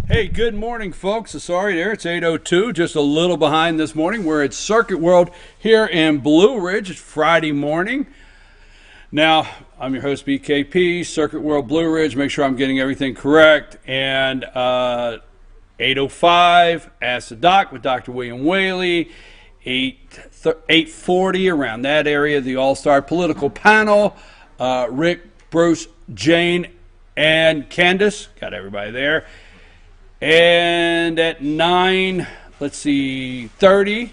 Hey, good morning, folks. Sorry there, it's 8:02, just a little behind this morning. We're at Circuit World here in Blue Ridge. It's Friday morning. Now, I'm your host, BKP, Circuit World Blue Ridge. Make sure I'm getting everything correct. And 8:05, Ask the Doc with Dr. William Whaley. 8:40, around that area, the All-Star Political Panel. Rick, Bruce, Jane, and Candace. Got everybody there. And at 9:30,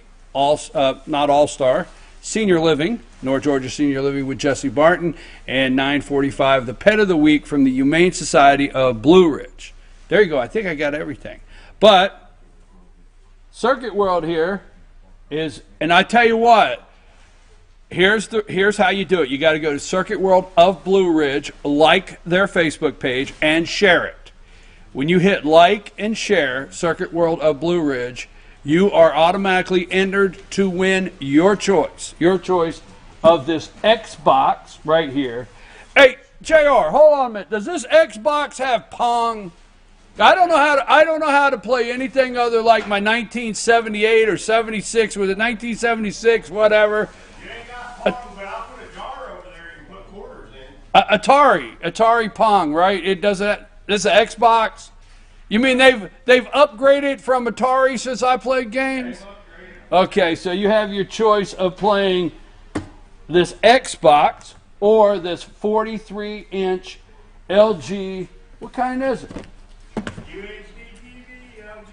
not All-Star, Senior Living, North Georgia Senior Living with Jesse Barton, and 9:45, the Pet of the Week from the Humane Society of Blue Ridge. There you go. I think I got everything. But Circuit World here is, and I tell you what, here's how you do it. You got to go to Circuit World of Blue Ridge, like their Facebook page, and share it. When you hit like and share Circuit World of Blue Ridge, you are automatically entered to win your choice of this Xbox right here. Hey, JR, hold on a minute. Does this Xbox have Pong? I don't know how to play anything other like my 1978 or 76. Was it 1976? Whatever. You ain't got Pong, but I'll put a jar over there you can put quarters in. Atari Pong, right? It does that. This is an Xbox. You mean they've upgraded from Atari since I played games? Okay, so you have your choice of playing this Xbox or this 43-inch LG. What kind is it? UHD TV, LG.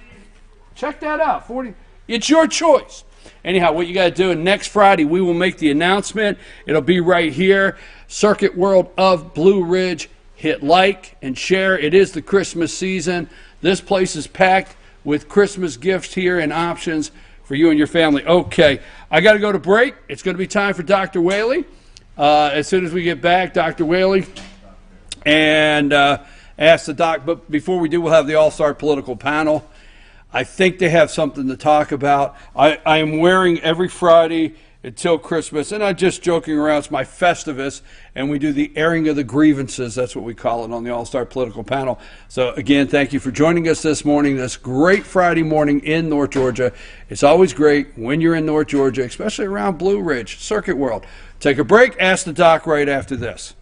Check that out. It's your choice. Anyhow, what you got to do, next Friday we will make the announcement. It'll be right here, Circuit World of Blue Ridge. Hit like and share. It is the Christmas season. This place is packed with Christmas gifts here and options for you and your family. Okay, I got to go to break. It's going to be time for Dr. Whaley. As soon as we get back, Dr. Whaley, and ask the doc. But before we do, we'll have the All-Star Political Panel. I think they have something to talk about. I am wearing every Friday until Christmas, and I'm just joking around. It's my Festivus, and we do the airing of the grievances. That's what we call it on the All-Star Political Panel. So again, thank you for joining us this morning, this great Friday morning in North Georgia. It's always great when you're in North Georgia, especially around Blue Ridge, Circuit World. Take a break. Ask the doc right after this.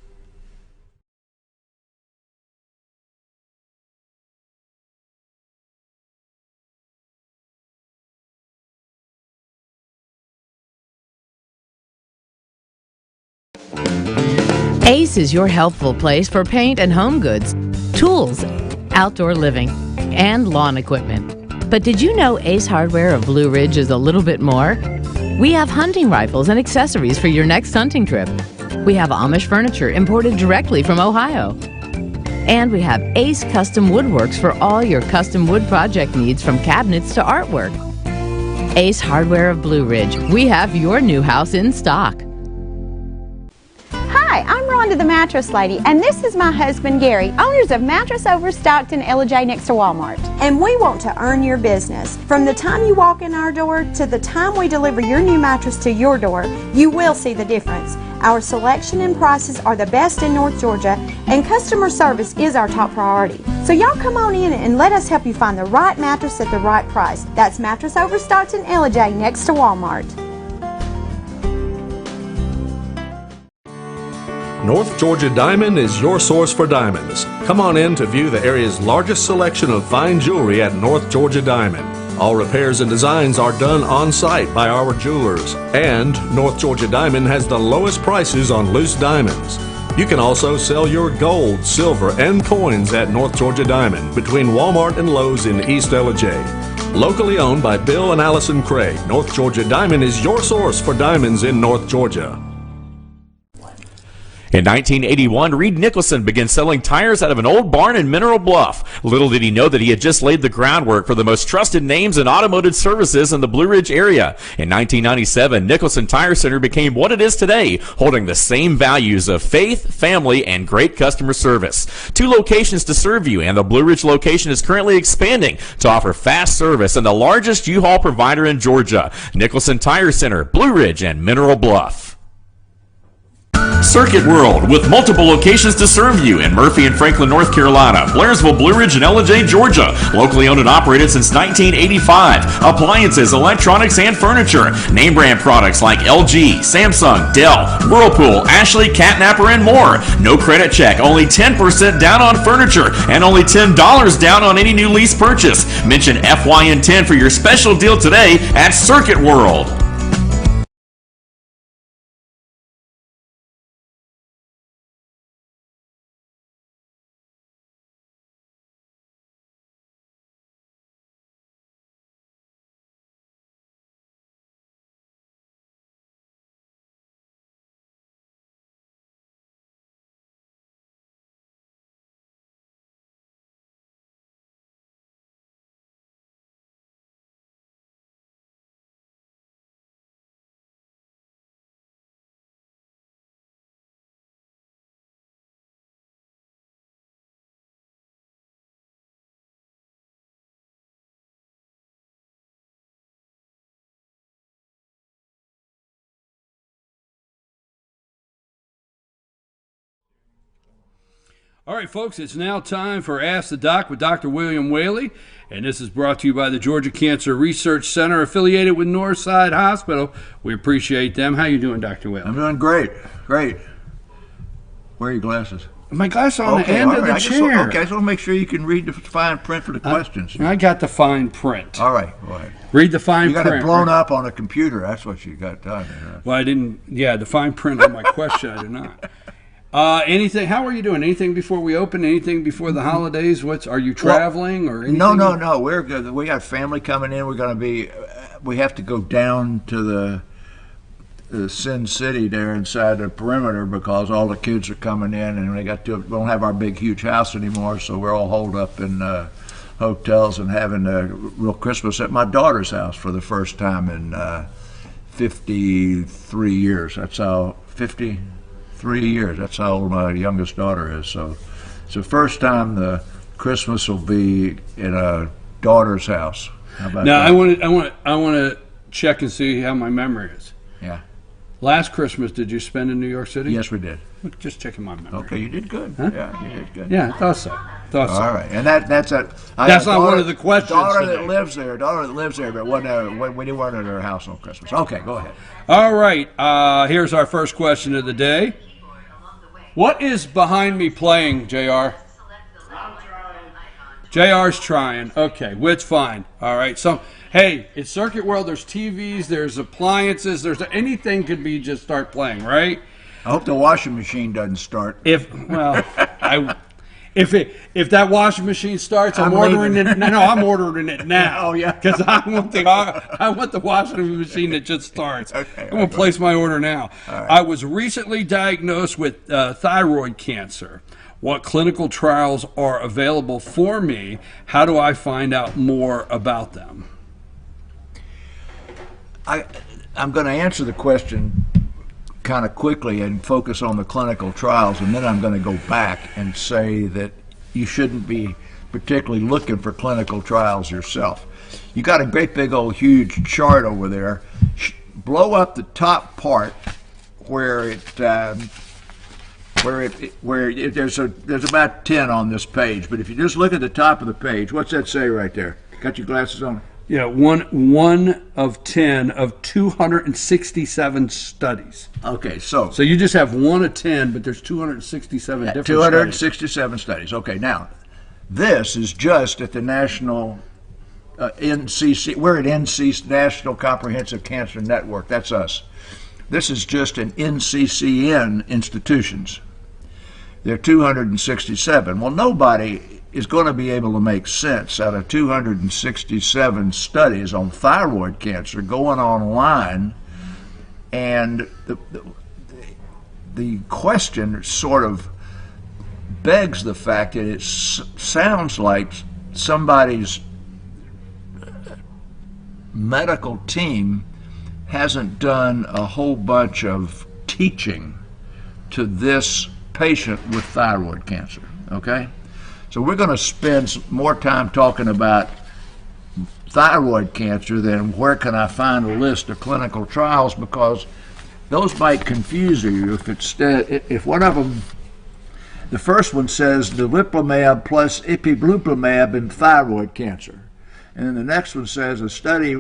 Ace is your helpful place for paint and home goods, tools, outdoor living, and lawn equipment. But did you know Ace Hardware of Blue Ridge is a little bit more? We have hunting rifles and accessories for your next hunting trip. We have Amish furniture imported directly from Ohio. And we have Ace Custom Woodworks for all your custom wood project needs, from cabinets to artwork. Ace Hardware of Blue Ridge. We have your new house in stock. Hi, I'm Rhonda the Mattress Lady, and this is my husband Gary, owners of Mattress Overstocked in LJ next to Walmart. And we want to earn your business. From the time you walk in our door to the time we deliver your new mattress to your door, you will see the difference. Our selection and prices are the best in North Georgia, and customer service is our top priority. So y'all come on in and let us help you find the right mattress at the right price. That's Mattress Overstocked in LJ next to Walmart. North Georgia Diamond is your source for diamonds. Come on in to view the area's largest selection of fine jewelry at North Georgia Diamond. All repairs and designs are done on site by our jewelers. And North Georgia Diamond has the lowest prices on loose diamonds. You can also sell your gold, silver, and coins at North Georgia Diamond between Walmart and Lowe's in East LJ. Locally owned by Bill and Allison Craig, North Georgia Diamond is your source for diamonds in North Georgia. In 1981, Reed Nicholson began selling tires out of an old barn in Mineral Bluff. Little did he know that he had just laid the groundwork for the most trusted names in automotive services in the Blue Ridge area. In 1997, Nicholson Tire Center became what it is today, holding the same values of faith, family, and great customer service. 2 locations to serve you, and the Blue Ridge location is currently expanding to offer fast service and the largest U-Haul provider in Georgia. Nicholson Tire Center, Blue Ridge, and Mineral Bluff. Circuit World, with multiple locations to serve you in Murphy and Franklin, North Carolina, Blairsville, Blue Ridge, and Ellijay, Georgia. Locally owned and operated since 1985. Appliances, electronics, and furniture. Name brand products like LG, Samsung, Dell, Whirlpool, Ashley, Catnapper, and more. No credit check, only 10% down on furniture, and only $10 down on any new lease purchase. Mention FYN10 for your special deal today at Circuit World. All right, folks, it's now time for Ask the Doc with Dr. William Whaley, and this is brought to you by the Georgia Cancer Research Center, affiliated with Northside Hospital. We appreciate them. How you doing, Dr. Whaley? I'm doing great. Great. Where are your glasses? My glasses on the end of the chair. Okay, so make sure you can read the fine print for the questions. I got the fine print. All right, go ahead. Read the fine print. You got it blown up on a computer. That's what you got done. Well, I didn't. Yeah, the fine print on my question, I did not. Anything? How are you doing? Anything before we open? Anything before the holidays? Are you traveling or anything? No. We're good. We got family coming in. We're going to be. We have to go down to the Sin City there inside the perimeter because all the kids are coming in, and we don't have our big huge house anymore, so we're all holed up in hotels and having a real Christmas at my daughter's house for the first time in 53 years. That's how 53 years. That's how old my youngest daughter is. So it's the first time the Christmas will be in a daughter's house. How about now, that? I want to check and see how my memory is. Yeah. Last Christmas, did you spend in New York City? Yes, we did. Just checking my memory. Okay, you did good. Huh? Yeah, you did good. Yeah, I thought so. All right, and that's a. That's not one of the questions. Daughter today. that lives there, but we didn't want her at her house on Christmas. Okay, go ahead. All right, here's our first question of the day. What is behind me playing, JR? JR's trying. Okay, it's fine. All right. So, hey, it's Circuit World. There's TVs. There's appliances. There's anything could be just start playing, right? I hope the washing machine doesn't start. If that washing machine starts, I'm ordering it. No, I'm ordering it now. Oh yeah, because I want the washing machine that just starts. Okay, I'm gonna place my order now. Right. I was recently diagnosed with thyroid cancer. What clinical trials are available for me? How do I find out more about them? I'm going to answer the question kind of quickly and focus on the clinical trials, and then I'm going to go back and say that you shouldn't be particularly looking for clinical trials yourself. You got a great big old huge chart over there. Blow up the top part where there's about 10 on this page, but if you just look at the top of the page, what's that say right there? Got your glasses on? Yeah, one of 10 of 267 studies. Okay, so you just have 1 of 10, but there's 267 different 267 studies. Okay, now this is just at the National NCC. We're at NC National Comprehensive Cancer Network. That's us. This is just in NCCN institutions. There are 267. Well, nobody is going to be able to make sense out of 267 studies on thyroid cancer going online, and the question sort of begs the fact that it sounds like somebody's medical team hasn't done a whole bunch of teaching to this patient with thyroid cancer, okay? So we're going to spend more time talking about thyroid cancer than where can I find a list of clinical trials, because those might confuse you if one of them, the first one says dupilumab plus ipilimumab in thyroid cancer. And then the next one says a study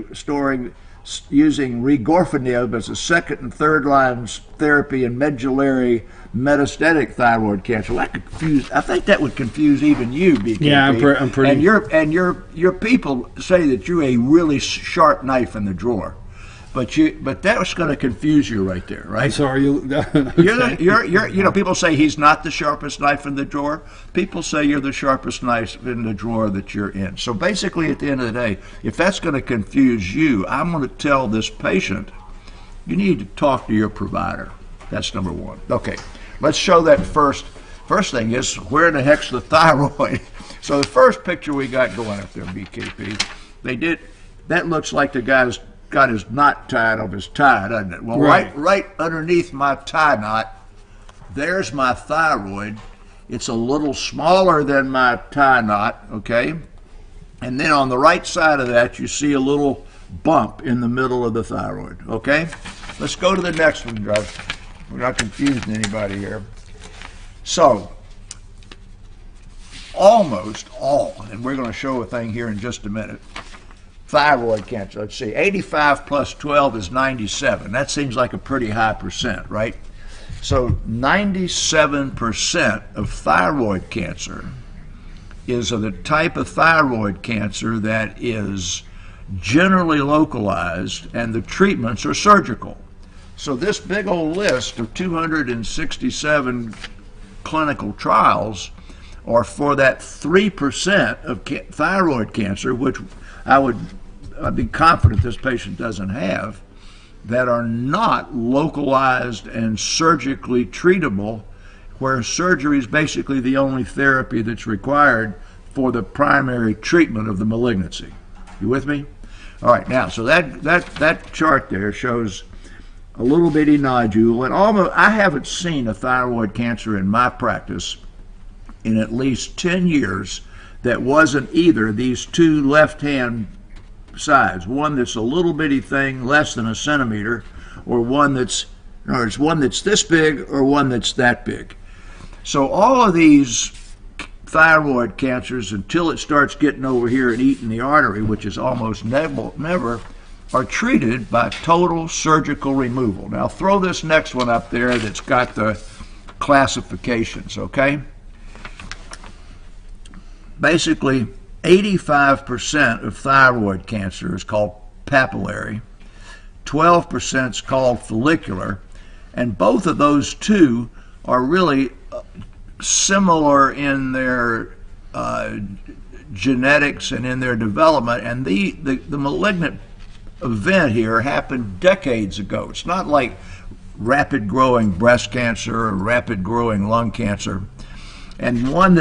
using regorafenib as a second and third line therapy in medullary metastatic thyroid cancer. I think that would confuse even you, BKP. Yeah, I'm pretty. And your people say that you're a really sharp knife in the drawer. But that was going to confuse you right there, right? So are you? Okay. You're people say he's not the sharpest knife in the drawer. People say you're the sharpest knife in the drawer that you're in. So basically, at the end of the day, if that's going to confuse you, I'm going to tell this patient, you need to talk to your provider. That's number one. Okay, let's show that first. First thing is, where the heck's the thyroid? So the first picture we got going up there, BKP, that looks like the guy's got his knot tied of his tie, doesn't it? Well, right underneath my tie knot, there's my thyroid. It's a little smaller than my tie knot, okay? And then on the right side of that, you see a little bump in the middle of the thyroid, okay? Let's go to the next one, guys. We're not confusing anybody here. So, almost all, and we're going to show a thing here in just a minute, thyroid cancer. Let's see, 85 plus 12 is 97. That seems like a pretty high percent, right? So 97% of thyroid cancer is of the type of thyroid cancer that is generally localized, and the treatments are surgical. So this big old list of 267 clinical trials are for that 3% of thyroid cancer, which I'd be confident this patient doesn't have, that are not localized and surgically treatable, where surgery is basically the only therapy that's required for the primary treatment of the malignancy. You with me? All right, now, so that chart there shows a little bitty nodule, and I haven't seen a thyroid cancer in my practice in at least 10 years that wasn't either these two left-hand sides, one that's a little bitty thing, less than a centimeter, or one that's this big or one that's that big. So all of these thyroid cancers, until it starts getting over here and eating the artery, which is almost never, are treated by total surgical removal. Now throw this next one up there that's got the classifications, okay? Basically, 85% of thyroid cancer is called papillary, 12% is called follicular, and both of those two are really similar in their genetics and in their development, and the malignant event here happened decades ago. It's not like rapid growing breast cancer or rapid growing lung cancer. And the one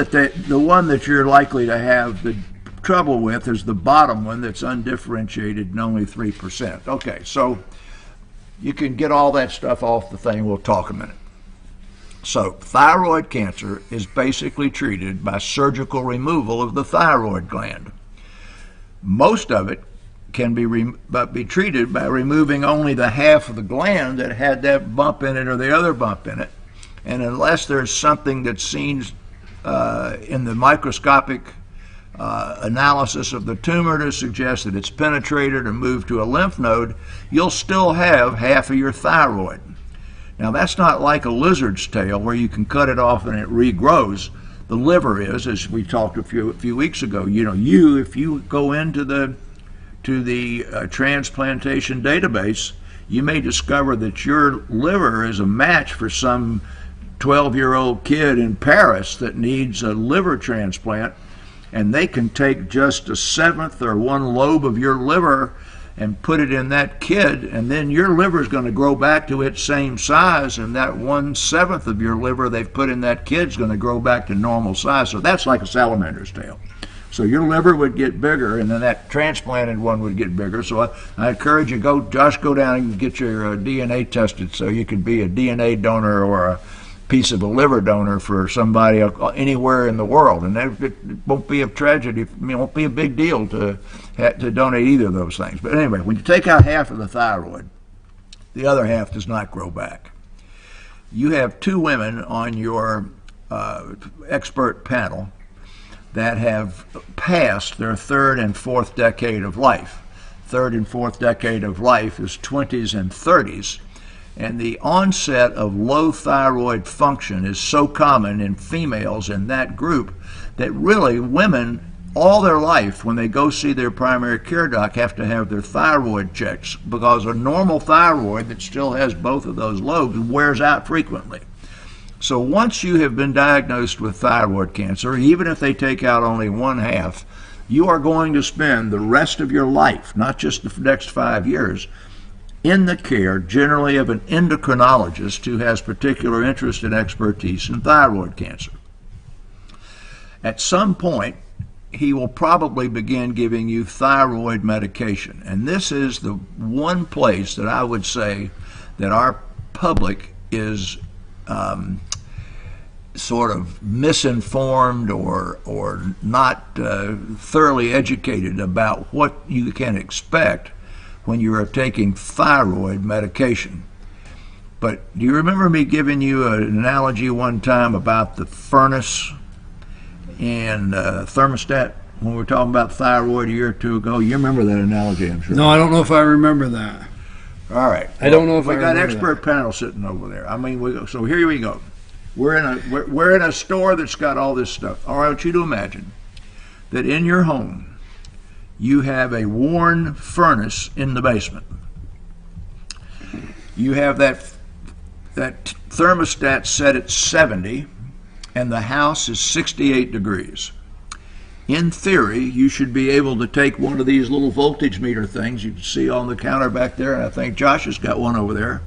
that you're likely to have the trouble with is the bottom one that's undifferentiated and only 3%. Okay, so you can get all that stuff off the thing. We'll talk a minute. So thyroid cancer is basically treated by surgical removal of the thyroid gland. Most of it can be treated by removing only the half of the gland that had that bump in it or the other bump in it. And unless there's something that's seen in the microscopic analysis of the tumor to suggest that it's penetrated or moved to a lymph node, you'll still have half of your thyroid. Now that's not like a lizard's tail where you can cut it off and it regrows. The liver is, as we talked a few weeks ago. If you go into the transplantation database, you may discover that your liver is a match for some 12-year-old kid in Paris that needs a liver transplant, and they can take just a seventh or one lobe of your liver and put it in that kid, and then your liver is going to grow back to its same size, and that 1/7 of your liver they've put in that kid is going to grow back to normal size. So that's like a salamander's tail. So your liver would get bigger, and then that transplanted one would get bigger. So I encourage you, go down and get your DNA tested so you can be a DNA donor or a piece of a liver donor for somebody anywhere in the world, and it won't be a tragedy. It won't be a big deal to donate either of those things. But anyway, when you take out half of the thyroid, The other half does not grow back. You have 2 women on your expert panel that have passed their 3rd and 4th decade of life. 3rd and 4th decade of life is 20s and 30s, and the onset of low thyroid function is so common in females in that group that really women all their life, when they go see their primary care doc, have to have their thyroid checks, because a normal thyroid that still has both of those lobes wears out frequently. So once you have been diagnosed with thyroid cancer, even if they take out only 1/2, you are going to spend the rest of your life, not just the next 5 years, in the care generally of an endocrinologist who has particular interest and expertise in thyroid cancer. At some point, he will probably begin giving you thyroid medication. And this is the one place that I would say that our public is sort of misinformed or not thoroughly educated about what you can expect when you are taking thyroid medication. But do you remember me giving you an analogy one time about the furnace and thermostat when we were talking about thyroid a year or 2 ago? You remember that analogy, I'm sure. No, I don't know if I remember that. All right. I don't know if we I got remember expert panel sitting over there. I mean, so here we go. We're in a store that's got all this stuff. All right, I want you to imagine that in your home you have a worn furnace in the basement. You have that thermostat set at 70, and the house is 68 degrees. In theory, you should be able to take one of these little voltage meter things you can see on the counter back there, and I think Josh has got one over there.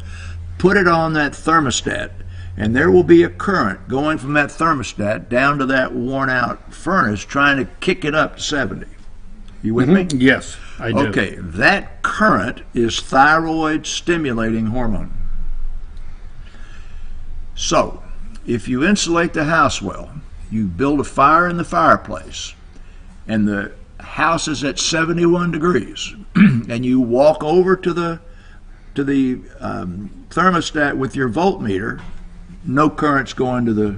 Put it on that thermostat, and there will be a current going from that thermostat down to that worn out furnace trying to kick it up to 70. You with me? Yes, I do. Okay, that current is thyroid stimulating hormone. So, if you insulate the house well, you build a fire in the fireplace, and the house is at 71 degrees, and you walk over to the thermostat with your voltmeter, no current's going to the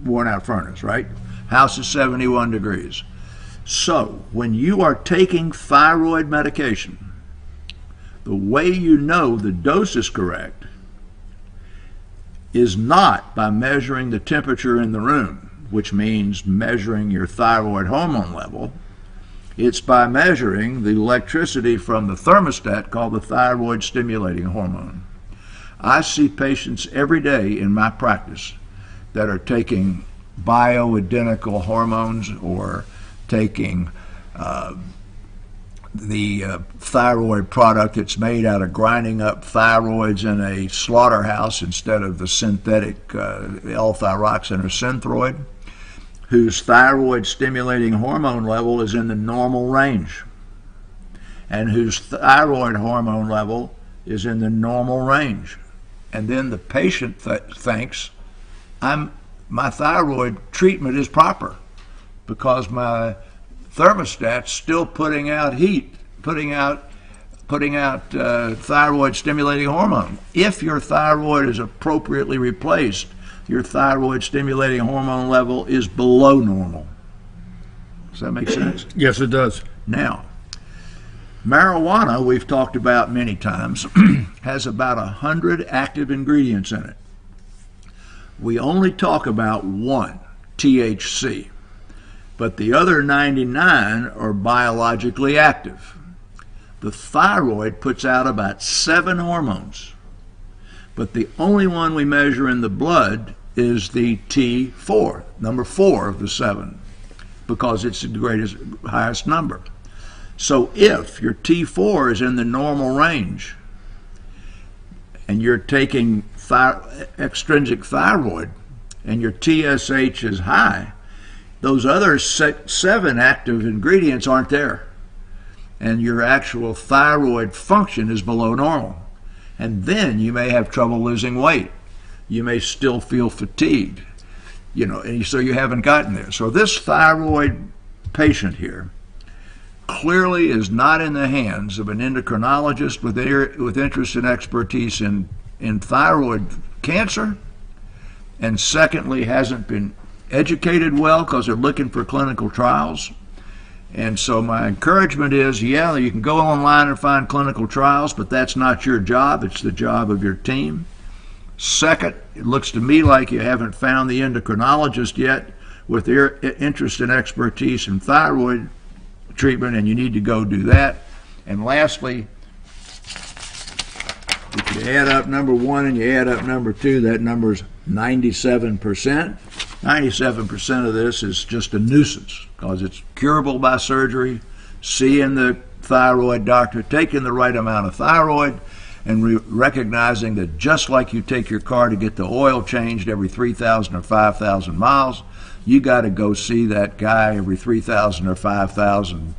worn out furnace, right? House is 71 degrees. So when you are taking thyroid medication, the way you know the dose is correct is not by measuring the temperature in the room, which means measuring your thyroid hormone level. It's by measuring the electricity from the thermostat called the thyroid stimulating hormone. I see patients every day in my practice that are taking bioidentical hormones or taking the thyroid product that's made out of grinding up thyroids in a slaughterhouse instead of the synthetic L-thyroxine or Synthroid, whose thyroid stimulating hormone level is in the normal range, and whose thyroid hormone level is in the normal range. And then the patient thinks my thyroid treatment is proper because my thermostat's still putting out heat, putting out thyroid stimulating hormone. If your thyroid is appropriately replaced, your thyroid stimulating hormone level is below normal. Does that make sense? Yes, it does. Now, marijuana, we've talked about many times, has about 100 active ingredients in it. We only talk about one, THC, but the other 99 are biologically active. The thyroid puts out about 7 hormones, but the only one we measure in the blood is the T4, number 4 of the 7, because it's the highest number. So if your T4 is in the normal range and you're taking extrinsic thyroid and your TSH is high, those other 7 active ingredients aren't there, and your actual thyroid function is below normal. And then you may have trouble losing weight. You may still feel fatigued, and so you haven't gotten there. So this thyroid patient here clearly is not in the hands of an endocrinologist with interest and expertise in thyroid cancer, and secondly, hasn't been educated well because they're looking for clinical trials. And so my encouragement is, yeah, you can go online and find clinical trials, but that's not your job. It's the job of your team. Second, it looks to me like you haven't found the endocrinologist yet with their interest and expertise in thyroid treatment, and you need to go do that. And lastly, if you add up number one and you add up number two, that number's 97%. 97% of this is just a nuisance because it's curable by surgery, seeing the thyroid doctor, taking the right amount of thyroid, and recognizing that just like you take your car to get the oil changed every 3,000 or 5,000 miles, you got to go see that guy every 3,000 or 5,000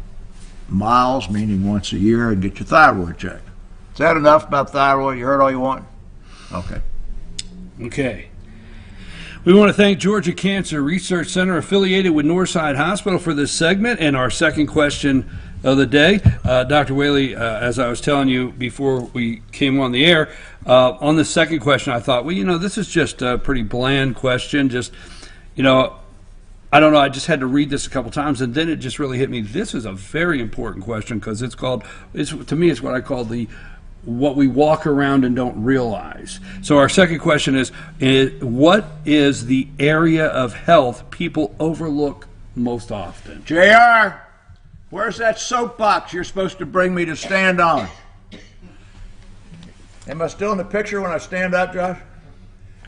miles, meaning once a year, and get your thyroid checked. Is that enough about thyroid? You heard all you want? Okay. Okay. We want to thank Georgia Cancer Research Center, affiliated with Northside Hospital, for this segment. And our second question of the day, Dr. Whaley, as I was telling you before we came on the air, on the second question, I thought, well, this is just a pretty bland question. Just, I don't know, I just had to read this a couple times, and then it just really hit me. This is a very important question because to me, it's what I call what we walk around and don't realize. So our second question is what is the area of health people overlook most often? JR, where's that soapbox you're supposed to bring me to stand on? Am I still in the picture when I stand up, Josh?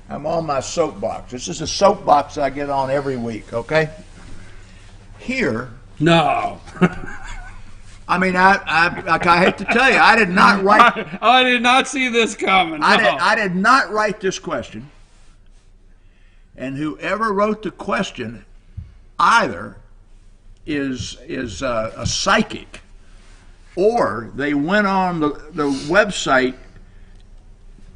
I'm on my soapbox. This is a soapbox I get on every week, okay? Here. No. I mean, I hate to tell you, I did not write. I did not see this coming. No. I did not write this question. And whoever wrote the question either is a psychic, or they went on the website.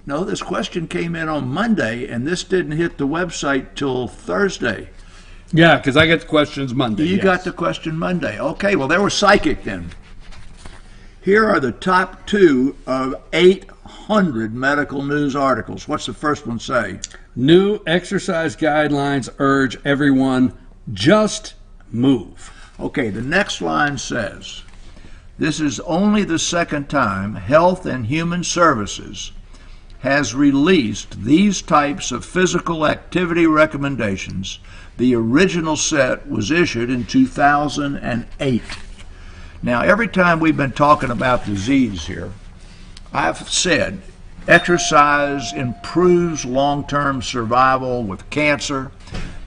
No, this question came in on Monday, and this didn't hit the website till Thursday. Yeah, because I get the questions Monday. You got the question Monday. Okay, well, they were psychic then. Here are the top 2 of 800 medical news articles. What's the first one say? New exercise guidelines urge everyone just move. Okay, the next line says, this is only the second time Health and Human Services has released these types of physical activity recommendations. The original set was issued in 2008. Now, every time we've been talking about disease here, I've said exercise improves long-term survival with cancer,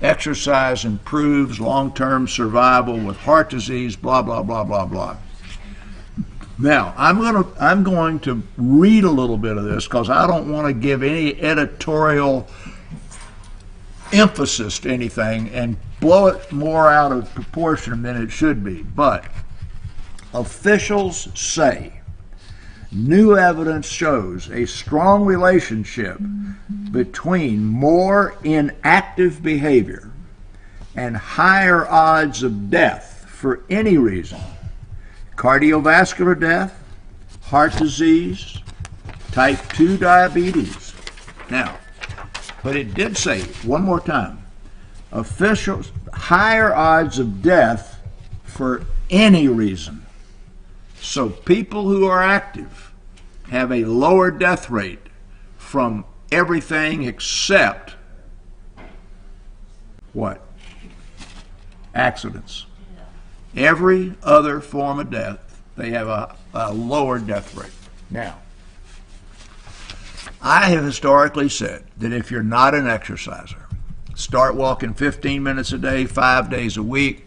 exercise improves long-term survival with heart disease, blah, blah, blah, blah, blah. Now, I'm going to read a little bit of this because I don't want to give any editorial emphasis to anything and blow it more out of proportion than it should be. But officials say new evidence shows a strong relationship between more inactive behavior and higher odds of death for any reason. Cardiovascular death, heart disease, type 2 diabetes. Now, but it did say, one more time, officials, higher odds of death for any reason. So people who are active have a lower death rate from everything except what? Accidents. Every other form of death, they have a lower death rate. Now, I have historically said that if you're not an exerciser, start walking 15 minutes a day, 5 days a week.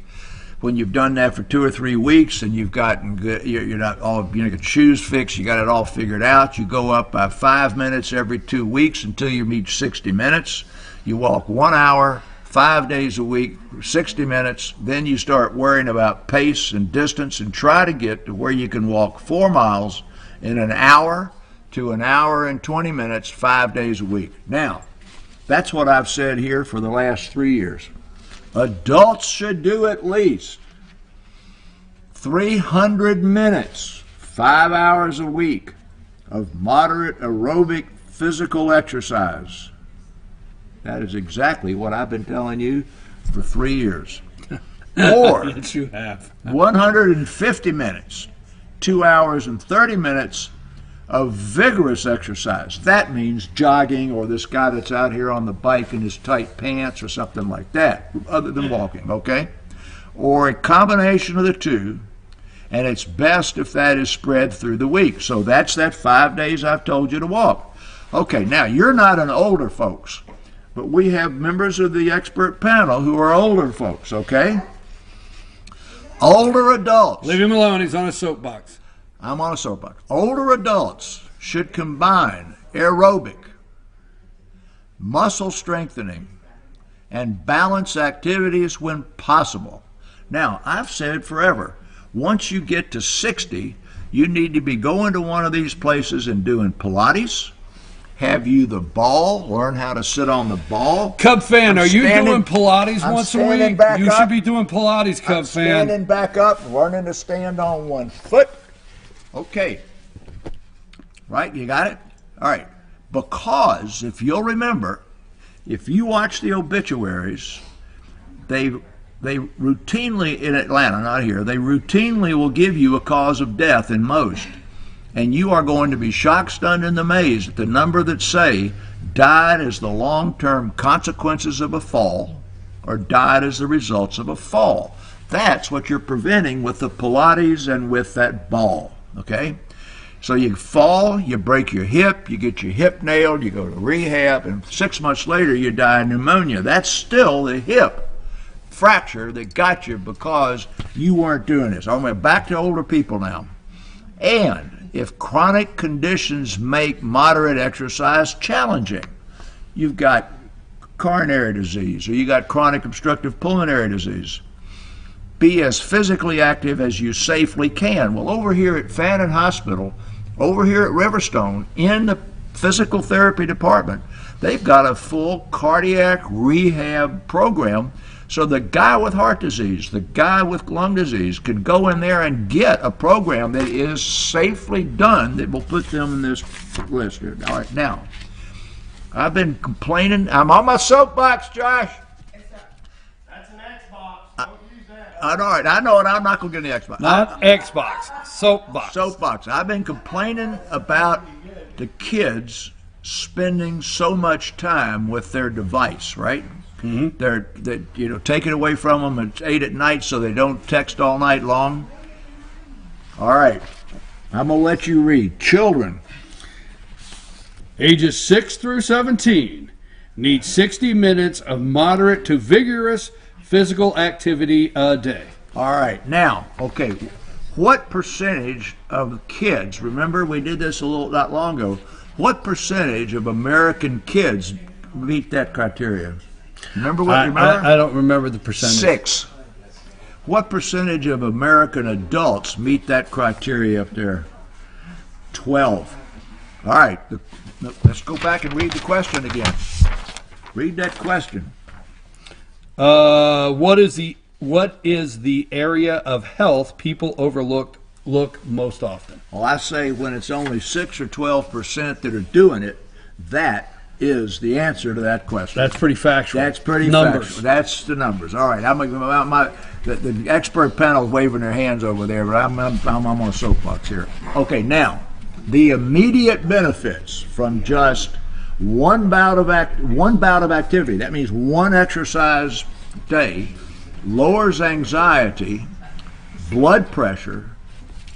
When you've done that for 2 or 3 weeks and you've gotten good, you're not all, you get shoes fixed, you got it all figured out, you go up by 5 minutes every 2 weeks until you reach 60 minutes. You walk 1 hour, 5 days a week, 60 minutes, then you start worrying about pace and distance and try to get to where you can walk 4 miles in an hour to an hour and 20 minutes, 5 days a week. Now, that's what I've said here for the last 3 years. Adults should do at least 300 minutes, 5 hours a week of moderate aerobic physical exercise. That is exactly what I've been telling you for 3 years. Or Yes, you have. 150 minutes, 2 hours and 30 minutes of vigorous exercise. That means jogging, or this guy that's out here on the bike in his tight pants or something like that, other than walking, okay? Or a combination of the two, and it's best if that is spread through the week. So that's that 5 days I've told you to walk. Okay, now you're not an older folks, but we have members of the expert panel who are older folks, okay? Older adults. Leave him alone. He's on a soapbox. I'm on a soapbox. Older adults should combine aerobic, muscle strengthening, and balance activities when possible. Now, I've said forever, once you get to 60, you need to be going to one of these places and doing Pilates, have you the ball, learn how to sit on the ball. Cub fan, are you standing- doing Pilates I'm once a standing week? back You up. should be doing Pilates, Cub fan. Standing back up, learning to stand on one foot. Okay. Right, you got it? All right. Because, if you'll remember, if you watch the obituaries, they routinely, in Atlanta, not here, they routinely will give you a cause of death in most. And you are going to be shocked, stunned, and amazed at the number that say died as the long-term consequences of a fall or died as the results of a fall. That's what you're preventing with the Pilates and with that ball, okay? So you fall, you break your hip, you get your hip nailed, you go to rehab, and 6 months later you die of pneumonia. That's still the hip fracture that got you because you weren't doing this. I'm back to older people now. And if chronic conditions make moderate exercise challenging, you've got coronary disease or you got chronic obstructive pulmonary disease, be as physically active as you safely can. Well, over here at Fannin Hospital, over here at Riverstone, in the physical therapy department, they've got a full cardiac rehab program. So the guy with heart disease, the guy with lung disease can go in there and get a program that is safely done that will put them in this list here. All right, now, I've been complaining. I'm on my soapbox, Josh. That's an Xbox. Don't use that. All right, I know it. I'm not going to get the Xbox. Not Xbox, soapbox. Soapbox. I've been complaining about the kids spending so much time with their device, right? Mm-hmm. They take it away from them at 8 at night so they don't text all night long. All right, I'm gonna let you read. Children Ages 6 through 17 need 60 minutes of moderate to vigorous physical activity a day. All right, now, okay, what percentage of kids, remember we did this not long ago, what percentage of American kids meet that criteria? Remember what you remember? I don't remember the percentage. 6. What percentage of American adults meet that criteria up there? 12. All right, let's go back and read the question again. Read that question. What is the area of health people look most often? Well, I say when it's only 6 or 12% that are doing it, that is the answer to that question. That's pretty factual. That's pretty numbers. factual. That's the numbers. All right, the expert panel is waving their hands over there, but I'm on a soapbox here. Okay, now the immediate benefits from just one bout of activity. That means one exercise day lowers anxiety, blood pressure.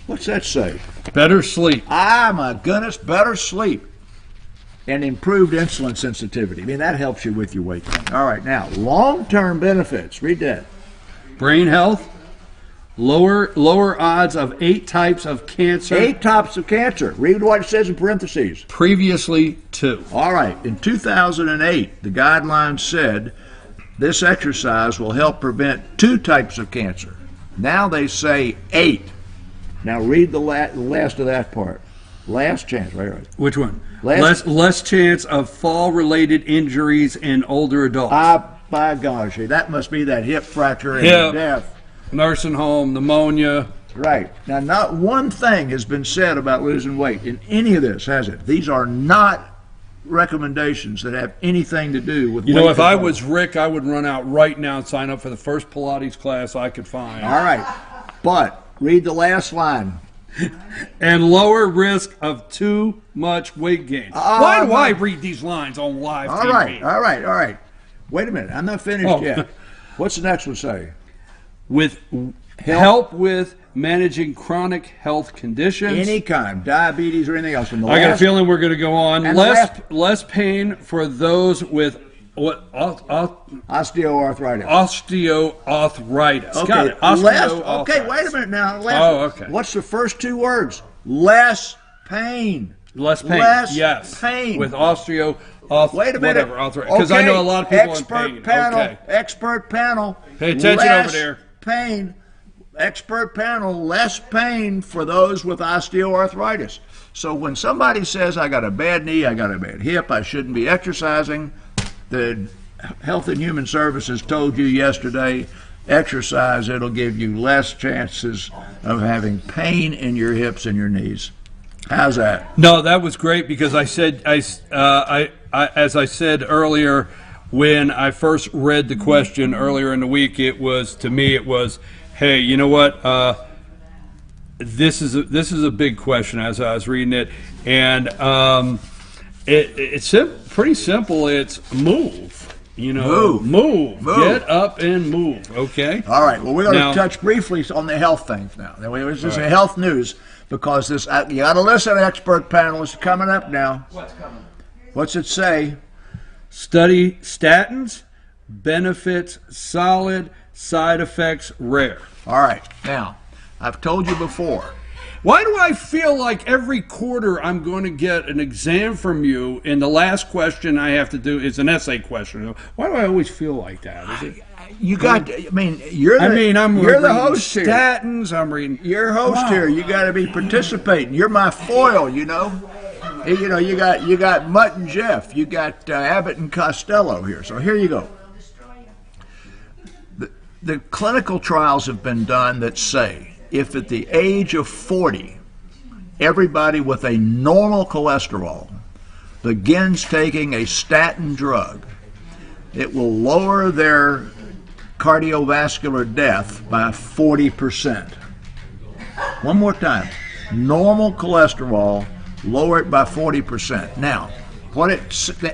What's that say? Better sleep. Ah, my goodness, better sleep. And improved insulin sensitivity. I mean, that helps you with your weight gain. All right, now, long-term benefits. Read that. Brain health, lower odds of 8 types of cancer. 8 types of cancer. Read what it says in parentheses. Previously 2. All right, in 2008, the guidelines said this exercise will help prevent 2 types of cancer. Now they say 8. Now read the last of that part. Last chance, right. Which one? Less chance of fall-related injuries in older adults. By gosh, that must be that hip fracture and death. Nursing home, pneumonia. Right. Now, not one thing has been said about losing weight in any of this, has it? These are not recommendations that have anything to do with You weight know, if I control. was Rick, I would run out right now and sign up for the first Pilates class I could find. All right. But read the last line. And lower risk of too much weight gain. Why do I read these lines on live All TV? right. Wait a minute. I'm not finished Oh. yet. What's the next one say? With help with managing chronic health conditions. Any kind, diabetes or anything else. And the I got a last- feeling we're going to go on. And Less pain for those with osteoarthritis. osteoarthritis. Okay, Got it. okay, wait a minute now. Okay. What's the first two words? Less pain. Less pain. Less yes. pain. With Wait a minute. Because I know a lot of people in pain. Panel, Expert panel. Pay attention less over there. Pain. Expert panel, less pain for those with osteoarthritis. So when somebody says, I got a bad knee, I got a bad hip, I shouldn't be exercising, the Health and Human Services told you yesterday, exercise, it'll give you less chances of having pain in your hips and your knees. How's that? No, that was great because I said, as I said earlier, when I first read the question earlier in the week, it was, hey, you know what? This is a big question as I was reading it, and it's pretty simple. It's move. You know, move. Get up and move. Okay. All right. Well, we're going Now- to touch briefly on the health things now. This is a health news because this. You got to listen, expert panel. It's coming up now. What's coming? What's it say? Study statins, benefits solid, side effects rare. All right. Now, I've told you before. Why do I feel like every quarter I'm going to get an exam from you, and the last question I have to do is an essay question? Why do I always feel like that? Is it? You got. I mean, you're the. I'm you're the reading host here. statins. I'm reading. You're host here. You got to be participating. You're my foil. You know. You got Mutt and Jeff. You got Abbott and Costello here. So here you go. The clinical trials have been done that say if at the age of 40, everybody with a normal cholesterol begins taking a statin drug, it will lower their cardiovascular death by 40%. One more time. Normal cholesterol, lower it by 40%. Now,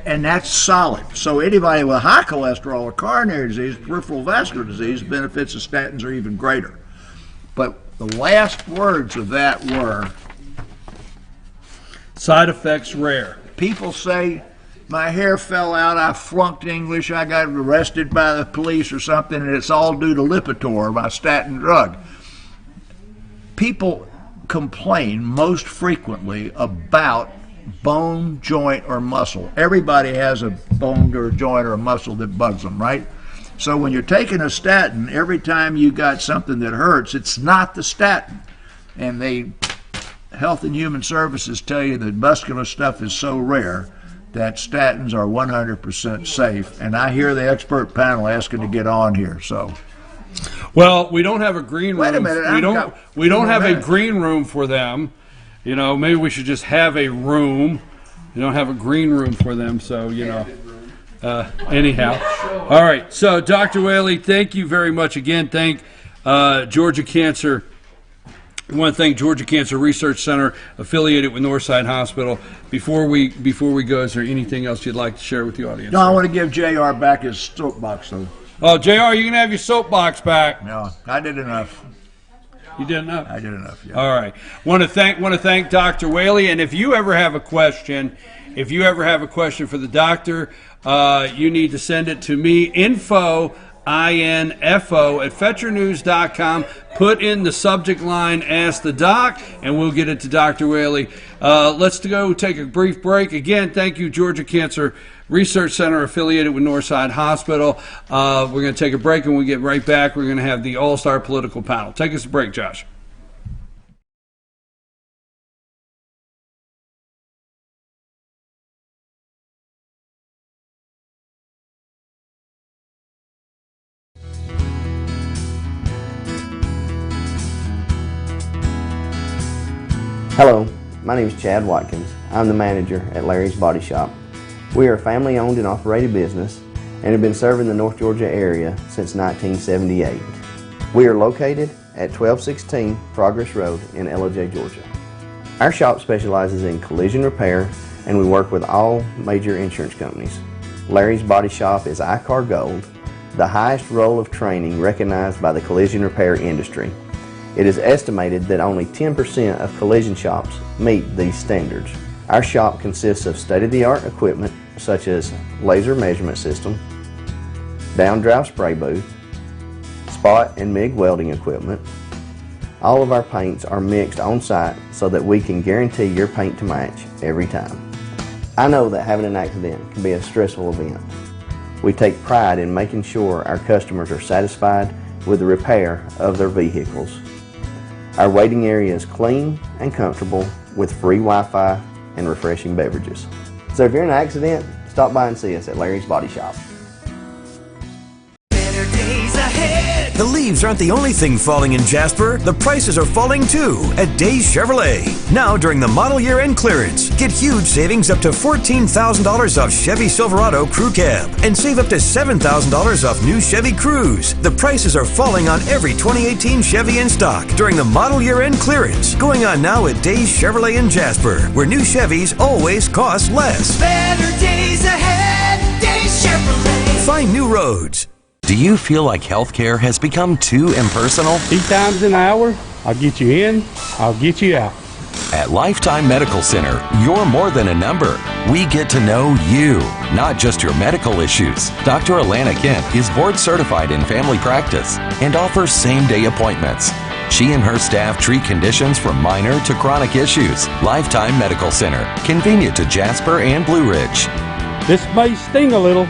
and that's solid. So anybody with high cholesterol or coronary disease, peripheral vascular disease, benefits of statins are even greater. But the last words of that were, Side effects rare. people say, my hair fell out, I flunked English, I got arrested by the police or something, and it's all due to Lipitor, my statin drug. People complain most frequently about bone, joint, or muscle. Everybody has a bone or a joint or a muscle that bugs them, right? So when you're taking a statin, every time you got something that hurts, it's not the statin. And Health and Human Services tell you that muscular stuff is so rare that statins are 100% safe. And I hear the expert panel asking to get on here, so. Well, we don't have a green room. Wait a minute, We don't have a minutes. green room for them. You know, maybe we should just have a room. You don't have a green room for them, so anyhow. All right. So, Dr. Whaley, thank you very much again. Thank Georgia Cancer. I want to thank Georgia Cancer Research Center, affiliated with Northside Hospital. Before we go, is there anything else you'd like to share with the audience? No, I want to give JR back his soapbox, though. Oh, JR, you can have your soapbox back. No, I did enough. You did enough? I did enough, yeah. All right. Want to thank Dr. Whaley, and if you ever have a question for the doctor, you need to send it to me, info at fetchernews.com. Put in the subject line, ask the doc, and we'll get it to Dr. Whaley. Let's go take a brief break. Again, thank you, Georgia Cancer Research Center, affiliated with Northside Hospital. We're going to take a break, and when we get right back, we're going to have the all-star political panel. Take us a break, Josh. Hello, my name is Chad Watkins. I'm the manager at Larry's Body Shop. We are a family-owned and operated business and have been serving the North Georgia area since 1978. We are located at 1216 Progress Road in Ellijay, Georgia. Our shop specializes in collision repair and we work with all major insurance companies. Larry's Body Shop is ICAR Gold, the highest role of training recognized by the collision repair industry. It is estimated that only 10% of collision shops meet these standards. Our shop consists of state-of-the-art equipment such as laser measurement system, down-drive spray booth, spot and MIG welding equipment. All of our paints are mixed on site so that we can guarantee your paint to match every time. I know that having an accident can be a stressful event. We take pride in making sure our customers are satisfied with the repair of their vehicles. Our waiting area is clean and comfortable with free Wi-Fi and refreshing beverages. So if you're in an accident, stop by and see us at Larry's Body Shop. The leaves aren't the only thing falling in Jasper. The prices are falling too at Days Chevrolet. Now during the model year end clearance, get huge savings up to $14,000 off Chevy Silverado Crew Cab and save up to $7,000 off new Chevy Cruze. The prices are falling on every 2018 Chevy in stock during the model year end clearance. Going on now at Days Chevrolet in Jasper, where new Chevys always cost less. Better days ahead, Days Chevrolet. Find new roads. Do you feel like healthcare has become too impersonal? 8 times an hour, I'll get you in, I'll get you out. At Lifetime Medical Center, you're more than a number. We get to know you, not just your medical issues. Dr. Alana Kent is board certified in family practice and offers same-day appointments. She and her staff treat conditions from minor to chronic issues. Lifetime Medical Center, convenient to Jasper and Blue Ridge. This may sting a little.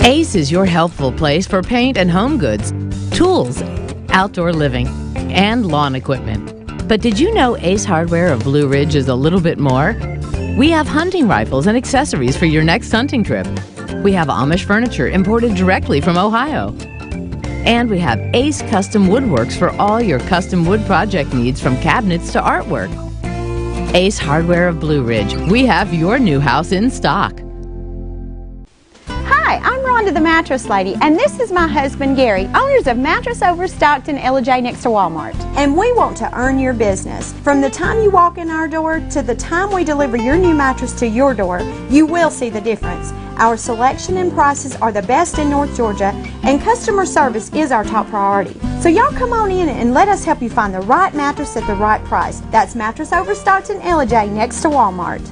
Ace is your healthful place for paint and home goods, tools, outdoor living, and lawn equipment. But did you know Ace Hardware of Blue Ridge is a little bit more? We have hunting rifles and accessories for your next hunting trip. We have Amish furniture imported directly from Ohio. And we have Ace Custom Woodworks for all your custom wood project needs from cabinets to artwork. Ace Hardware of Blue Ridge. We have your new house in stock. Hi, I'm Rhonda the Mattress Lady, and this is my husband Gary, owners of Mattress Overstocked in Ellijay next to Walmart. And we want to earn your business. From the time you walk in our door to the time we deliver your new mattress to your door, you will see the difference. Our selection and prices are the best in North Georgia, and customer service is our top priority. So y'all come on in and let us help you find the right mattress at the right price. That's Mattress Overstocked in Ellijay next to Walmart.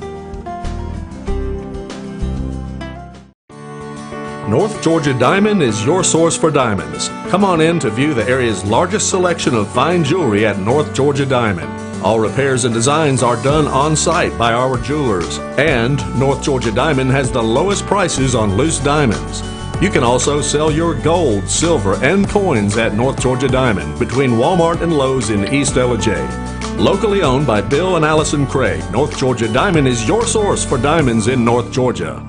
North Georgia Diamond is your source for diamonds. Come on in to view the area's largest selection of fine jewelry at North Georgia Diamond. All repairs and designs are done on site by our jewelers. And North Georgia Diamond has the lowest prices on loose diamonds. You can also sell your gold, silver, and coins at North Georgia Diamond between Walmart and Lowe's in East Ellijay. Locally owned by Bill and Allison Craig, North Georgia Diamond is your source for diamonds in North Georgia.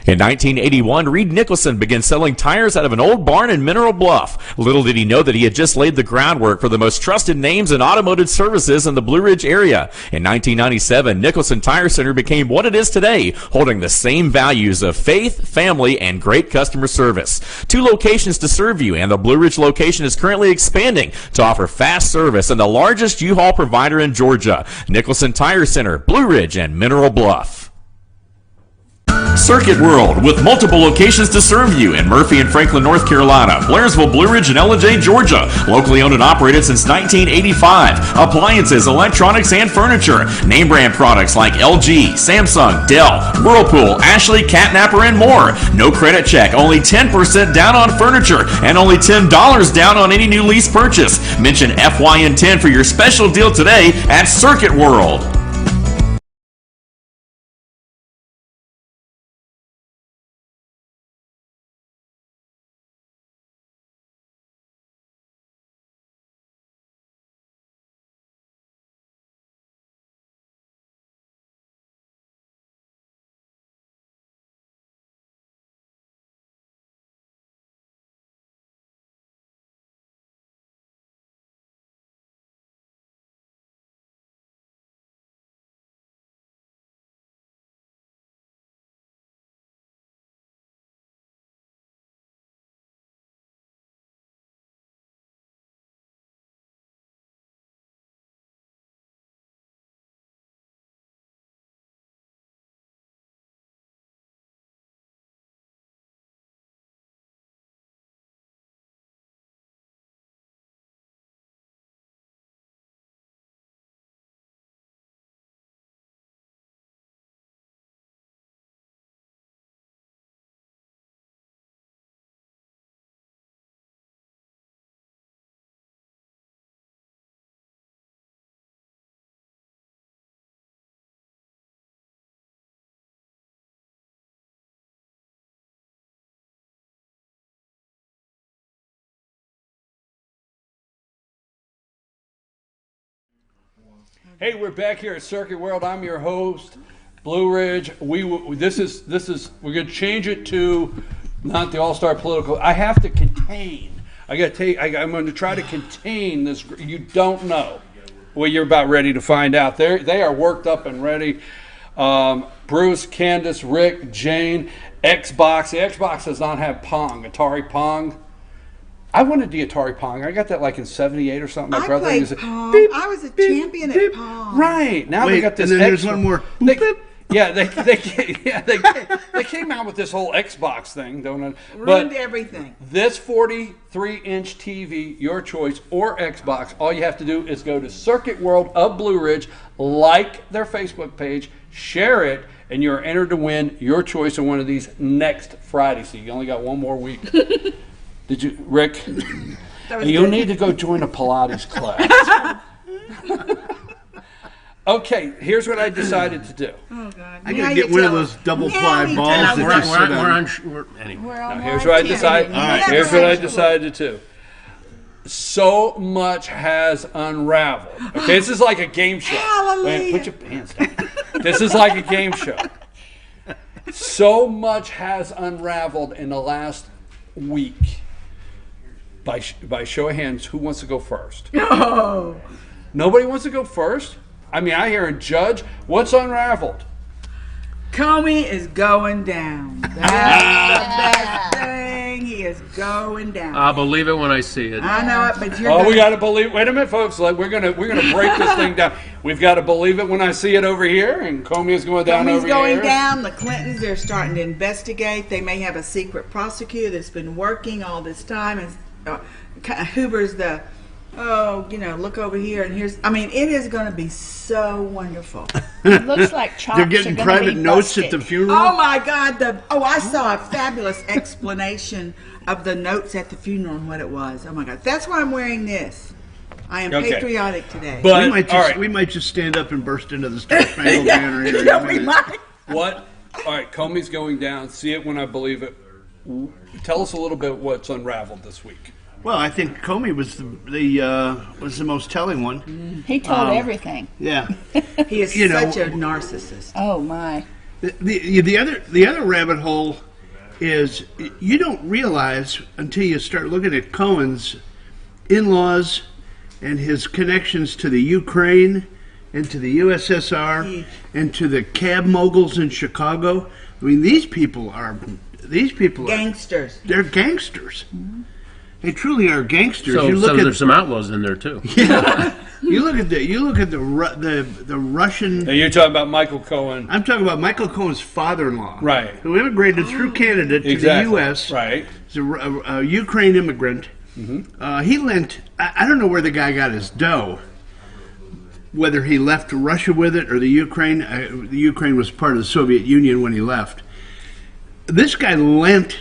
In 1981, Reed Nicholson began selling tires out of an old barn in Mineral Bluff. Little did he know that he had just laid the groundwork for the most trusted names in automotive services in the Blue Ridge area. In 1997, Nicholson Tire Center became what it is today, holding the same values of faith, family, and great customer service. 2 locations to serve you, and the Blue Ridge location is currently expanding to offer fast service and the largest U-Haul provider in Georgia. Nicholson Tire Center, Blue Ridge, and Mineral Bluff. Circuit World, with multiple locations to serve you in Murphy and Franklin, North Carolina, Blairsville, Blue Ridge, and Ellijay, Georgia. Locally owned and operated since 1985. Appliances, electronics, and furniture. Name brand products like LG, Samsung, Dell, Whirlpool, Ashley, Catnapper, and more. No credit check, only 10% down on furniture, and only $10 down on any new lease purchase. Mention FYN10 for your special deal today at Circuit World. Hey, we're back here at Circuit World. I'm your host, Blue Ridge. This is we're going to change it to not the All-Star Political. I have to contain. I'm going to try to contain this. You don't know. Well, you're about ready to find out. They are worked up and ready. Bruce, Candace, Rick, Jane, Xbox. The Xbox does not have Pong, Atari Pong. I wanted the Atari Pong. I got that like in '78 or something. My brother played Pong. Beep, I was a champion at Pong. Right. Now they got this. And then there's one more. They came out with this whole Xbox thing, don't it? Ruined everything. This 43-inch TV, your choice, or Xbox, all you have to do is go to Circuit World of Blue Ridge, like their Facebook page, share it, and you're entered to win your choice of one of these next Friday. So you only got one more week. Did you, Rick? You need to go join a Pilates class. Okay, here's what I decided to do. Oh, God. I gotta get one of those double ply balls that you sit on. Now, here's what I decided. All right, here's what I decided to do. So much has unraveled. Okay, this is like a game show. Hallelujah. Wait, put your hands down. This is like a game show. So much has unraveled in the last week. By show of hands, who wants to go first? No. Nobody wants to go first? I mean, I hear a judge. What's unraveled? Comey is going down. That's the best thing. He is going down. I'll believe it when I see it. I know it, but you're. Oh, we got to believe. Wait a minute, folks. We're gonna break this thing down. We've got to believe it when I see it over here, and Comey is going down over here. Comey's going down. The Clintons, they're starting to investigate. They may have a secret prosecutor that's been working all this time, and Hoover's the. Oh, look over here and here's. I mean, it is going to be so wonderful. It looks like chops They're getting private notes at the funeral. Oh my God! I saw a fabulous explanation of the notes at the funeral and what it was. Oh my God! That's why I'm wearing this. I am patriotic today. But we might just stand up and burst into the Star-Spangled Banner. Yeah, we might. What? All right, Comey's going down. See it when I believe it. Tell us a little bit what's unraveled this week. Well, I think Comey was the most telling one. He told everything. Yeah, he is such a narcissist. Oh my! The other rabbit hole is you don't realize until you start looking at Cohen's in-laws and his connections to the Ukraine and to the USSR and to the cab moguls in Chicago. I mean, these people are gangsters. They're gangsters. Mm-hmm. They truly are gangsters. So there's some outlaws in there too. Yeah. You look at the Russian. Now you're talking about Michael Cohen. I'm talking about Michael Cohen's father-in-law, right? Who immigrated through Canada to the U.S. Right. He's a Ukraine immigrant. Mm-hmm. He lent. I don't know where the guy got his dough. Whether he left Russia with it or the Ukraine. The Ukraine was part of the Soviet Union when he left. This guy lent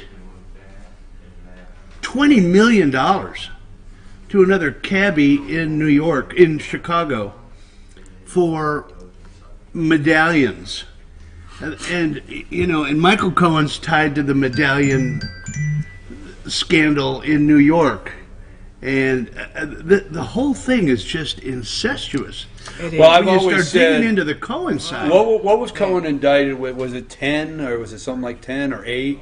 $20 million to another cabbie in Chicago, for medallions. And Michael Cohen's tied to the medallion scandal in New York. And the whole thing is just incestuous. Well, I've always said, digging into the Cohen side. What was Cohen indicted with? Was it 10 or was it something like 10 or 8?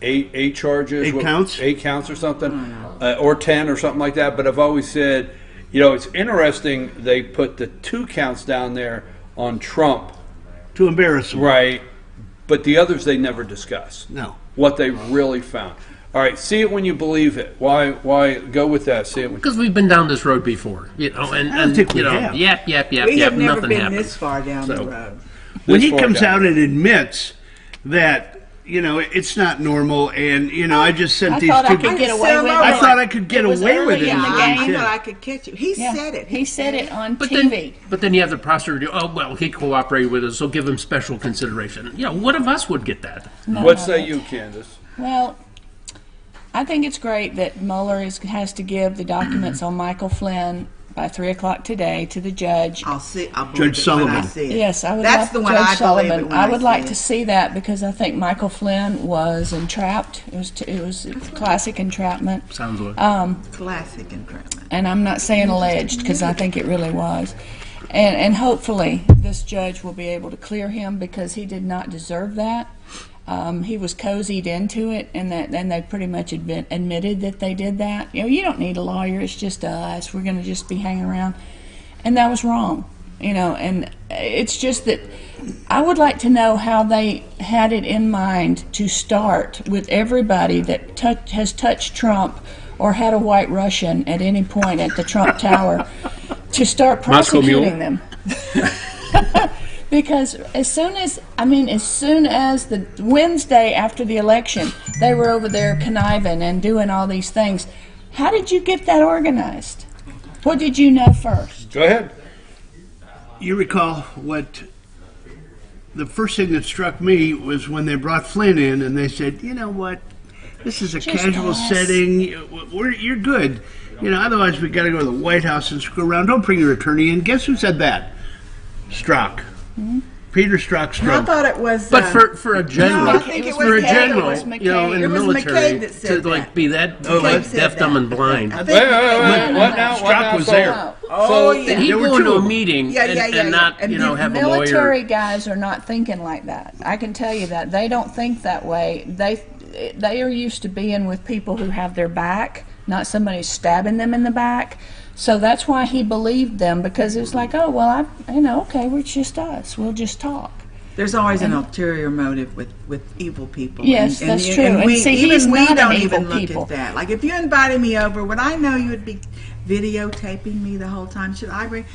Eight charges, 8 counts, 8 counts or something, or 10 or something like that. But I've always said, it's interesting they put the 2 counts down there on Trump to embarrass him, right? But the others they never discuss. No, what they really found. All right, see it when you believe it. Why go with that? See it because we've been down this road before, and I don't think we have. Yep. We have never nothing been happens. this far down the road. When he comes out and admits that. It's not normal, and I just sent these two. I thought I could get away with it. I thought I could catch you. He said it. He said it on TV. But then you have the prosecutor. Oh well, he cooperated with us, so give him special consideration. What of us would get that? What say you, Candace? Well, I think it's great that Mueller has to give the documents on Michael Flynn by 3:00 today to the judge. I'll Judge Sullivan. When I see it. Yes, I would. That's the one Judge Sullivan. I would like to see that because I think Michael Flynn was entrapped. It was classic entrapment. Sounds like classic entrapment. And I'm not saying alleged because I think it really was. And hopefully this judge will be able to clear him because he did not deserve that. He was cozied into it, and they pretty much admitted that they did that. You don't need a lawyer. It's just us. We're going to just be hanging around. And that was wrong. And it's just that I would like to know how they had it in mind to start with everybody that has touched Trump or had a white Russian at any point at the Trump Tower to start prosecuting them. Because as soon as the Wednesday after the election, they were over there conniving and doing all these things. How did you get that organized? What did you know first? Go ahead. You recall what the first thing that struck me was when they brought Flynn in and they said, you know what, this is a Just casual us. setting. You're good. Otherwise we got to go to the White House and screw around. Don't bring your attorney in. Guess who said that? Strzok. Mm-hmm. Peter Strzok. I thought it was. But for a general, No, I think it was for a McCabe. general, It was in McCabe. the It was military, McCabe that said to that. be that McCabe said deaf, dumb, that. and blind. I Wait, think what now? Strzok was there. Oh, So yeah. he'd There were go two into a of them. meeting Yeah, and not, And have a Military lawyer. guys are not thinking like that. I can tell you that. They don't think that way. They are used to being with people who have their back, not somebody stabbing them in the back. So that's why he believed them, because it was like, oh, well, okay, we're just us. We'll just talk. There's always an ulterior motive with evil people. Yes, that's true. And we, see, even he's we not don't an evil even look people. at that. Like, if you invited me over, would I know you would be videotaping me the whole time? Should I bring?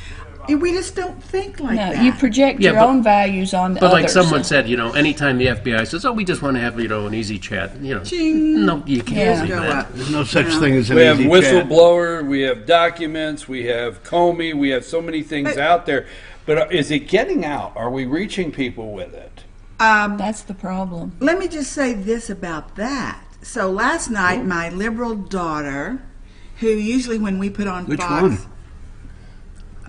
We just don't think like No, that. you project your own values on But others. like someone said, anytime the FBI says, "Oh, we just want to have an easy chat," Ching. no, you can't do Go that. up. There's no such thing as an We have easy whistleblower, we have documents, we have Comey, we have so many things out there. But is it getting out? Are we reaching people with it? That's the problem. Let me just say this about that. So last night, my liberal daughter, who usually when we put on Which Fox, one?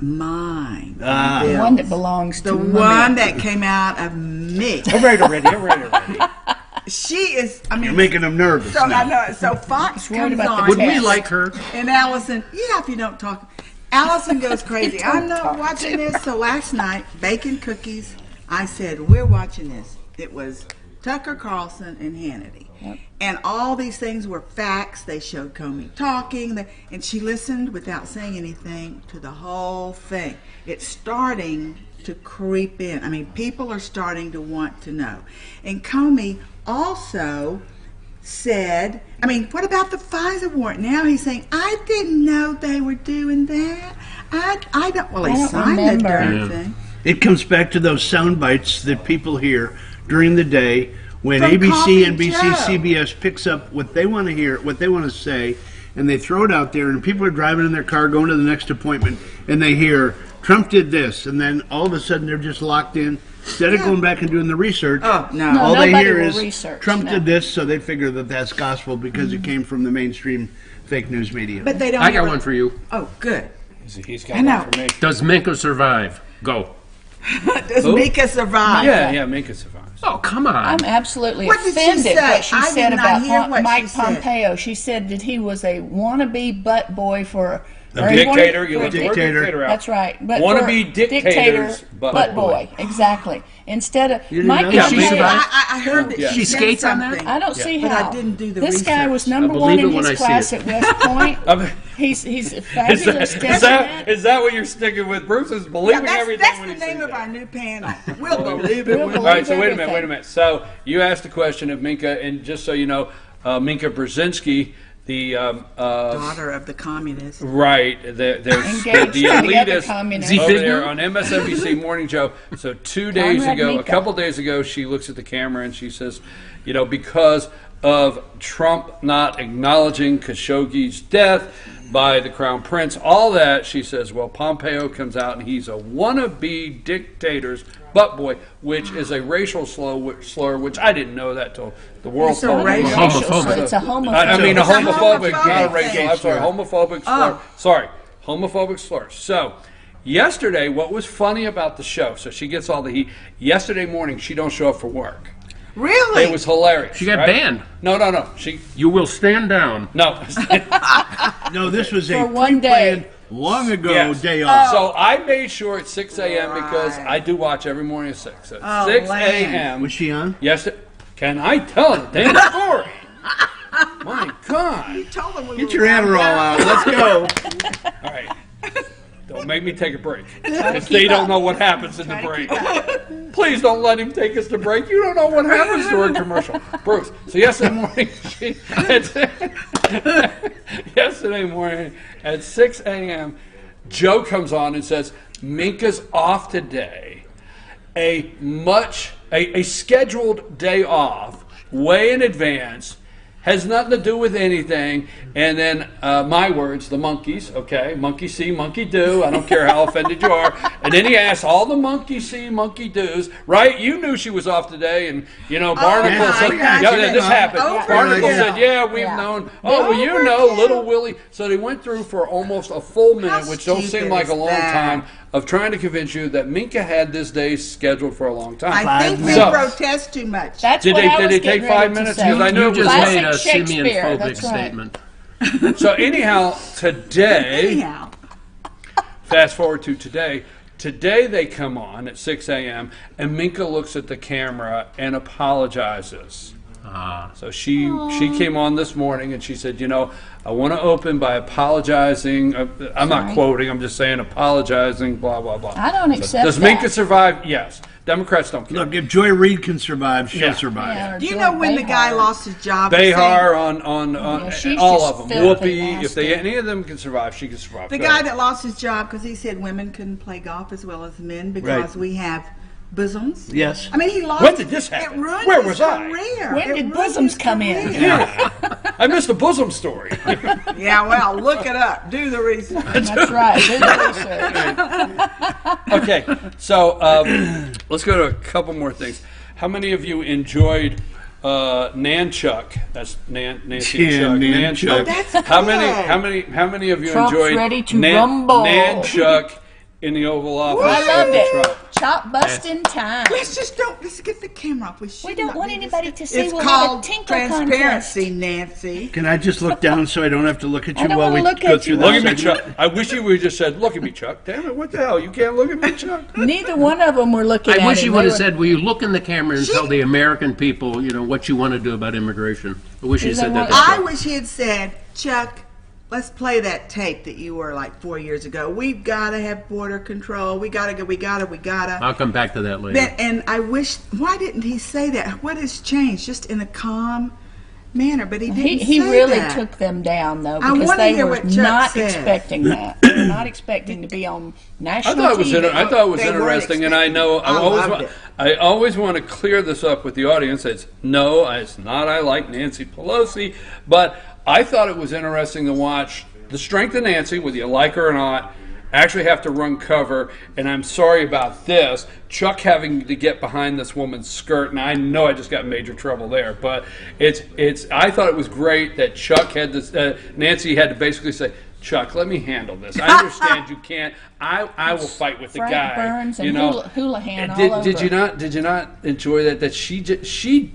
Mine. The one that belongs to the me. one that came out of me. All right already. She is. I mean, You're making them nervous So now. I know. So Fox worried comes about the on. Would we like her? And Allison, yeah, if you don't talk. Allison goes crazy. I'm not watching this. So last night, bacon cookies. I said, we're watching this. It was Tucker Carlson and Hannity. Yep. And all these things were facts. They showed Comey talking. And she listened without saying anything to the whole thing. It's starting to creep in. I mean, people are starting to want to know. And Comey also said, I mean, what about the FISA warrant? Now he's saying, I didn't know they were doing that. I don't, well, he signed the remember. darn thing. It comes back to those sound bites that people hear during the day when From ABC, Coffee NBC, Joe. CBS picks up what they want to hear, what they want to say, and they throw it out there, and people are driving in their car going to the next appointment, and they hear, Trump did this, and then all of a sudden they're just locked in. Instead of going back and doing the research, Oh, no. all they nobody hear will is research, Trump no. did this, so they figure that that's gospel because it came from the mainstream fake news media. But they don't I got ever- one for you. Oh, good. He's I know. got one for me. Does Minka survive? Go. Does Who? Mika survive? Yeah, Minka survives. Oh, come on. I'm absolutely What did she offended say? what she I said did not about hear what Mike she said. Pompeo. She said that he was a wannabe butt boy for A dictator. You for a left the word dictator. dictator out. That's right. But Wannabe for dictators, butt boy. Exactly. Instead of didn't Mike know that? She Pompeo, survived? I heard that Yeah. she She said skates on that? something. I don't see But how. I didn't do the this guy research. was number I one believe in it when his I see class it. at West Point. I mean, He's is fabulous. that what you're sticking with? Bruce is Yeah, believing everything that's when the he name says of that. our new panel. We'll believe it. We'll when All right, believe so wait a everything. minute. So you asked the question of Minka, and just so you know, Minka Brzezinski, the daughter of the communist. right, there's Engaged the to the other elitist communists. over there on MSNBC Morning Show. So 2 days Conrad ago, a Minka. couple days ago, she looks at the camera and she says, because of Trump not acknowledging Khashoggi's death by the Crown Prince, all that, she says, well, Pompeo comes out and he's a wannabe dictator's butt boy, which is a racial slur, which I didn't know that till the world It's a told me. racial Homophobic. It's a homophobic. I mean, a It's a homophobic, not a homophobic racial. I'm sorry, homophobic slur. Sorry, homophobic slur. So, yesterday, what was funny about the show? So she gets all the heat. Yesterday morning, she don't show up for work. Really? It was hilarious. She got right? banned. No. You will stand down. No. No, this was For a one pre-planned day. long ago, Yes. day off. So I made sure at 6 a.m. because I do watch every morning at 6. So at 6 a.m. Was she on? Yes. Can I tell the damn story? My God. You told them we Get were your Adderall out. Let's go. All right. Don't make me take a break. Because they don't know what happens in the break. Please don't let him take us to break. You don't know what happens during commercial. Bruce, so yesterday morning at 6 a.m., Joe comes on and says, Minka's off today. A scheduled day off, way in advance, has nothing to do with anything. And then my words, the monkeys, okay, monkey see, monkey do. I don't care how offended you are. And then he asked all the monkey see, monkey do's, right? You knew she was off today, and Barnacle said, this happened. Barnacle said, we've known. Oh, well, you know, little Willie. So they went through for almost a full minute, which don't seem like a long time, of trying to convince you that Minka had this day scheduled for a long time. I think they protest too much. That's did what I was they take getting 5 ready to minutes? say. Because I know You just Classic made a Shakespeare, simian-phobic that's right. statement. So anyhow, today, fast forward to today. Today they come on at 6 a.m. and Minka looks at the camera and apologizes. So she came on this morning and she said, I want to open by apologizing. I'm not quoting. I'm just saying apologizing, blah, blah, blah. I don't accept Does that. Minka survive? Yes. Democrats don't care. Look, if Joy Reid can survive, she'll survive. Yeah, Do you know when the guy lost his job? Behar on she's all just of them. filthy Whoopi, if any of them can survive, she can survive. The guy that lost his job because he said women couldn't play golf as well as men because we have bosoms. Yes. I mean, he lost. When did this happen? It ruined Where his was I? career. When It did ruined bosoms his come in? career. Yeah. I missed the bosom story. Yeah, well, look it up. Do the research. That's right. Do the research. Okay, so let's go to a couple more things. How many of you enjoyed Nanchuck? That's Nancy and Chuck. Nanchuck. Oh, that's How good. many of you Trump's enjoyed ready to rumble. Nanchuck in the Oval Office? I loved it. Trump? Chop busting time. Let's get the camera off. We don't want anybody to see. It's We'll have a called tinkle transparency, contest. Nancy. Can I just look down so I don't have to look at I you don't while wanna we look go at through you. that? Look at me, segment? Chuck. I wish you would have just said, look at me, Chuck. Damn it, what the hell? You can't look at me, Chuck? Neither one of them were looking at I wish him. you would They have were- said, will you look in the camera and tell the American people, what you want to do about immigration? I wish you Is said that that. what- I wish he had said, Chuck, let's play that tape that you were like 4 years ago. We've got to have border control. We got to. I'll come back to that later. And I wish, why didn't he say that? What has changed? Just in a calm manner, but he didn't He say really that. took them down, though, I because wanna they hear were what Chuck not said. expecting that. They were not expecting to be on national I thought it was TV. I thought it was They weren't interesting, and I know loved it. I always want to clear this up with the audience. It's not. I like Nancy Pelosi, but I thought it was interesting to watch the strength of Nancy, whether you like her or not, actually have to run cover. And I'm sorry about this, Chuck having to get behind this woman's skirt, and I know I just got in major trouble there. But it's. I thought it was great that Chuck had this. Nancy had to basically say, Chuck, let me handle this. I understand you can't. I will fight with Frank the guy. Burns and Houlihan all Did over. you not enjoy that? That she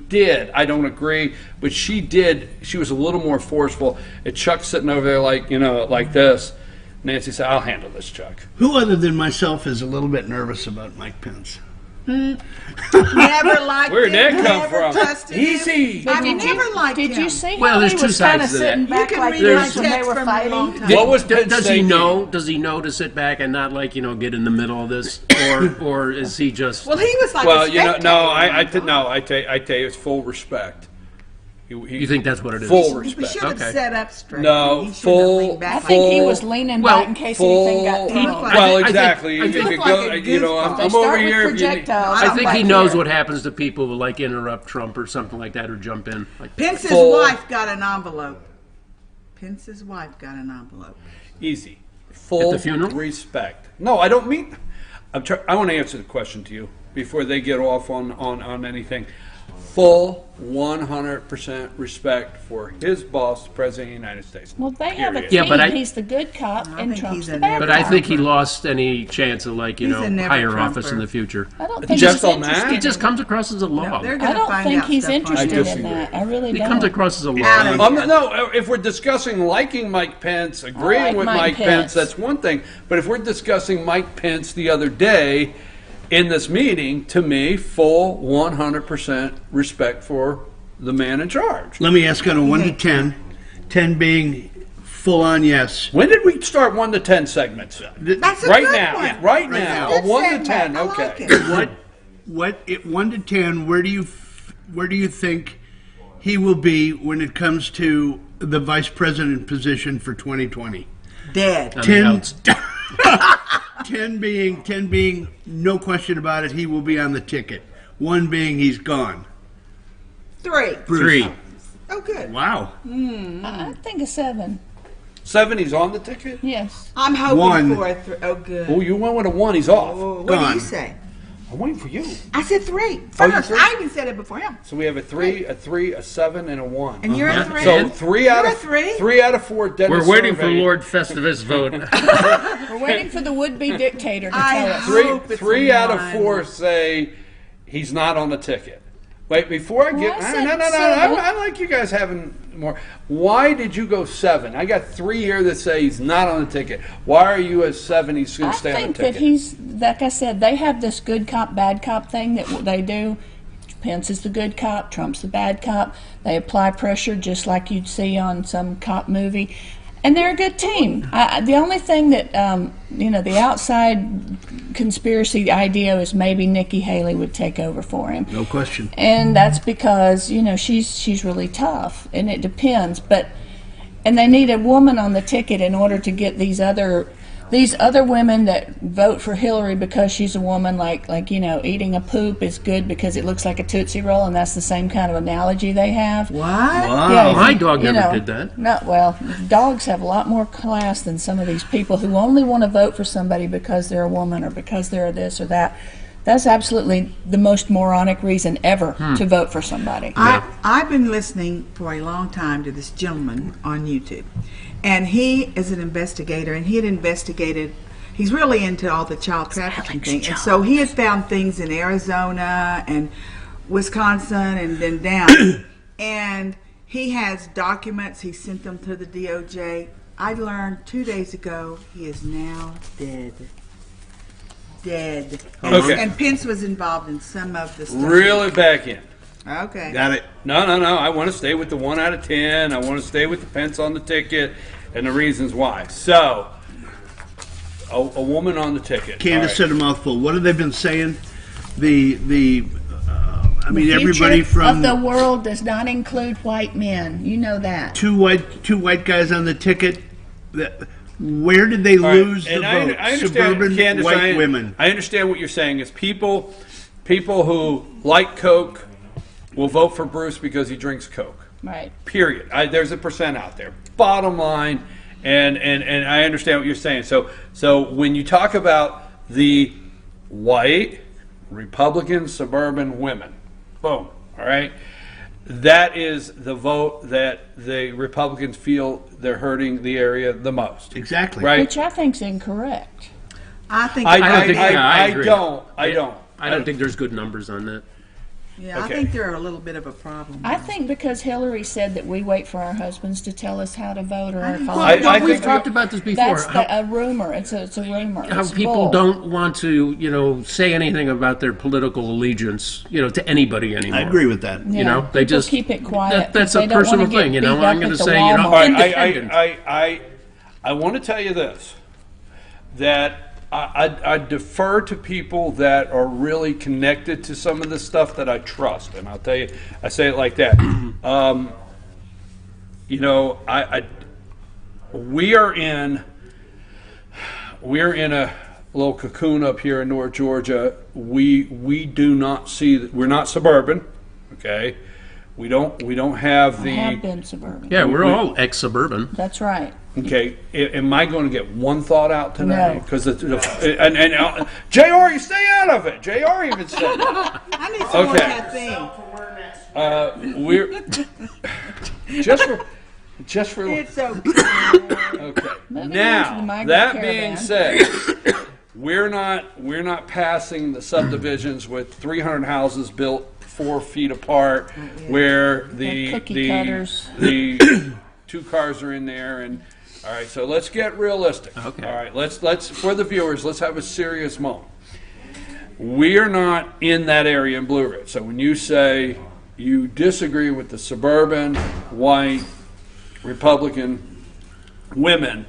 did. I don't agree, but she did. She was a little more forceful. And Chuck sitting over there like this. Nancy said, "I'll handle this, Chuck." Who other than myself is a little bit nervous about Mike Pence? Never liked Where'd him. that come never from? trusted him. Easy. I've never liked him. Did you see Well, how there's he two was kind of sides to that. sitting You back can like read this my when they text were from a fighting? long time. What was Pence Does he saying? know? Does he know to sit back and not get in the middle of this, or is he just? Well, he was like Well, a you know, spectator. I tell you, it's full respect. You think that's what it is? Full We respect. should have Okay. set up straight. No, He shouldn't have full- leaned back I like think he that. was leaning Well, back in case anything got thrown. Well, I think- exactly. I You think- could like go. a You know, goofball. They I'm start over with here. If you need, projectiles. I I'm think he back knows here. what happens to people who like interrupt Trump or something like that, or jump in. Like, Pence's Full- wife got an envelope. Pence's wife got an envelope. easy. Full At the funeral? respect. No, I don't mean. I want to answer the question to you before they get off on anything. full 100% respect for his boss, the President of the United States. Well, they have a Period. team. Yeah, but he's the good cop and Trump's the bad But cop. I think he lost any chance of, like, He's a never higher Trumper. office in the future. I don't think Just he's on that? interested. He just comes across as a log. They're I gonna don't find think out he's stuff on interested him. in that. I really He don't. comes across as a Out log. of No, if we're discussing liking Mike Pence, agreeing like with Mike Mike Pence, Pence. that's one thing. But if we're discussing Mike Pence the other day in this meeting, to me, full 100% respect for the man in charge. Let me ask on a 1 to 10, 10 being full on yes. When did we start 1 to 10 segments? That's a Right good now. one. Right now. Good 1 to segment. 10. I Okay. like it. What 1 to 10, where do you think he will be when it comes to the vice president position for 2020? Dead. 10 being no question about it, he will be on the ticket. 1 being he's gone. 3. Bruce. 3. Oh, good. Wow. I think a 7. 7, he's on the ticket? Yes. I'm hoping 1. for a 3. Oh, good. Oh, you went with a 1, he's off. Oh, what do Gone. you say? I'm waiting for you. I said 3. Oh, you First, said- I even said it before him. So we have a 3, a 7, and a 1. And you're a 3. So 3 out You're of a 3. 3 out of 4. Dennis We're waiting for surveyed. Lord Festivus' vote. We're waiting for the would-be dictator to I tell us. hope it's Three a out of 1. 4 say he's not on the ticket. Wait, before I get I said no, seven. I like you guys having more. Why did you go 7? I got 3 here that say he's not on the ticket. Why are you at 7? He's going I to stay on the think ticket. that he's, like I said, they have this good cop, bad cop thing that they do. Pence is the good cop, Trump's the bad cop. They apply pressure just like you'd see on some cop movie. And they're a good team. The only thing that, the outside conspiracy idea is maybe Nikki Haley would take over for him. No question. And that's because, she's really tough, and it depends. And they need a woman on the ticket in order to get these other women that vote for Hillary because she's a woman, like eating a poop is good because it looks like a Tootsie Roll, and that's the same kind of analogy they have. What? Yeah, My dog never did that. No, well, dogs have a lot more class than some of these people who only want to vote for somebody because they're a woman or because they're this or that. That's absolutely the most moronic reason ever to vote for somebody. I've been listening for a long time to this gentleman on YouTube. And he is an investigator, and he had investigated, he's really into all the child trafficking thing. And so he had found things in Arizona and Wisconsin and then down. And he has documents, he sent them to the DOJ. I learned 2 days ago he is now dead. Dead. Okay. And Pence was involved in some of the stuff. Reel it back in. Okay. Got it. No. I want to stay with the 1 out of 10. I want to stay with the Pence on the ticket and the reasons why. So, a woman on the ticket. Candace said a mouthful. What have they been saying? Everybody future from of the world does not include white men. You know that. two white guys on the ticket. Where did they All right, lose the and vote? I understand, Suburban Candace, white women. I understand what you're saying. Is people who like Coke will vote for Bruce because he drinks Coke. Right. Period. There's a percent out there. Bottom line, and I understand what you're saying. So when you talk about the white Republican suburban women, boom. All right. That is the vote that the Republicans feel they're hurting the area the most. Exactly. Right. Which I think's incorrect. I think I agree. don't. I don't think there's good numbers on that. Yeah, Okay. I think they're a little bit of a problem. I think because Hillary said that we wait for our husbands to tell us how to vote or our Well, fathers. we've talked about this before. That's a rumor. It's a rumor. How It's people bull. don't want to, say anything about their political allegiance, to anybody anymore. I agree with that. Yeah, They people just keep it quiet. That's They a don't personal wanna get thing. beat I'm up going to at the say, Walmart. All right, independent. I want to tell you this, that I defer to people that are really connected to some of the stuff that I trust, and I'll tell you, I say it like that. We're in a little cocoon up here in North Georgia. We do not see, we're not suburban, okay? We don't have the. I have been suburban. Yeah, we're all ex-suburban. That's right. Okay, am I going to get one thought out tonight? No. Because JR, you stay out of it. JR even said that. I need some more Okay. caffeine. We're just for It's so okay. Moving Now on to the migrant that caravan. being said, we're not passing the subdivisions with 300 houses built 4 feet apart, where the cookie cutters. the 2 cars are in there. And all right, so let's get realistic. Okay. All right, let's for the viewers, let's have a serious moment. We are not in that area in Blue Ridge. So when you say you disagree with the suburban, white, Republican women,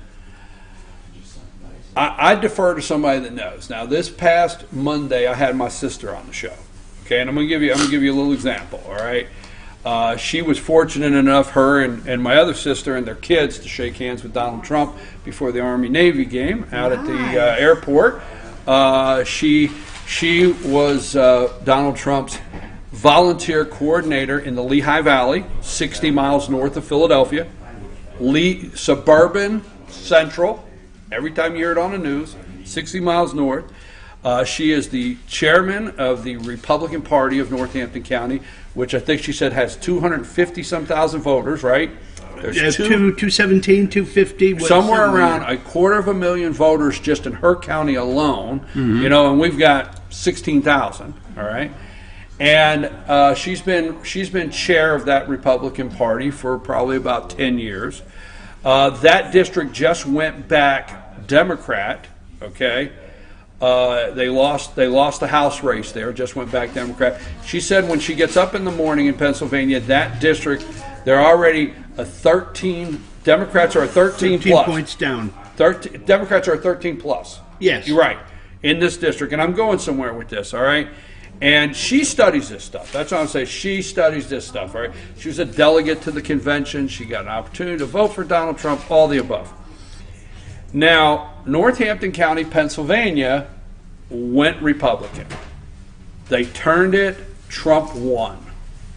I defer to somebody that knows. Now, this past Monday, I had my sister on the show. Okay, and I'm gonna give you a little example. All right, she was fortunate enough, her and my other sister and their kids, to shake hands with Donald Trump before the Army-Navy game out at the airport. She was Donald Trump's volunteer coordinator in the Lehigh Valley, 60 miles north of Philadelphia. Suburban Central, every time you hear it on the news, 60 miles north. She is the chairman of the Republican Party of Northampton County, which I think she said has 250-some thousand voters, right? There's 217, 250. Somewhere around 250,000 voters just in her county alone, you know, and we've got 16,000, all right? And she's been chair of that Republican Party for probably about 10 years. That district just went back Democrat, okay? They lost the House race there, just went back Democrat. She said when she gets up in the morning in Pennsylvania, that district, they're already a 13, Democrats are a 13 plus. 13 points down. 13, Democrats are a 13 plus. Yes. You're right, in this district. And I'm going somewhere with this, all right? And she studies this stuff. That's what I'm saying. She studies this stuff, all right? She was a delegate to the convention. She got an opportunity to vote for Donald Trump, all the above. Now, Northampton County, Pennsylvania, went Republican. They turned it, Trump won.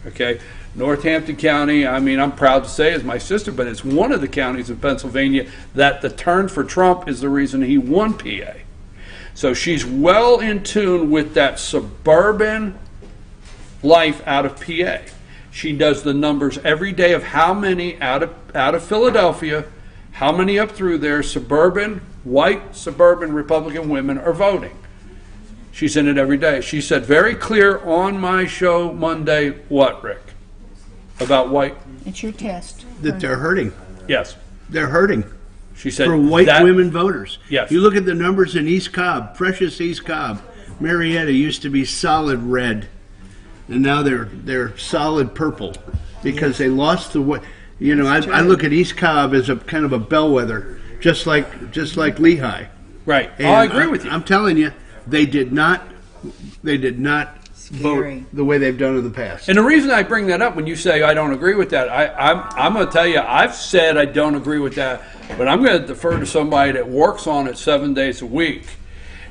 Okay? Northampton County, I mean, I'm proud to say, is my sister, but it's one of the counties in Pennsylvania that the turn for Trump is the reason he won PA. So she's well in tune with that suburban life out of PA. She does the numbers every day of how many out of Philadelphia, how many up through there, white suburban Republican women are voting. She's in it every day. She said very clear on my show Monday, what, Rick? About white? It's your test. That they're hurting. Yes. They're hurting. She said for white women voters. Yes. You look at the numbers in East Cobb, precious East Cobb. Marietta used to be solid red, and now they're solid purple because they lost the way. You know, I look at East Cobb as a kind of a bellwether, just like Lehigh. Right. And I agree with you. I'm telling you, they did not vote the way they've done in the past. And the reason I bring that up when you say I don't agree with that, I'm going to tell you, I've said I don't agree with that, but I'm going to defer to somebody that works on it 7 days a week.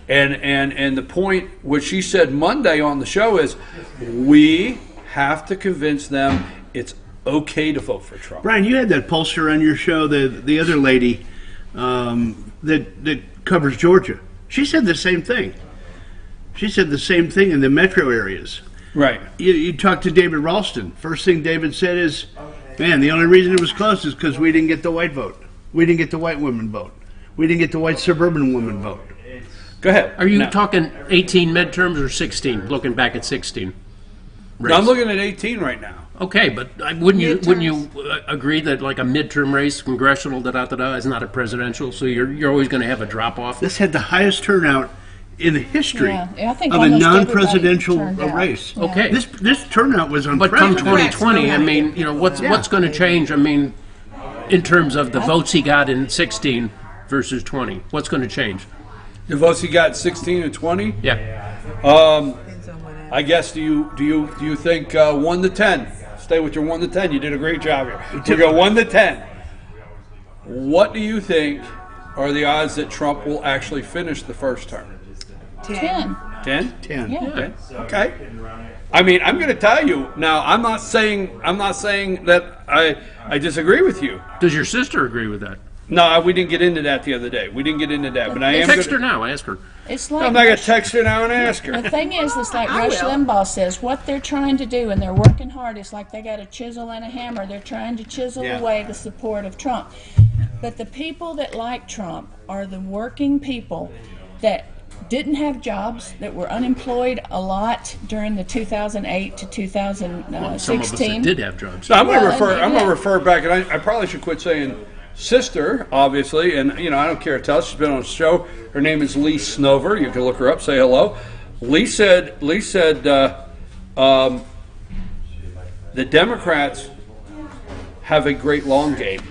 And the point, what she said Monday on the show is, we have to convince them it's okay to vote for Trump. Brian, you had that pollster on your show, the other lady that covers Georgia. She said the same thing. She said the same thing in the metro areas. Right. You talked to David Ralston. First thing David said is, man, the only reason it was close is because we didn't get the white vote. We didn't get the white women vote. We didn't get the white suburban women vote. Go ahead. Are you talking 18 midterms or 16? Looking back at 16. No, I'm looking at 18 right now. Okay, but wouldn't you agree that like a midterm race, congressional, is not a presidential? So you're always going to have a drop off. This had the highest turnout in the history I think of a almost non-presidential everybody turned out. race. Yeah. Okay, this turnout was but come unprecedented. 2020, I mean, you know, what's going to change? I mean, in terms of the votes he got in 16 versus 20, what's going to change? The votes he got 16 and 20? Yeah. I guess do you think 1 to 10? Stay with your 1 to 10. You did a great job here. We go 1 to 10. What do you think are the odds that Trump will actually finish the first term? 10. 10? 10. Yeah. Okay. I mean, I'm going to tell you now. I'm not saying that I disagree with you. Does your sister agree with that? No, we didn't get into that the other day. We didn't get into that, but I am. Text her now. Ask her. It's like I'm not going to text her now and ask her. The thing is, it's like Rush Limbaugh says, what they're trying to do, and they're working hard, it's like they got a chisel and a hammer. They're trying to chisel away the support of Trump. But the people that like Trump are the working people that didn't have jobs, that were unemployed a lot during the 2008 to 2016. Some of us that did have jobs. So I'm going to refer back, and I probably should quit saying sister, obviously, and I don't care to tell. She's been on the show. Her name is Lee Snover. You can look her up. Say hello. Lee said the Democrats have a great long game.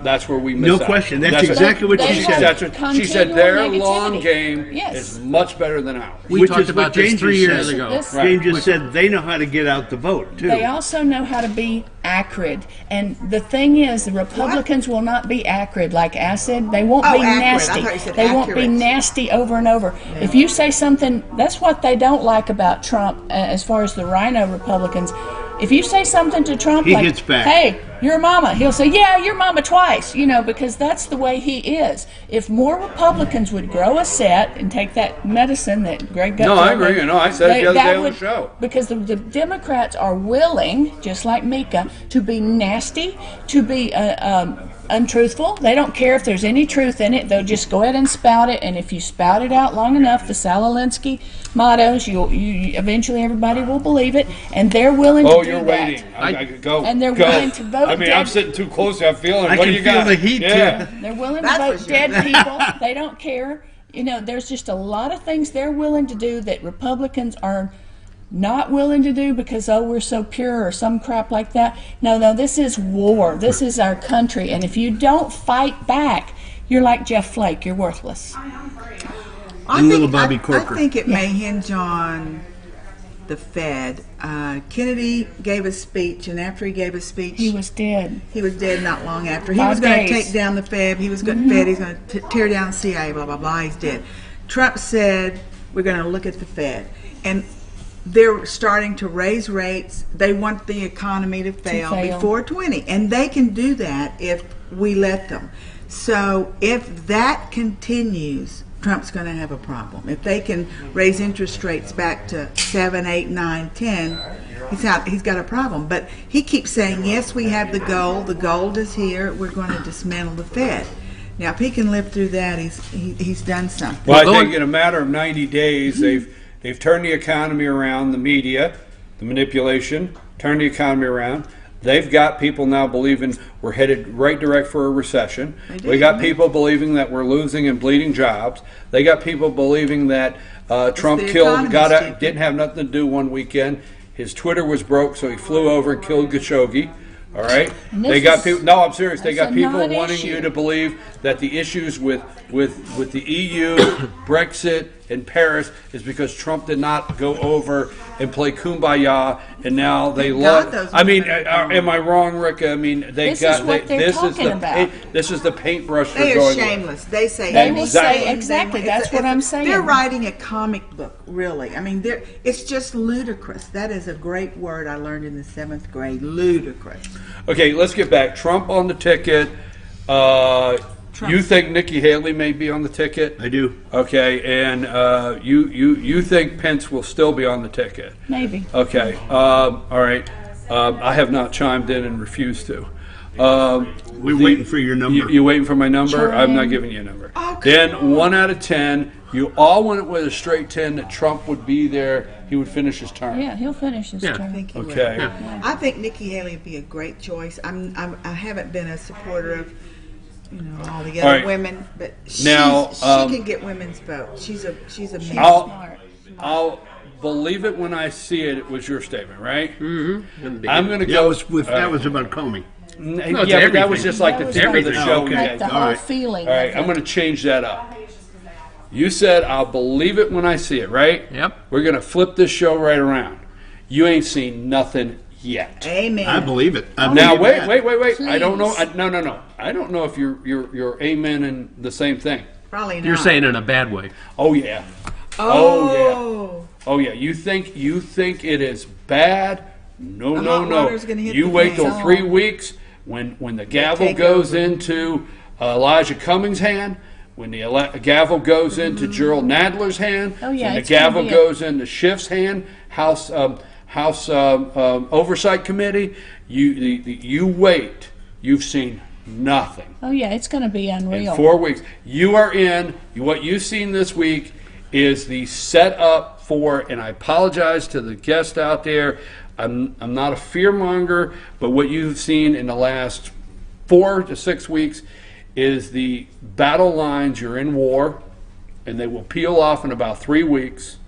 That's where we miss out. No question. That's exactly what she said. She said their long game is much better than ours. We talked about this 3 years ago. James just said they know how to get out the vote, too. They also know how to be acrid. And the thing is, the Republicans will not be acrid like acid. They won't be nasty. They won't be nasty over and over. Yeah. If you say something, that's what they don't like about Trump as far as the Rhino Republicans. If you say something to Trump, he gets back. Hey, your mama, he'll say, yeah, your mama twice, because that's the way he is. If more Republicans would grow a set and take that medicine that Greg got. No, I agree. I said it the other day on the show. Because the Democrats are willing, just like Mika, to be nasty, to be untruthful. They don't care if there's any truth in it. They'll just go ahead and spout it. And if you spout it out long enough, the Sal Alinsky mottos, you eventually everybody will believe it. And they're willing to do that. Oh, you're waiting. I go. And they're willing to vote. I'm sitting too close. I'm feeling. I what can do you feel got? the heat too. They're willing to vote dead people. They don't care. There's just a lot of things they're willing to do that Republicans are not willing to do because, we're so pure or some crap like that. No, this is war. This is our country. And if you don't fight back, you're like Jeff Flake. You're worthless. Little Bobby Corker. I think it may hinge on the Fed. Kennedy gave a speech, and after he gave a speech, he was dead. He was dead not long after. He was going to take down the Fed. He was going to He's going to tear down the CIA. Blah blah blah. He's dead. Trump said, "We're going to look at the Fed," and they're starting to raise rates. They want the economy to fail before 20, and they can do that if we let them. So if that continues, Trump's going to have a problem. If they can raise interest rates back to 7, 8, 9, 10, he's got a problem. But he keeps saying, yes, we have the gold. The gold is here. We're going to dismantle the Fed. Now, if he can live through that, he's done something. Well, I think in a matter of 90 days, they've turned the economy around, the media, the manipulation, turned the economy around. They've got people now believing we're headed right direct for a recession. We got people believing that we're losing and bleeding jobs. They got people believing that Trump didn't have nothing to do one weekend. His Twitter was broke, so he flew over and killed Khashoggi. All right. They got people. No, I'm serious. They got people wanting you to believe that the issues with the EU, Brexit, and Paris is because Trump did not go over and play kumbaya, and now they love. I mean, am I wrong, Rick? I mean, this is the paintbrush. They are shameless. They say they will say exactly. That's what I'm saying. They're writing a comic book, really. I mean, it's just ludicrous. That is a great word I learned in the 7th grade. Ludicrous. Okay, let's get back. Trump on the ticket. You think Nikki Haley may be on the ticket? I do. Okay, and you think Pence will still be on the ticket? Maybe. Okay. All right. I have not chimed in and refused to. We're waiting for your number. You waiting for my number? I'm not giving you a number. Oh, then 1 out of 10. You all went with a straight 10 that Trump would be there. He would finish his term. Yeah, he'll finish his term. I think he okay. Will. Yeah. I think Nikki Haley would be a great choice. I haven't been a supporter of all the other women, but she can get women's vote. She's a smart. I'll believe it when I see it. It was your statement, right? Mm-hmm. I'm going to go. That was about Comey. No, but that was just like the tip of the show. Like the whole feeling. All right, I'm going to change that up. You said I'll believe it when I see it, right? Yep. We're going to flip this show right around. You ain't seen nothing yet. Amen. I believe it. Wait. Please. I don't know. No. I don't know if you're amen and the same thing. Probably not. You're saying it in a bad way. Oh yeah. Oh yeah. You think it is bad? No. Water's gonna hit You the wait fan. till 3 weeks when the gavel goes into Elijah Cummings' hand, when the gavel goes into Gerald Nadler's hand, when the gavel goes into Schiff's hand, House Oversight Committee, you wait. You've seen nothing. Oh yeah, it's going to be unreal. In 4 weeks. You are in. What you've seen this week is the setup for, and I apologize to the guest out there, I'm not a fearmonger, but what you've seen in the last 4 to 6 weeks is the battle lines. You're in war, and they will peel off in about 3 weeks,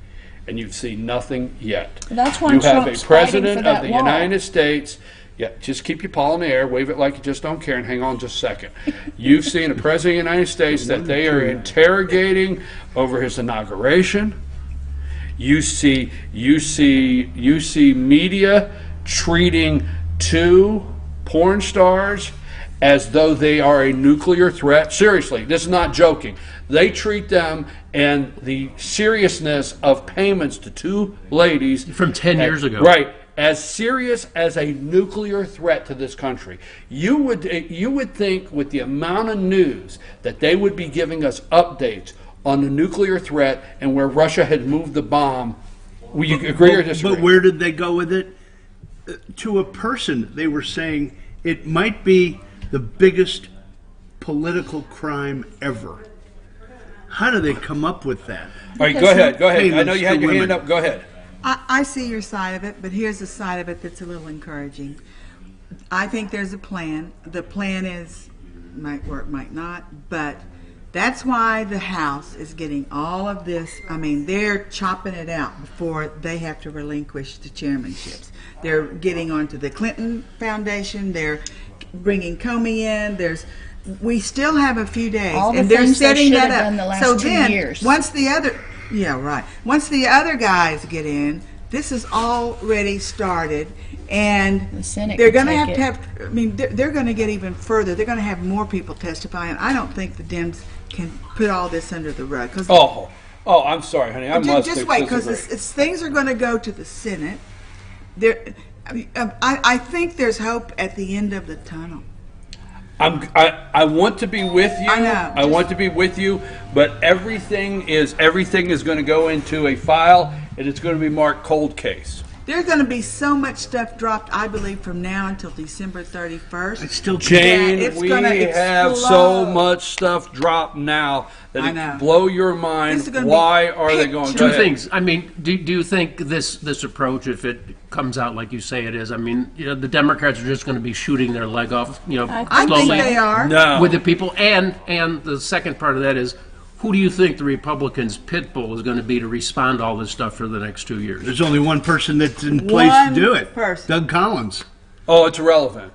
and you've seen nothing yet. That's why you have Trump's a president fighting for of the that wall. United States. Yeah, just keep your paw in the air, wave it like you just don't care, and hang on just a second. You've seen a president of the United States that they are interrogating over his inauguration. You see media treating 2 porn stars as though they are a nuclear threat. Seriously, this is not joking. They treat them and the seriousness of payments to 2 ladies from 10 years ago. Right. As serious as a nuclear threat to this country. You would think with the amount of news that they would be giving us updates on the nuclear threat and where Russia had moved the bomb. Will you agree or disagree? But where did they go with it? To a person, they were saying it might be the biggest political crime ever. How do they come up with that? All right, go ahead. I know you had your hand up. Go ahead. I see your side of it, but here's a side of it that's a little encouraging. I think there's a plan. The plan might work, might not, but that's why the House is getting all of this. I mean, they're chopping it out before they have to relinquish the chairmanships. They're getting onto the Clinton Foundation. They're bringing Comey in. We still have a few days, All the and they're things they setting should that have up. done the last so 2 then, years. once the other guys get in, this is already started, and The Senate they're can going to take have. I mean, they're going to get even further. They're going to have more people testify, and I don't think the Dems can put all this under the rug. I'm sorry, honey. I must just wait, because disagree. things are going to go to the Senate. I think there's hope at the end of the tunnel. I want to be with you. I know. I want to be with you, but everything is going to go into a file, and it's going to be marked cold case. There's going to be so much stuff dropped, I believe, from now until December 31st. It's still Jane, it's we gonna have explode. so much stuff dropped now that I it know. could blow your mind. This is gonna be Why are they going? Go Two ahead. things. I mean, do you think this approach, if it comes out like you say it is, I mean, the Democrats are just going to be shooting their leg off, I think slowly they are. No. with the people, and the second part of that is, who do you think the Republicans' pit bull is going to be to respond to all this stuff for the next 2 years? There's only one person that's in place One to do it. person. Doug Collins. Oh, it's irrelevant.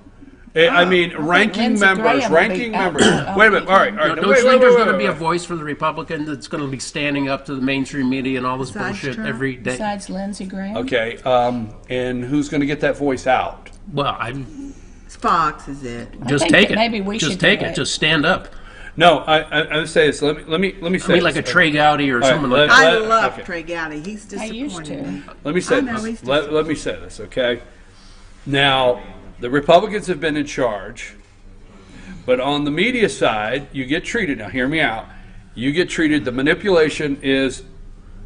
I mean, ranking Lindsey members. Graham will Ranking be members. out. Wait a minute. All right. Don't you think there's going to be a voice for the Republican that's going to be standing up to the mainstream media and all this Besides bullshit Trump? every day? Besides Lindsey Graham. Okay. And who's going to get that voice out? Well, I'm Fox is it. just think take that it. maybe we just should take do it. it. Just stand up. No, I would say this. Let me say I mean, like a this. Trey Gowdy or All right, someone like that. I love okay. Trey Gowdy. He's I disappointed used to. me. Let me say I know, this. he's Let me say this, okay? Now, the Republicans have been in charge, but on the media side, you get treated. Now, hear me out. You get treated. The manipulation is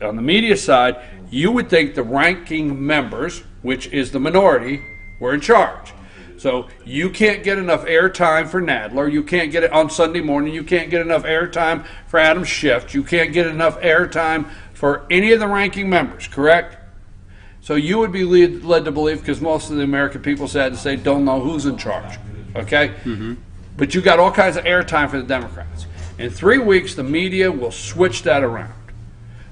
on the media side. You would think the ranking members, which is the minority, were in charge. So you can't get enough airtime for Nadler. You can't get it on Sunday morning. You can't get enough airtime for Adam Schiff. You can't get enough airtime for any of the ranking members, correct? So you would be led to believe, because most of the American people, sad to say, don't know who's in charge, okay? Mm-hmm. But you got all kinds of airtime for the Democrats. In 3 weeks, the media will switch that around.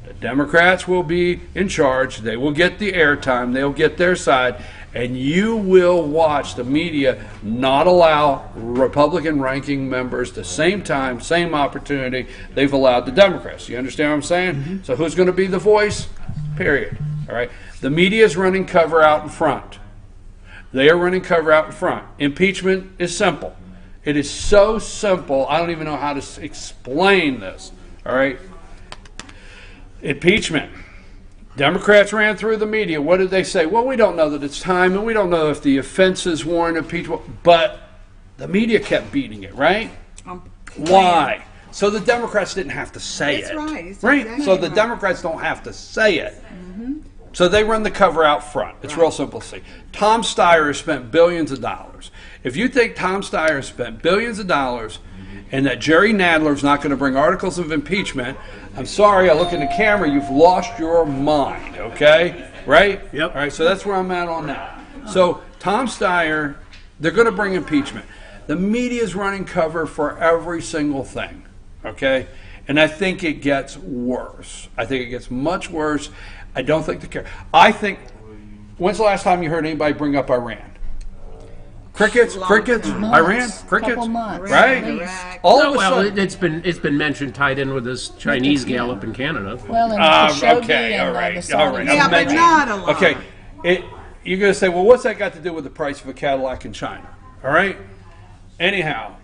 The Democrats will be in charge. They will get the airtime. They'll get their side. And you will watch the media not allow Republican ranking members the same time, same opportunity they've allowed the Democrats. You understand what I'm saying? Mm-hmm. So who's going to be the voice? Period. All right. The media is running cover out in front. They are running cover out in front. Impeachment is simple. It is so simple, I don't even know how to explain this. All right. Impeachment. Democrats ran through the media. What did they say? Well, we don't know that it's time, and we don't know if the offenses warrant impeachment. But the media kept beating it, right? Why? So the Democrats didn't have to say That's it. right. That's Right? exactly So the right. Democrats don't have to say it. So they run the cover out front. It's real simple to see. Tom Steyer has spent billions of dollars. If you think Tom Steyer spent billions of dollars and that Jerry Nadler's not going to bring articles of impeachment, I'm sorry, I look in the camera, you've lost your mind, okay? Right? Yep. All right, so that's where I'm at on that. So Tom Steyer, they're going to bring impeachment. The media's running cover for every single thing, okay? And I think it gets worse. I think it gets much worse. I don't think they care. I think, when's the last time you heard anybody bring up Iran? Crickets? Iran? Crickets? Couple months, right? at least. All of a sudden, it's been mentioned, tied in with this Chinese gal up in Canada. Well, and Khashoggi okay, and all right, the all Saudis. right. Yeah, but not a lot. Okay, you're going to say, well, what's that got to do with the price of a Cadillac in China? All right? Anyhow,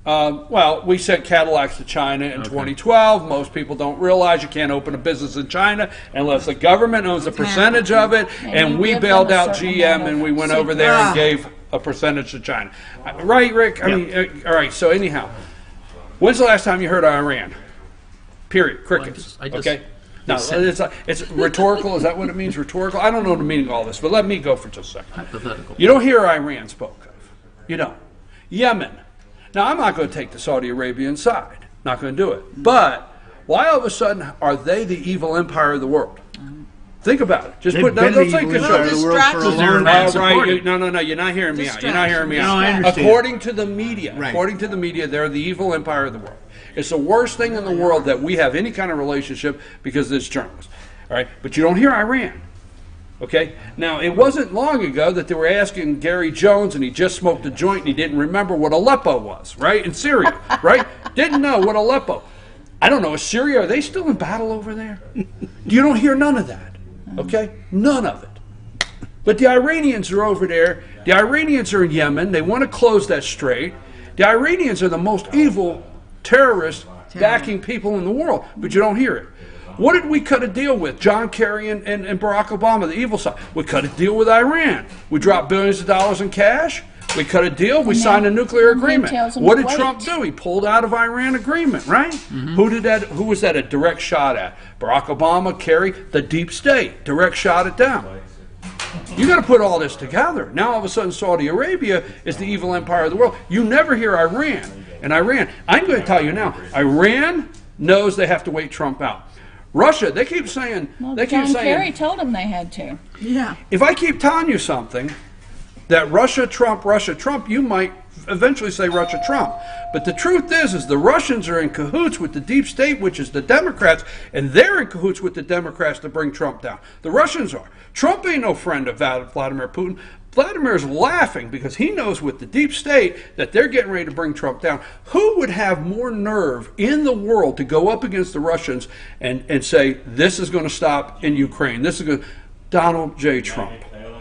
well, we sent Cadillacs to China in 2012. Most people don't realize you can't open a business in China unless the government owns a percentage of it, and you we give bailed them a out certain GM amount and we of went over there and gave a percentage to China. Right, Rick? I mean, all right, so anyhow, when's the last time you heard of Iran? Period. Crickets. Okay? No, it's rhetorical. Is that what it means, rhetorical? I don't know the meaning of all this, but let me go for just a second. Hypothetical. You don't hear Iran spoke of. You don't. Yemen. Now, I'm not going to take the Saudi Arabian side. Not going to do it. But why all of a sudden are they the evil empire of the world? Think about it. Just They've put been don't the think evil it's empire of the world for a long time. right. No. You're not hearing me out. You're not hearing me out. No, I understand. According to the media, Right. they're the evil empire of the world. It's the worst thing in the world that we have any kind of relationship because of this journalist. All right, but you don't hear Iran. Okay? Now, it wasn't long ago that they were asking Gary Jones, and he just smoked a joint, and he didn't remember what Aleppo was, right? In Syria, right? Didn't know what Aleppo. I don't know, is Syria, are they still in battle over there? You don't hear none of that, okay? None of it. But the Iranians are over there. The Iranians are in Yemen. They want to close that strait. The Iranians are the most evil terrorists backing people in the world, but you don't hear it. What did we cut a deal with? John Kerry and Barack Obama, the evil side. We cut a deal with Iran. We dropped billions of dollars in cash. We cut a deal. We signed a nuclear agreement. What did Trump do? He pulled out of Iran agreement, right? Who did that? Who was that a direct shot at? Barack Obama, Kerry, the deep state. Direct shot it down. You got to put all this together. Now all of a sudden Saudi Arabia is the evil empire of the world. You never hear Iran. And Iran, I'm going to tell you now, Iran knows they have to wait Trump out. Russia, they keep saying, John Kerry told them they had to. Yeah. if I keep telling you something, that Russia, Trump, you might eventually say Russia, Trump. But the truth is the Russians are in cahoots with the deep state, which is the Democrats, and they're in cahoots with the Democrats to bring Trump down. The Russians are. Trump ain't no friend of Vladimir Putin. Vladimir's laughing because he knows with the deep state that they're getting ready to bring Trump down. Who would have more nerve in the world to go up against the Russians and say, this is going to stop in Ukraine? This is going to... Donald J. Trump.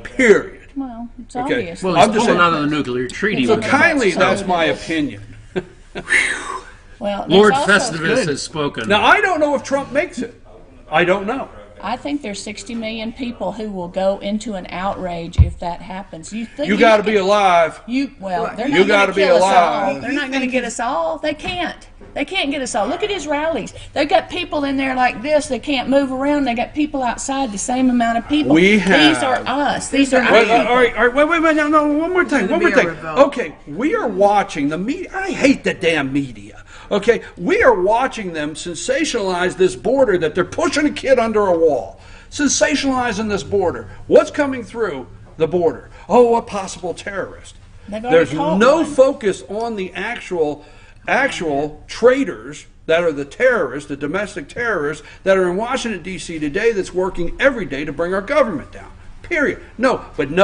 Period. Well, it's Okay. obvious. Well, I'm he's just pulling saying- out of the nuclear treaty. So with them. kindly, So- that's my opinion. Well, there's Lord also- Festivus has spoken. Now, I don't know if Trump makes it. I don't know. I think there's 60 million people who will go into an outrage if that happens. You got to be alive. They're You not gotta going to be kill us alive. all. They're not going to get us all. They can't. They can't get us all. Look at his rallies. They've got people in there like this. They can't move around. They got people outside, the same amount of people. We have. These are us. These are our Wait, people. all right, wait, no, one more thing. Okay, we are watching the media. I hate the damn media. Okay, we are watching them sensationalize this border that they're pushing a kid under a wall. Sensationalizing this border. What's coming through the border? Oh, a possible terrorist. There's no focus on the actual traitors that are the terrorists, the domestic terrorists that are in Washington, D.C. today that's working every day to bring our government down. Period. No,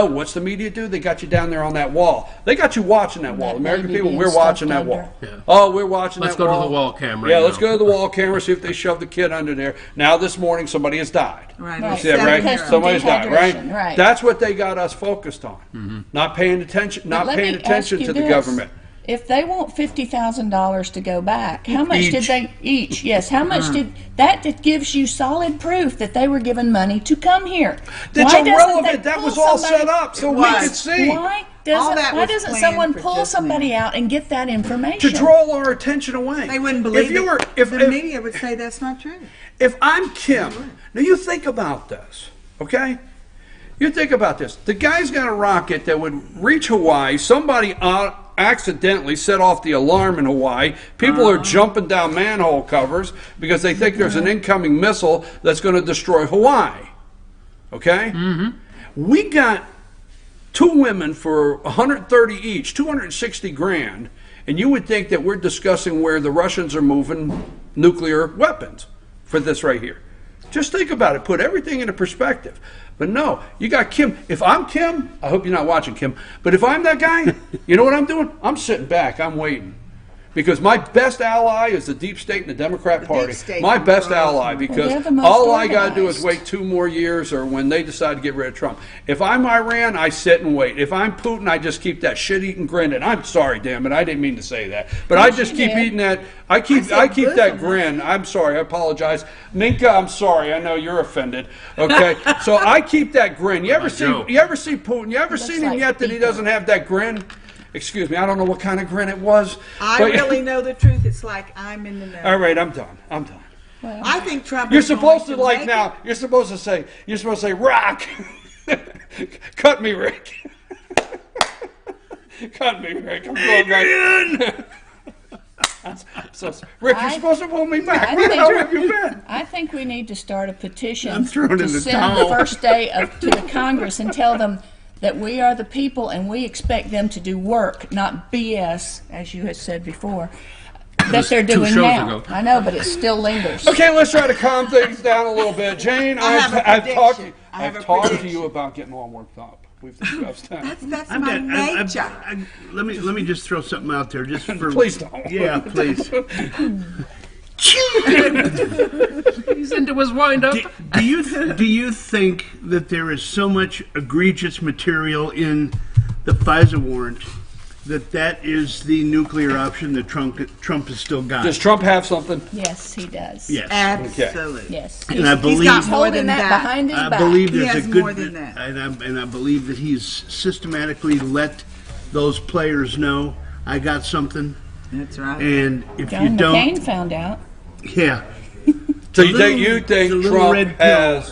what's the media do? They got you down there on that wall. They got you watching that wall. American people, we're watching that wall. Yeah. Oh, we're watching Let's that go wall. to the wall cam right Yeah, now. let's go to the wall camera, see if they shove the kid under there. Now this morning somebody has died. Right. You see that, right? Because of Somebody's died, dehydration, right? That's what they got us focused on. Not paying attention But let me to ask you the this. government. If they want $50,000 to go back, how much did Each. they each? Yes, how much did that gives you solid proof that they were given money to come here. That's Why doesn't irrelevant. they That pull was all somebody- set up so we could see. Why All that was doesn't planned someone for pull just somebody out and get that information? To draw our attention away. They wouldn't believe if the media would say that's not true. If I'm Kim, now you think about this, okay? You think about this. The guy's got a rocket that would reach Hawaii. Somebody accidentally set off the alarm in Hawaii. People are jumping down manhole covers because they think there's an incoming missile that's going to destroy Hawaii. Okay? Mm-hmm. We got 2 women for 130 each, 260 grand, and you would think that we're discussing where the Russians are moving nuclear weapons for this right here. Just think about it. Put everything into perspective. But no, you got Kim. If I'm Kim, I hope you're not watching, Kim, but if I'm that guy, you know what I'm doing? I'm sitting back. I'm waiting. Because my best ally is the deep state and the Democrat Party. My best ally, because all I got to do is wait 2 more years or when they decide to get rid of Trump. If I'm Iran, I sit and wait. If I'm Putin, I just keep that shit-eating grin. And I'm sorry, damn it, I didn't mean to say that. But I just keep eating that. I keep that grin. I'm sorry, I apologize. Minka, I'm sorry. I know you're offended. Okay? So I keep that grin. You ever see Putin? You ever seen him yet that he doesn't have that grin? Excuse me, I don't know what kind of grin it was. I really know the truth. It's like I'm in the know. All right, I'm done. Well, I think Trump. You're supposed to like now. You're supposed to say rock. Cut me, Rick. Cut me, Rick. I'm going back. Rick, you're supposed to pull me back. Where the hell have you been? I think we need to start a petition I'm throwing to in the send towel. the first day to the Congress and tell them that we are the people and we expect them to do work, not BS, as you had said before, that they're doing now. Ago. I know, but it still lingers. Okay, let's try to calm things down a little bit. Jane, I've talked to you about getting all worked up. We've discussed that. That's my nature. Let me just throw something out there, just for. Please don't. Yeah, please. He's into his wind-up. Do you think that there is so much egregious material in the FISA warrant that is the nuclear option that Trump has still got? Does Trump have something? Yes, he does. Yes. Absolutely. Yes. And I believe he's got He's more holding than that that. behind his I back. believe He there's has a good, more than that. and I believe that he's systematically let those players know I got something. That's right. And if John you don't, McCain found out. yeah. So you think Trump has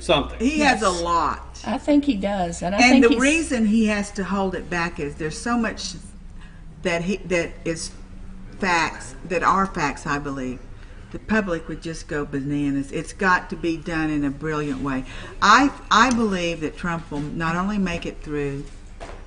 something? He has a lot. I think he does, and I And think the he's, reason he has to hold it back is there's so much that is facts, that are facts, I believe. The public would just go bananas. It's got to be done in a brilliant way. I believe that Trump will not only make it through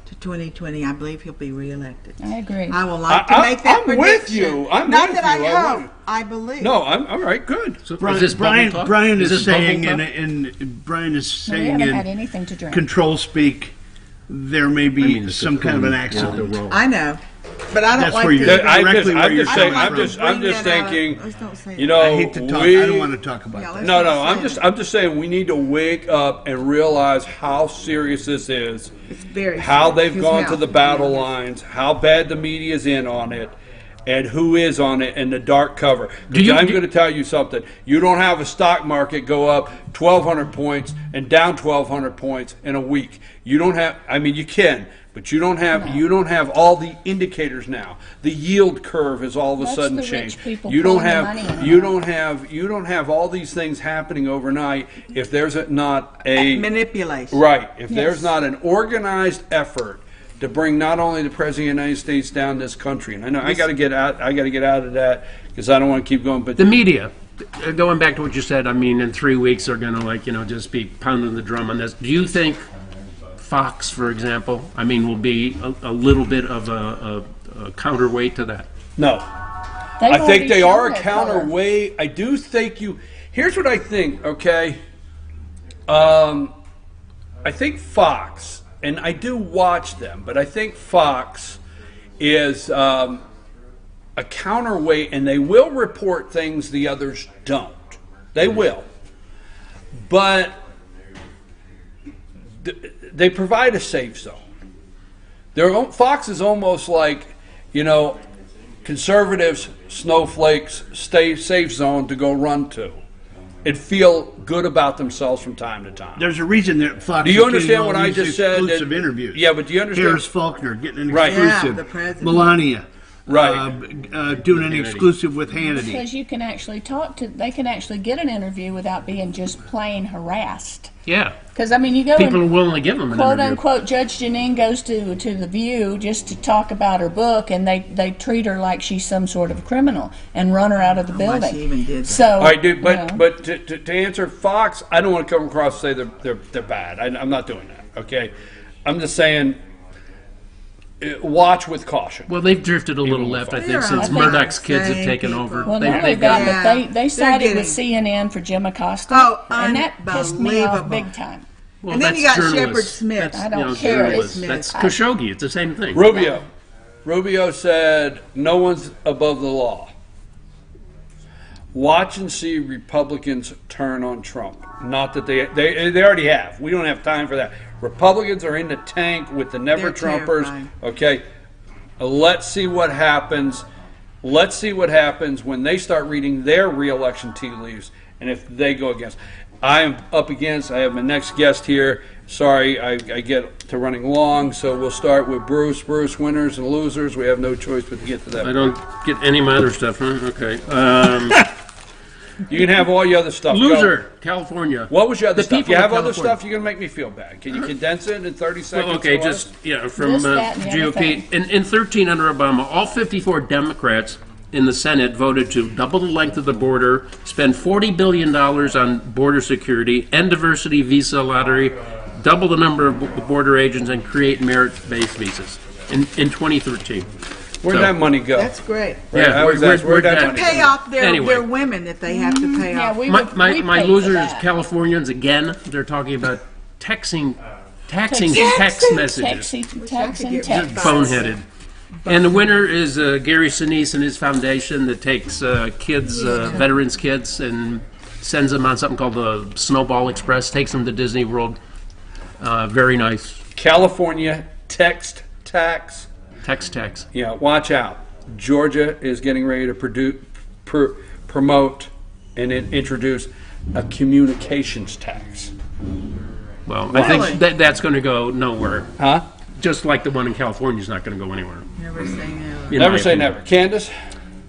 to 2020, I believe he'll be reelected. I agree. I will like to make that I'm prediction. with you. I'm not with that you. I hope. I believe. No, I'm all right. Good. So, Brian, is this Brian, bubble talk? Brian is this bubble saying, talk? and Brian is we saying haven't had in anything to drink. control speak, there may be some kind of an accident. I know, but I don't That's like where you're to. I'm just thinking. You know, I hate to talk. I don't want to talk about that. No, I'm just saying we need to wake up and realize how serious this is. It's very how serious. they've His gone to mouth. the battle lines, how bad the media is in on it, and who is on it in the dark cover. I'm going to tell you something. You don't have a stock market go up 1,200 points and down 1,200 points in a week. You don't have. I mean, you can. But you don't have all the indicators now. The yield curve has all of a sudden changed. You don't have all these things happening overnight if there's not a manipulation. Right. If there's not an organized effort to bring not only the President of the United States down this country. And I know I got to get out of that because I don't want to keep going, but the media, going back to what you said, I mean, in 3 weeks they're going to just be pounding the drum on this. Do you think Fox, for example, will be a little bit of a counterweight to that? No. I think they are a counterweight. I do think here's what I think, okay? I think Fox, and I do watch them, but I think Fox is a counterweight, and they will report things the others don't. They will. But they provide a safe zone. Fox is almost like, you know, conservatives, snowflakes, stay safe zone to go run to and feel good about themselves from time to time. There's a reason that Fox. Do you is understand getting all what I these just said? Exclusive interviews. Yeah, but do you understand? Harris Faulkner getting an Right. exclusive. Yeah, the president. Melania. Right. Doing an exclusive with Hannity. Because you can actually they can actually get an interview without being just plain harassed. Yeah. Because, I mean, you go People are and willing to give them an quote interview. unquote Judge Janine goes to The View just to talk about her book, and they treat her like she's some sort of criminal and run her out of the building. She even did that. So, All right, dude, you know. but to answer Fox, I don't want to come across and say they're bad. I'm not doing that. Okay, I'm just saying, watch with caution. Well, they've drifted a little left, I think, since Murdoch's kids have taken over. Well, They've not only got that, but they sided getting- with CNN for Jim Acosta, Oh, and that pissed me off unbelievable. big time. Well, And then that's you got journalists. Shepard Smith. That's, I don't you know, care. journalists. Smith. That's Khashoggi. It's the same thing. Rubio said no one's above the law. Watch and see Republicans turn on Trump. Not that they already have. We don't have time for that. Republicans are in the tank with the never They're Trumpers. terrifying. Okay, let's see what happens. Let's see what happens when they start reading their re-election tea leaves, and if they go against. I am up against. I have my next guest here. Sorry, I get to running long, so we'll start with Bruce. Bruce, winners and losers. We have no choice but to get to that. I don't get any of my other stuff, huh? Okay. You can have all your other stuff. Loser, Go. California. What was your other The stuff? people You of have other California. stuff, you're going to make me feel bad. Can you condense it in 30 seconds? Well, okay, for us? just from This, that, and the other GOP. In 13 under Obama, all 54 Democrats in the Senate voted to double the length of the border, spend $40 billion on border security, end diversity visa lottery, double the number of border agents, and create merit-based visas in 2013. Where'd So- that money go? That's great. Yeah, where'd that money Pay go? off their Anyway. women that they have to pay off. we My, would- my, we my paid for loser is that. Californians again. They're talking about taxing text messages. Taxing. Boneheaded. And the winner is Gary Sinise and his foundation that takes kids, veterans' kids, and sends them on something called the Snowball Express, takes them to Disney World. Very nice. California text tax. Text tax. Yeah, watch out. Georgia is getting ready to promote and introduce a communications tax. Well, I think that's going to go nowhere. Huh? Just like the one in California is not going to go anywhere. Never say never. Never say never. Candace?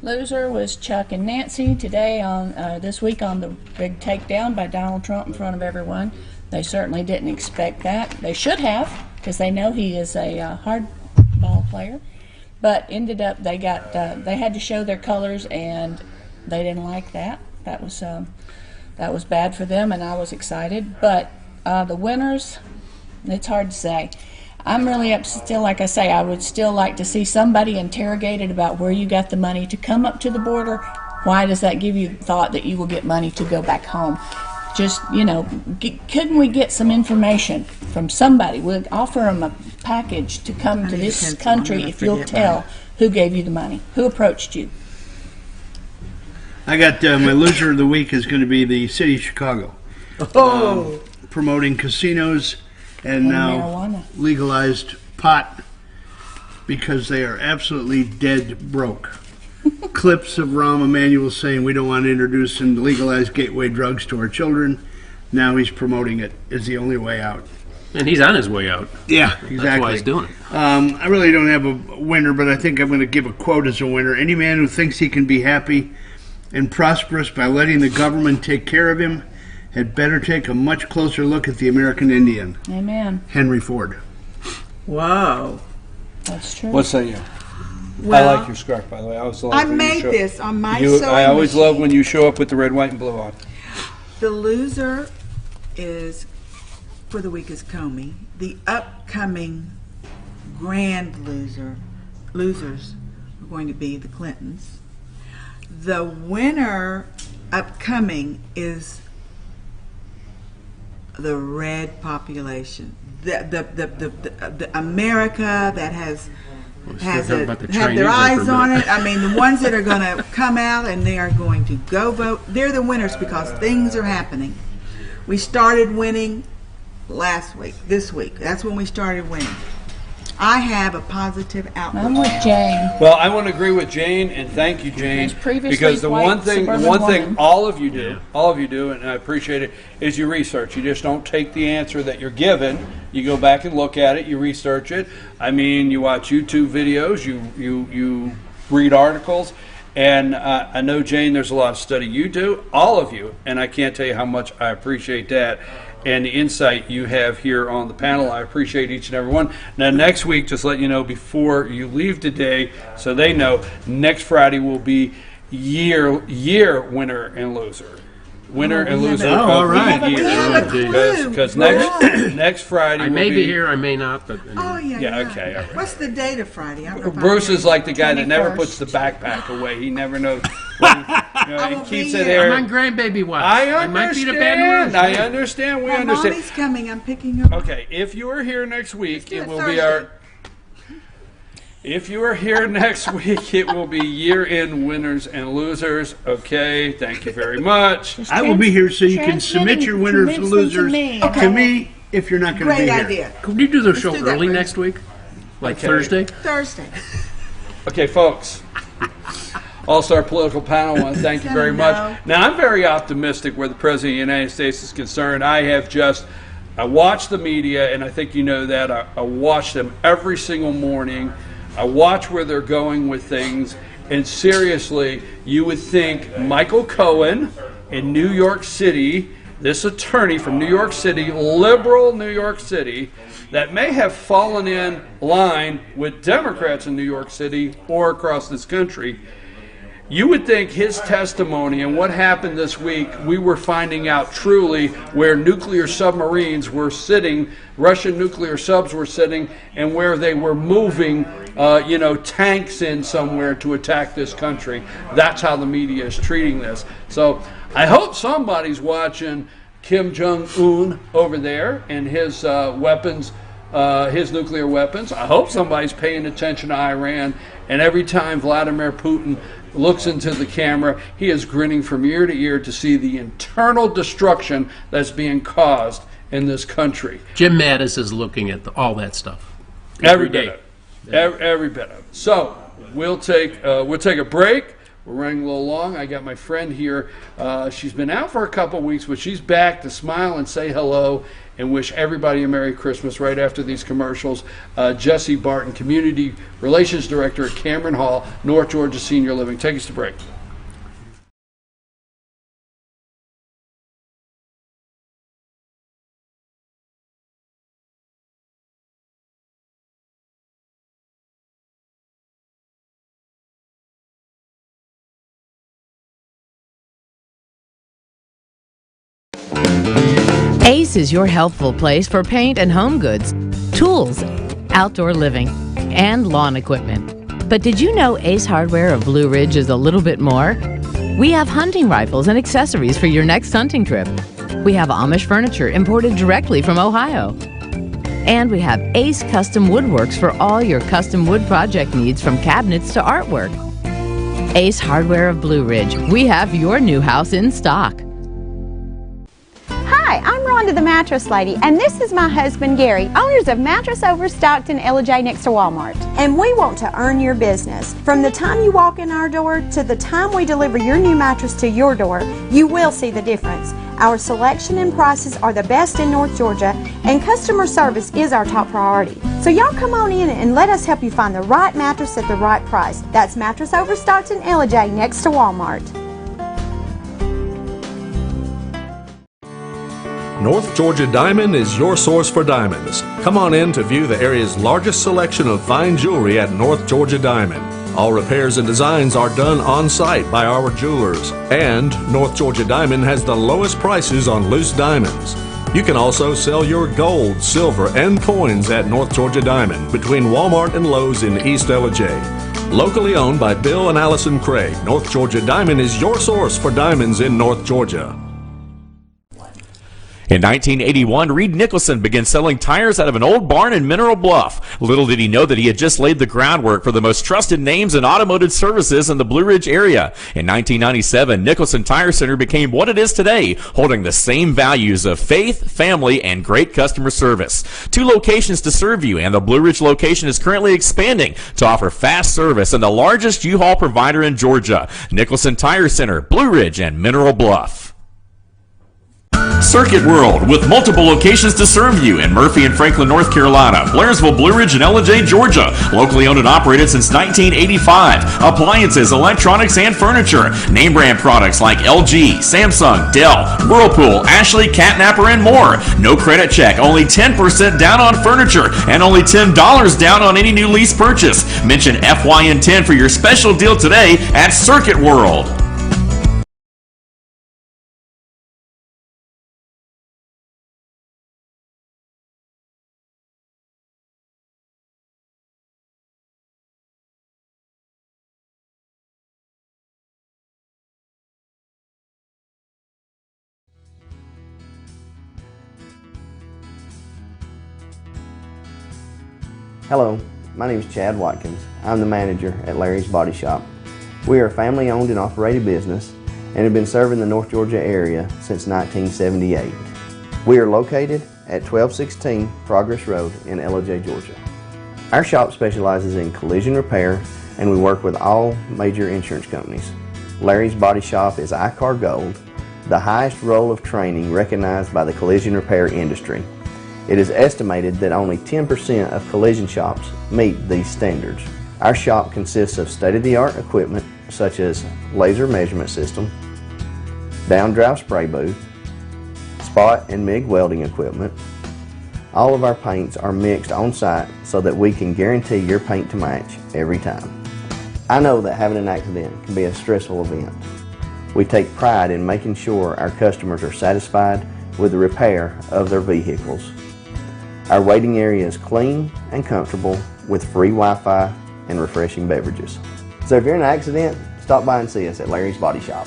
Loser was Chuck and Nancy today on this week on the big takedown by Donald Trump in front of everyone. They certainly didn't expect that. They should have, because they know he is a hardball player. But ended up they had to show their colors, and they didn't like that. That was bad for them, and I was excited. But the winners, it's hard to say. I'm really still, like I say, I would still like to see somebody interrogated about where you got the money to come up to the border. Why does that give you thought that you will get money to go back home? Just, couldn't we get some information from somebody? We'll offer them a package to come to this country if you'll tell who gave you the money, who approached you. I got my loser of the week is going to be the city of Chicago. Promoting casinos and now marijuana. legalized pot because they are absolutely dead broke. Clips of Rahm Emanuel saying we don't want to introduce and legalize gateway drugs to our children. Now he's promoting it as the only way out. And he's on his way out. Yeah, exactly. That's why he's doing it. I really don't have a winner, but I think I'm going to give a quote as a winner. Any man who thinks he can be happy and prosperous by letting the government take care of him had better take a much closer look at the American Indian. Amen. Henry Ford. Whoa. That's true. What say you? Well, I like your scarf, by the way. I made this on my sewing I always machine. love when you show up with the red, white, and blue on. The loser is, for the week, is Comey. The upcoming grand losers are going to be the Clintons. The winner upcoming is the red population, the America that has have their eyes on it. I mean, the ones that are going to come out and they are going to go vote, they're the winners because things are happening. We started winning last week, this week. That's when we started winning. I have a positive outlook. I'm with Jane. Well, I want to agree with Jane, and thank you, Jane, As previously because the white one thing suburban woman. all of you do, and I appreciate it, is you research. You just don't take the answer that you're given. You go back and look at it. You research it. I mean, you watch YouTube videos. You read articles. And I know, Jane, there's a lot of study you do, all of you, and I can't tell you how much I appreciate that and the insight you have here on the panel. I appreciate each and every one. Now, next week, just let you know before you leave today, so they know, next Friday will be year winner and loser. Winner and loser all of right. the year. Because next Friday I may be here, I may not, but Oh, yeah. Yeah, okay, all right. What's the date of Friday? I forgot. Bruce is like the guy that never 21st. puts the backpack away. He never knows. He won't keeps be it here. there. I'm on grandbaby watch. I might be the bad understand. news. I understand. We My understand. mommy's coming. I'm picking her up. Okay, if you are here next week, do it it will be Thursday. our. If you are here next week, it will be year-end winners and losers. Okay, thank you very much. I will be here so you can submit your winners and losers to me if you're not going to be Great here. idea. Could we do the show do that, early Bruce. next week? Like Okay. Thursday? Thursday. Okay, folks. All-Star Political Panel, I want to thank you very much. Now, I'm very optimistic where the President of the United States is concerned. I watch the media, and I think you know that. I watch them every single morning. I watch where they're going with things. And seriously, you would think Michael Cohen in New York City, this attorney from New York City, liberal New York City, that may have fallen in line with Democrats in New York City or across this country, you would think his testimony and what happened this week, we were finding out truly where nuclear submarines were sitting, Russian nuclear subs were sitting, and where they were moving, tanks in somewhere to attack this country. That's how the media is treating this. So I hope somebody's watching Kim Jong-un over there and his weapons, his nuclear weapons. I hope somebody's paying attention to Iran. And every time Vladimir Putin looks into the camera, he is grinning from ear to ear to see the internal destruction that's being caused in this country. Jim Mattis is looking at all that stuff. Every bit of it. Every bit of it. So we'll take a break. We're running a little long. I got my friend here. She's been out for a couple of weeks, but she's back to smile and say hello and wish everybody a Merry Christmas right after these commercials. Jesse Barton, Community Relations Director at Cameron Hall, North Georgia Senior Living. Take us to break. Ace is your healthful place for paint and home goods, tools, outdoor living, and lawn equipment. But did you know Ace Hardware of Blue Ridge is a little bit more? We have hunting rifles and accessories for your next hunting trip. We have Amish furniture imported directly from Ohio. And we have Ace Custom Woodworks for all your custom wood project needs, from cabinets to artwork. Ace Hardware of Blue Ridge. We have your new house in stock. Hi, I'm Rhonda the Mattress Lady, and this is my husband Gary, owners of Mattress Overstocked in LJ next to Walmart. And we want to earn your business. From the time you walk in our door to the time we deliver your new mattress to your door, you will see the difference. Our selection and prices are the best in North Georgia, and customer service is our top priority. So y'all come on in and let us help you find the right mattress at the right price. That's Mattress Overstocked in LJ next to Walmart. North Georgia Diamond is your source for diamonds. Come on in to view the area's largest selection of fine jewelry at North Georgia Diamond. All repairs and designs are done on site by our jewelers. And North Georgia Diamond has the lowest prices on loose diamonds. You can also sell your gold, silver, and coins at North Georgia Diamond between Walmart and Lowe's in East LJ. Locally owned by Bill and Allison Craig, North Georgia Diamond is your source for diamonds in North Georgia. In 1981, Reed Nicholson began selling tires out of an old barn in Mineral Bluff. Little did he know that he had just laid the groundwork for the most trusted names in automotive services in the Blue Ridge area. In 1997, Nicholson Tire Center became what it is today, holding the same values of faith, family, and great customer service. 2 locations to serve you, and the Blue Ridge location is currently expanding to offer fast service and the largest U-Haul provider in Georgia. Nicholson Tire Center, Blue Ridge, and Mineral Bluff. Circuit World, with multiple locations to serve you in Murphy and Franklin, North Carolina, Blairsville, Blue Ridge, and Ellijay, Georgia. Locally owned and operated since 1985. Appliances, electronics, and furniture. Name brand products like LG, Samsung, Dell, Whirlpool, Ashley, Catnapper, and more. No credit check, only 10% down on furniture, and only $10 down on any new lease purchase. Mention FYN10 for your special deal today at Circuit World. Hello, my name is Chad Watkins. I'm the manager at Larry's Body Shop. We are a family-owned and operated business and have been serving the North Georgia area since 1978. We are located at 1216 Progress Road in Ellijay, Georgia. Our shop specializes in collision repair and we work with all major insurance companies. Larry's Body Shop is ICAR Gold, the highest role of training recognized by the collision repair industry. It is estimated that only 10% of collision shops meet these standards. Our shop consists of state-of-the-art equipment such as laser measurement system, down-drive spray booth, spot and MIG welding equipment. All of our paints are mixed on site so that we can guarantee your paint to match every time. I know that having an accident can be a stressful event. We take pride in making sure our customers are satisfied with the repair of their vehicles. Our waiting area is clean and comfortable with free Wi-Fi and refreshing beverages. So if you're in an accident, stop by and see us at Larry's Body Shop.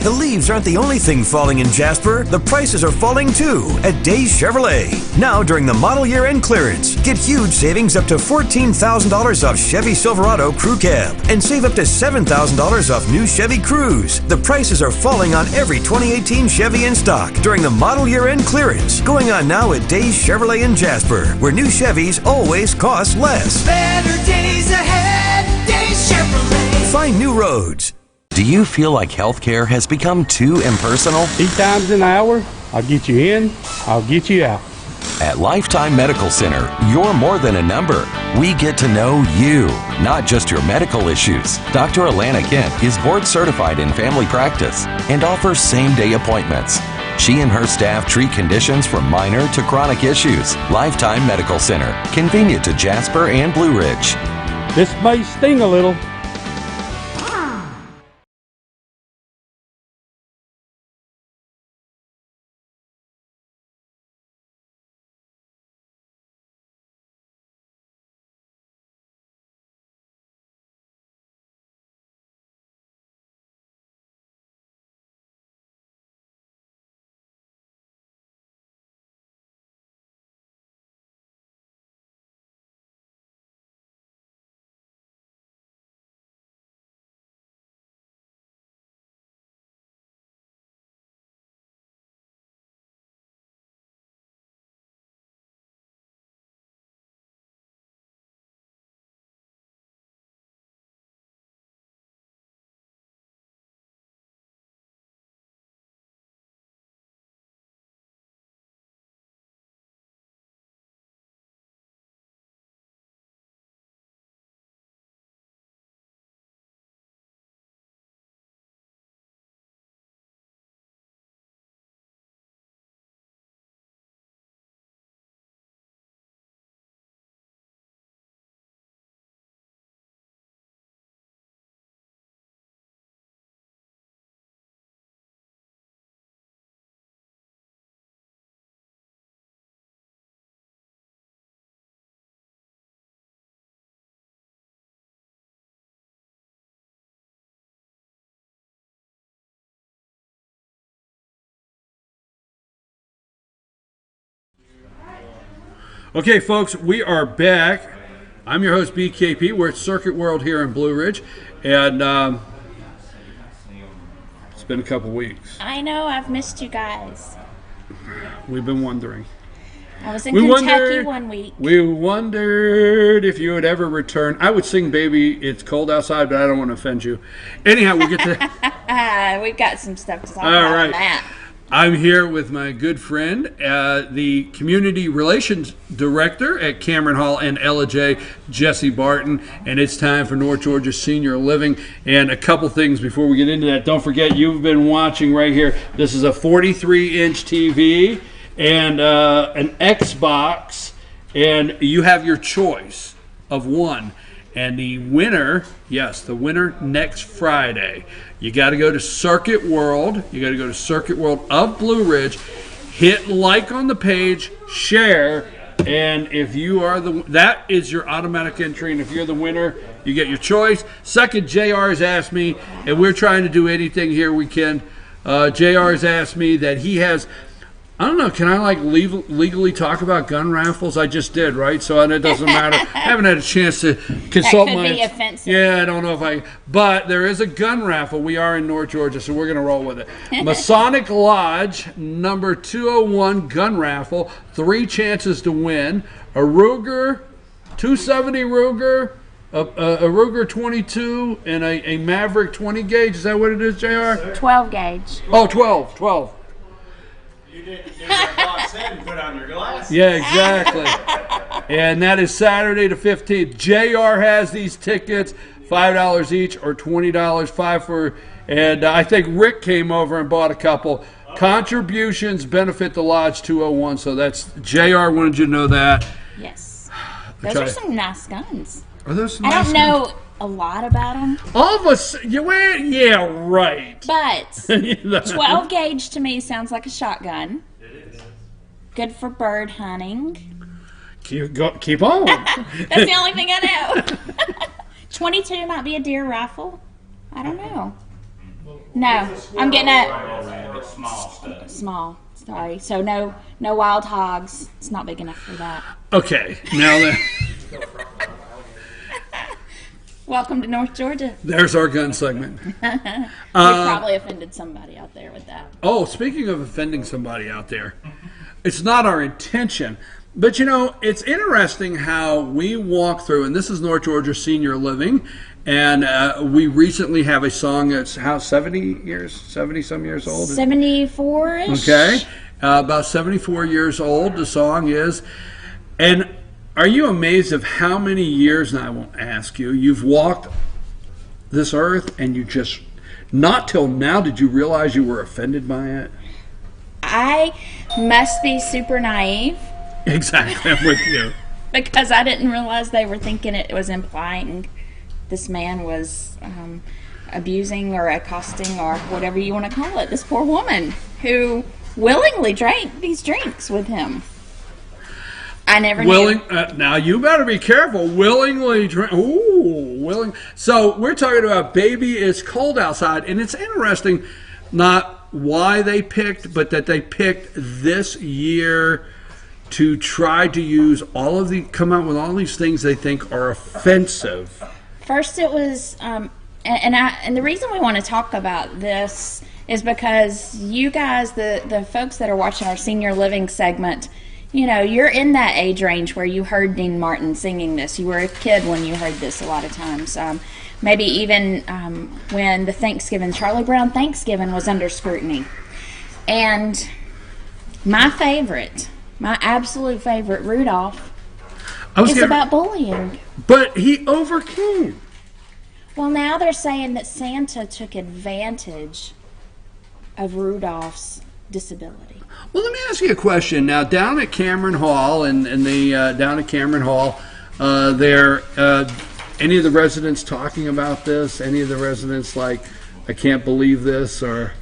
The leaves aren't the only thing falling in Jasper. The prices are falling too at Days Chevrolet. Now during the model year end clearance, get huge savings up to $14,000 off Chevy Silverado Crew Cab and save up to $7,000 off new Chevy Cruze. The prices are falling on every 2018 Chevy in stock during the model year end clearance. Going on now at Days Chevrolet in Jasper, where new Chevys always cost less. Better days ahead, Days Chevrolet. Find new roads. Do you feel like healthcare has become too impersonal? 8 times an hour, I'll get you in, I'll get you out. At Lifetime Medical Center, you're more than a number. We get to know you, not just your medical issues. Dr. Alana Kent is board certified in family practice and offers same-day appointments. She and her staff treat conditions from minor to chronic issues. Lifetime Medical Center, convenient to Jasper and Blue Ridge. This may sting a little, Okay, folks, we are back. I'm your host, BKP. We're at Circuit World here in Blue Ridge, and it's been a couple weeks. I know, I've missed you guys. We've been wondering. I was in Kentucky 1 week. We wondered if you would ever return. I would sing Baby It's Cold Outside, but I don't want to offend you. Anyhow, we'll get to... We've got some stuff to talk All about right. on that. I'm here with my good friend, the Community Relations Director at Cameron Hall and LJ, Jesse Barton, and it's time for North Georgia Senior Living. And a couple things before we get into that. Don't forget, you've been watching right here. This is a 43-inch TV and an Xbox, and you have your choice of one. And the winner, yes, the winner next Friday. You got to go to Circuit World. You got to go to Circuit World of Blue Ridge. Hit like on the page, share, and if you are that is your automatic entry. And if you're the winner, you get your choice. Second, JR has asked me, and we're trying to do anything here we can. JR has asked me that he has. I don't know, can I legally talk about gun raffles? I just did, right? So it doesn't matter. I haven't had a chance to consult That could be offensive. Yeah, I don't know if but there is a gun raffle. We are in North Georgia, so we're going to roll with it. Masonic Lodge, number 201 gun raffle. 3 chances to win. A Ruger, 270 Ruger, a Ruger 22, and a Maverick 20 gauge. Is that what it is, JR? 12 gauge. Oh, 12. You didn't do what Bob said and put on your glasses. Yeah, exactly. And that is Saturday the 15th. JR has these tickets, $5 each or $20, 5 for, and I think Rick came over and bought a couple. Contributions benefit the Lodge 201, so that's, JR wanted you to know that. Yes. Those are some nice guns. Are those some I nice don't guns? know a lot about them. All of us, yeah, right. But 12 gauge to me sounds like a shotgun. Good for bird hunting. Keep on. That's the only thing I know. 22 might be a deer rifle. I don't know. No, I'm getting a small. Sorry. So no wild hogs. It's not big enough for that. Okay, now then. Welcome to North Georgia. There's our gun segment. We probably offended somebody out there with that. Oh, speaking of offending somebody out there, it's not our intention. But, it's interesting how we walk through, and this is North Georgia Senior Living, and we recently have a song that's, 70-some years old? 74-ish. Okay, about 74 years old, the song is. And are you amazed of how many years, and I won't ask you, you've walked this earth and you just, not till now did you realize you were offended by it? I must be super naive. Exactly, I'm with you. Because I didn't realize they were thinking it was implying this man was abusing or accosting or whatever you want to call it, this poor woman who willingly drank these drinks with him. I never knew. Now you better be careful. Willingly drink. Ooh, willing. So we're talking about Baby It's Cold Outside, and it's interesting, not why they picked, but that they picked this year to try to use come out with all these things they think are offensive. First, it was, and the reason we want to talk about this is because you guys, the folks that are watching our senior living segment, you're in that age range where you heard Dean Martin singing this. You were a kid when you heard this a lot of times. Maybe even when the Charlie Brown Thanksgiving was under scrutiny. And my absolute favorite, Rudolph, is about bullying. But he overcame. Well, now they're saying that Santa took advantage of Rudolph's disability. Well, let me ask you a question. Now, down at Cameron Hall, any of the residents talking about this? Any of the residents like, I can't believe this, or?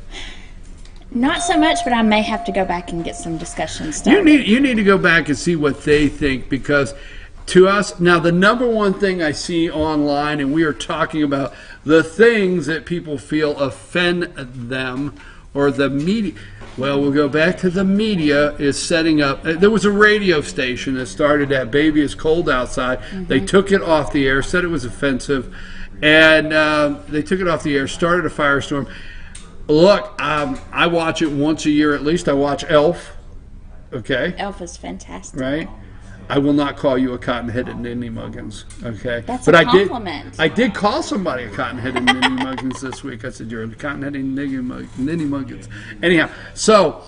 Not so much, but I may have to go back and get some discussion started. You need to go back and see what they think, because to us, now the number one thing I see online, and we are talking about the things that people feel offend them or the media. Well, we'll go back to the media is setting up. There was a radio station that started that "Baby, It's Cold Outside." They took it off the air, said it was offensive, and they took it off the air, started a firestorm. Look, I watch it once a year at least. I watch Elf. Okay. Elf is fantastic. Right. I will not call you a cotton-headed ninny muggins, okay? That's but a compliment. I did call somebody a cotton-headed ninny muggins this week. I said, you're a cotton-headed ninny muggins. Anyhow, so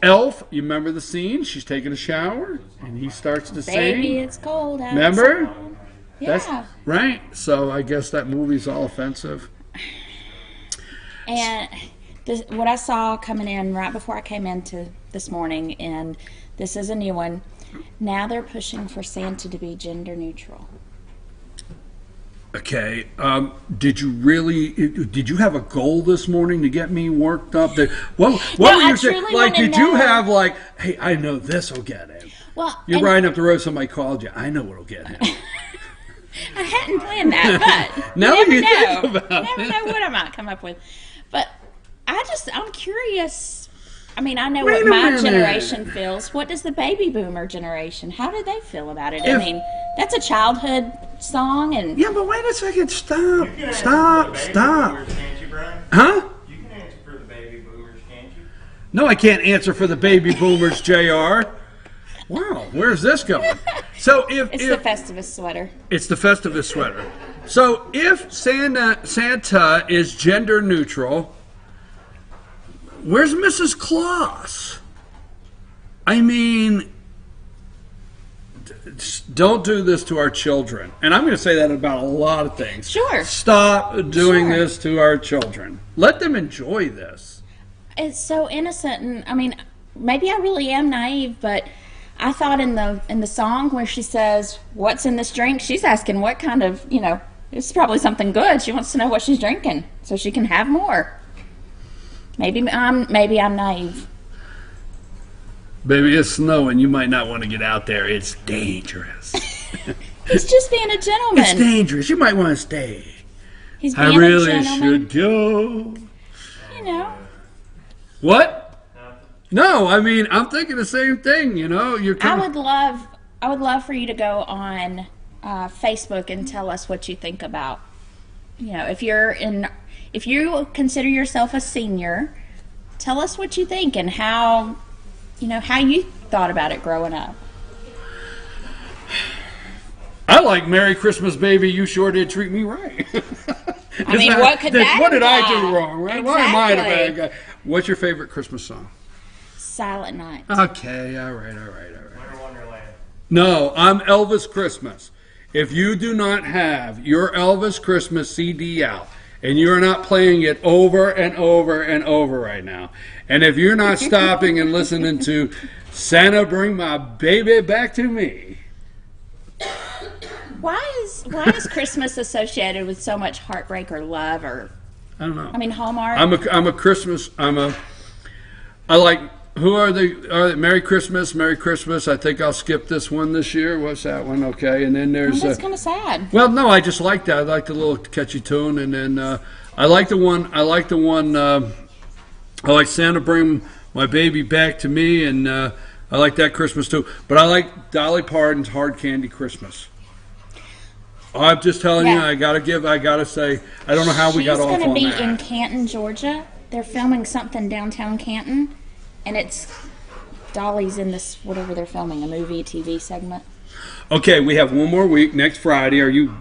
Elf, you remember the scene? She's taking a shower, and he starts to sing. Baby, it's cold outside. Remember? Yeah. That's, right. So I guess that movie's all offensive. And what I saw coming in right before I came into this morning, and this is a new one. Now they're pushing for Santa to be gender neutral. Okay. Did you have a goal this morning to get me worked up? What were you saying? Like, did you have like, hey, I know this will get him. Well, you're riding up the road, somebody called you. I know what'll get him. I hadn't planned that, but now you never think know. about You never know what I might come up with. But I'm curious. I mean, I know what my generation feels. What does the baby boomer generation? How do they feel about it? I mean, that's a childhood song, and yeah. But wait a second. Stop. Boomers, can't you, Brian? Huh? You can answer for the baby boomers, can't you? No, I can't answer for the baby boomers, JR. Wow, where's this going? So it's the Festivus sweater. It's the Festivus sweater. So if Santa is gender neutral, where's Mrs. Claus? I mean, don't do this to our children. And I'm going to say that about a lot of things. Sure. Stop doing this to our children. Let them enjoy this. It's so innocent, and I mean, maybe I really am naive, but I thought in the song where she says, "What's in this drink?" she's asking what kind of, it's probably something good. She wants to know what she's drinking so she can have more. Maybe I'm naive. Baby, it's snowing. You might not want to get out there. It's dangerous. He's just being a gentleman. It's dangerous. You might want to stay. He's being I really a gentleman. should go. What? No, I mean, I'm thinking the same thing. You're I would love for you to go on Facebook and tell us what you think about. If you consider yourself a senior, tell us what you think and how you thought about it growing up. I like "Merry Christmas, Baby, You Sure Did Treat Me Right." I mean, what could that What did I imply? do wrong, right? Exactly. Why am I the bad guy? What's your favorite Christmas song? Silent Night. Okay, all right. No, I'm Elvis Christmas. If you do not have your Elvis Christmas CD out, and you're not playing it over and over and over right now, and if you're not stopping and listening to "Santa Bring My Baby Back to Me," why is Christmas associated with so much heartbreak or love, or I don't know. I mean, Hallmark. I'm a Christmas. I like. Who are they? Merry Christmas, Merry Christmas. I think I'll skip this one this year. What's that one? Okay, and then there's. That's kind of sad. Well, no, I just like that. I like the little catchy tune, and then I like the one. I like "Santa Bring My Baby Back to Me," and I like that Christmas too. But I like Dolly Parton's "Hard Candy Christmas." I'm just telling you. I gotta say. I don't know how we got off on that. She's going to be in Canton, Georgia. They're filming something downtown Canton. And it's Dolly's in this, whatever they're filming, a movie, TV segment. Okay, we have one more week. Next Friday, are you,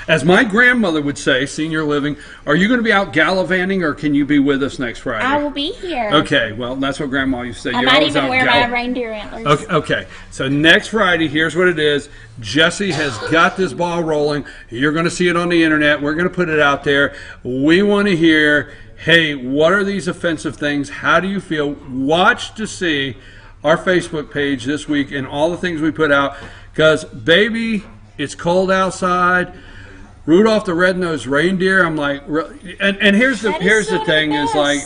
as my grandmother would say, senior living, are you going to be out gallivanting, or can you be with us next Friday? I will be here. Okay, well, that's what Grandma used to say. I might even wear my reindeer antlers. Okay, so next Friday, here's what it is. Jesse has got this ball rolling. You're going to see it on the internet. We're going to put it out there. We want to hear, hey, what are these offensive things? How do you feel? Watch to see our Facebook page this week and all the things we put out. Because, baby, it's cold outside. Rudolph the Red-Nosed Reindeer. I'm like, and here's the thing is like,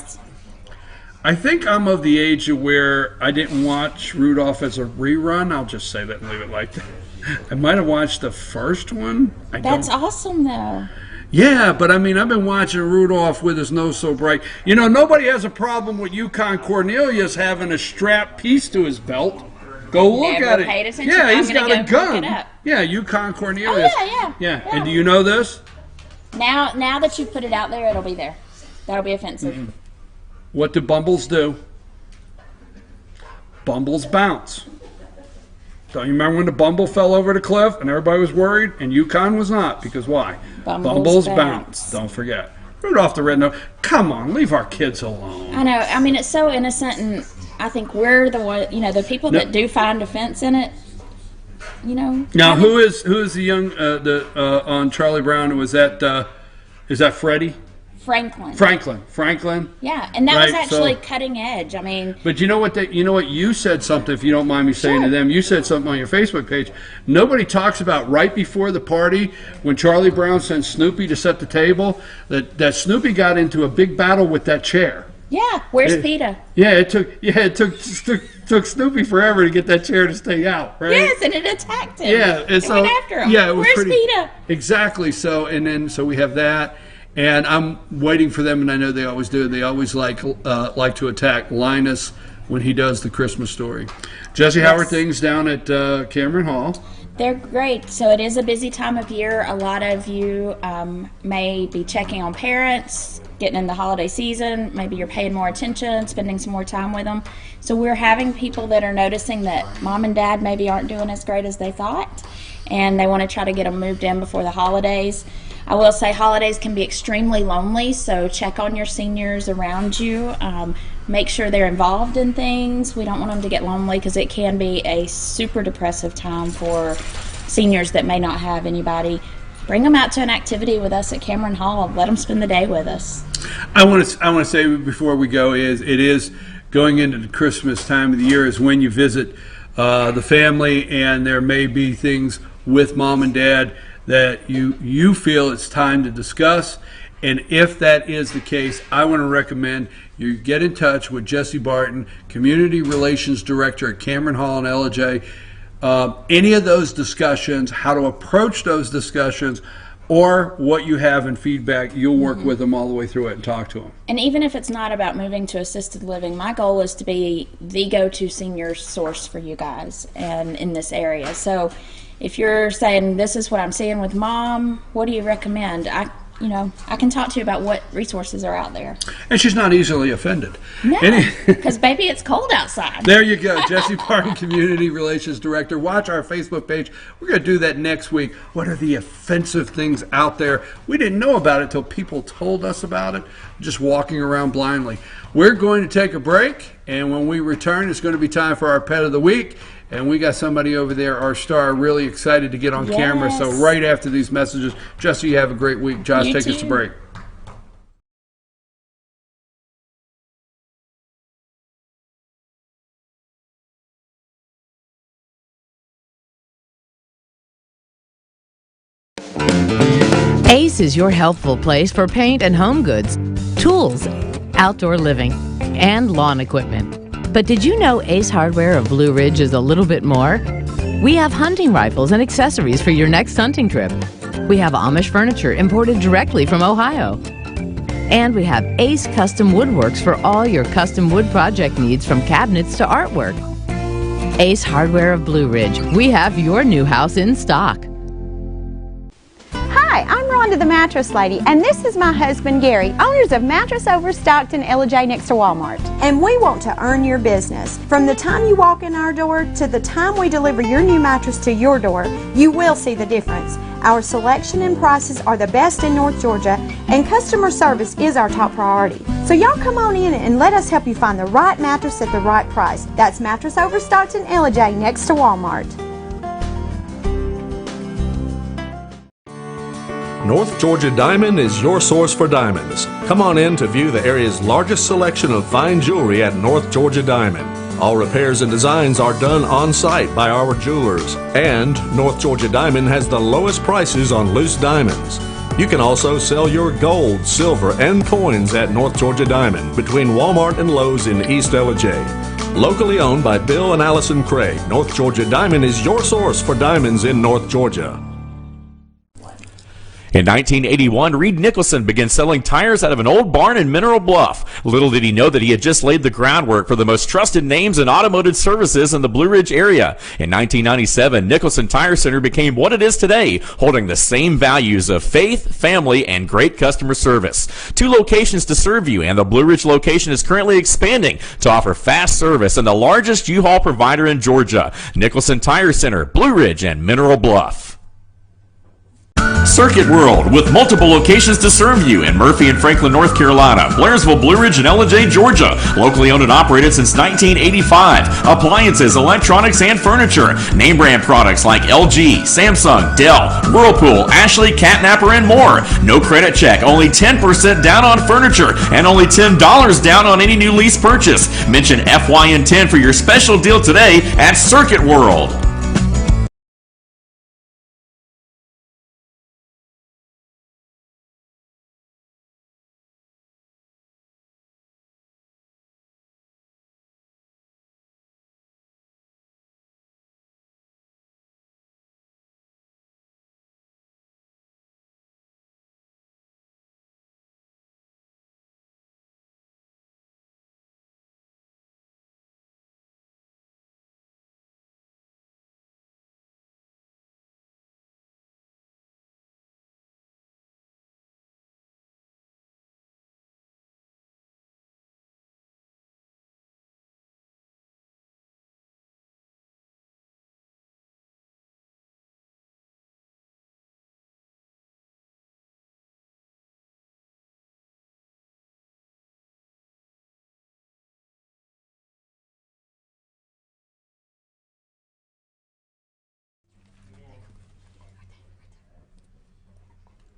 I think I'm of the age of where I didn't watch Rudolph as a rerun. I'll just say that and leave it like that. I might have watched the first one. That's awesome, though. Yeah, but I mean, I've been watching Rudolph with his nose so bright. You know, nobody has a problem with Yukon Cornelius having a strap piece to his belt. Go look Never at it. paid attention. Yeah, I'm he's gonna got a go look gun. it up. Yeah, Yukon Cornelius. Oh, yeah. And do you know this? Now that you put it out there, it'll be there. That'll be offensive. What do Bumbles do? Bumbles bounce. Don't you remember when the Bumble fell over the cliff and everybody was worried and Yukon was not? Because why? Bumbles bounce. Don't forget. Rudolph the Red-Nosed. Come on, leave our kids alone. I know. I mean, it's so innocent, and I think we're the one. You know, the people that do find offense in it. You know. Now, who is the young on Charlie Brown? Was that is that Freddie? Franklin. Yeah, and that was Right, actually so- cutting edge. I mean, But you know what? You said something. If you don't mind me saying to them, you said something on your Facebook page. Nobody talks about right before the party when Charlie Brown sent Snoopy to set the table. That Snoopy got into a big battle with that chair. yeah. Where's PETA? Yeah, it took Snoopy forever to get that chair to stay out. Right? Yes, and it attacked him. Yeah, and it so went after him. yeah, it was Where's pretty. PETA? Exactly. So so we have that. And I'm waiting for them, and I know they always do. They always like to attack Linus when he does the Christmas story. Jesse, how are things down at Cameron Hall? They're great. So it is a busy time of year. A lot of you may be checking on parents, getting in the holiday season. Maybe you're paying more attention, spending some more time with them. So we're having people that are noticing that mom and dad maybe aren't doing as great as they thought, and they want to try to get them moved in before the holidays. I will say holidays can be extremely lonely, so check on your seniors around you. Make sure they're involved in things. We don't want them to get lonely because it can be a super depressive time for seniors that may not have anybody. Bring them out to an activity with us at Cameron Hall. Let them spend the day with us. I want to say before we go it is going into the Christmas time of the year is when you visit the family, and there may be things with mom and dad that you feel it's time to discuss. And if that is the case, I want to recommend you get in touch with Jesse Barton, Community Relations Director at Cameron Hall and LJ. Any of those discussions, how to approach those discussions, or what you have in feedback, you'll work with them all the way through it and talk to them. And even if it's not about moving to assisted living, my goal is to be the go-to senior source for you guys and in this area. So if you're saying, this is what I'm seeing with mom, what do you recommend? I can talk to you about what resources are out there. And she's not easily offended. No, because baby, it's cold outside. There you go, Jesse Barton, Community Relations Director. Watch our Facebook page. We're going to do that next week. What are the offensive things out there? We didn't know about it until people told us about it, just walking around blindly. We're going to take a break, and when we return, it's going to be time for our Pet of the Week. And we got somebody over there, our star, really excited to get on camera. So right after these messages, Jesse, you have a great week. Josh, take us to break. Ace is your healthful place for paint and home goods, tools, outdoor living, and lawn equipment. But did you know Ace Hardware of Blue Ridge is a little bit more? We have hunting rifles and accessories for your next hunting trip. We have Amish furniture imported directly from Ohio. And we have Ace Custom Woodworks for all your custom wood project needs, from cabinets to artwork. Ace Hardware of Blue Ridge. We have your new house in stock. Hi, I'm Rhonda the Mattress Lady, and this is my husband Gary, owners of Mattress Overstocked and LJ next to Walmart. And we want to earn your business. From the time you walk in our door to the time we deliver your new mattress to your door, you will see the difference. Our selection and prices are the best in North Georgia, and customer service is our top priority. So y'all come on in and let us help you find the right mattress at the right price. That's Mattress Overstocked and LJ next to Walmart. North Georgia Diamond is your source for diamonds. Come on in to view the area's largest selection of fine jewelry at North Georgia Diamond. All repairs and designs are done on site by our jewelers. And North Georgia Diamond has the lowest prices on loose diamonds. You can also sell your gold, silver, and coins at North Georgia Diamond between Walmart and Lowe's in East LJ. Locally owned by Bill and Allison Craig, North Georgia Diamond is your source for diamonds in North Georgia. In 1981, Reed Nicholson began selling tires out of an old barn in Mineral Bluff. Little did he know that he had just laid the groundwork for the most trusted names in automotive services in the Blue Ridge area. In 1997, Nicholson Tire Center became what it is today, holding the same values of faith, family, and great customer service. 2 locations to serve you, and the Blue Ridge location is currently expanding to offer fast service and the largest U-Haul provider in Georgia. Nicholson Tire Center, Blue Ridge, and Mineral Bluff. Circuit World, with multiple locations to serve you in Murphy and Franklin, North Carolina, Blairsville, Blue Ridge, and Ellijay, Georgia. Locally owned and operated since 1985. Appliances, electronics, and furniture. Name brand products like LG, Samsung, Dell, Whirlpool, Ashley, Catnapper, and more. No credit check, only 10% down on furniture, and only $10 down on any new lease purchase. Mention FYN10 for your special deal today at Circuit World.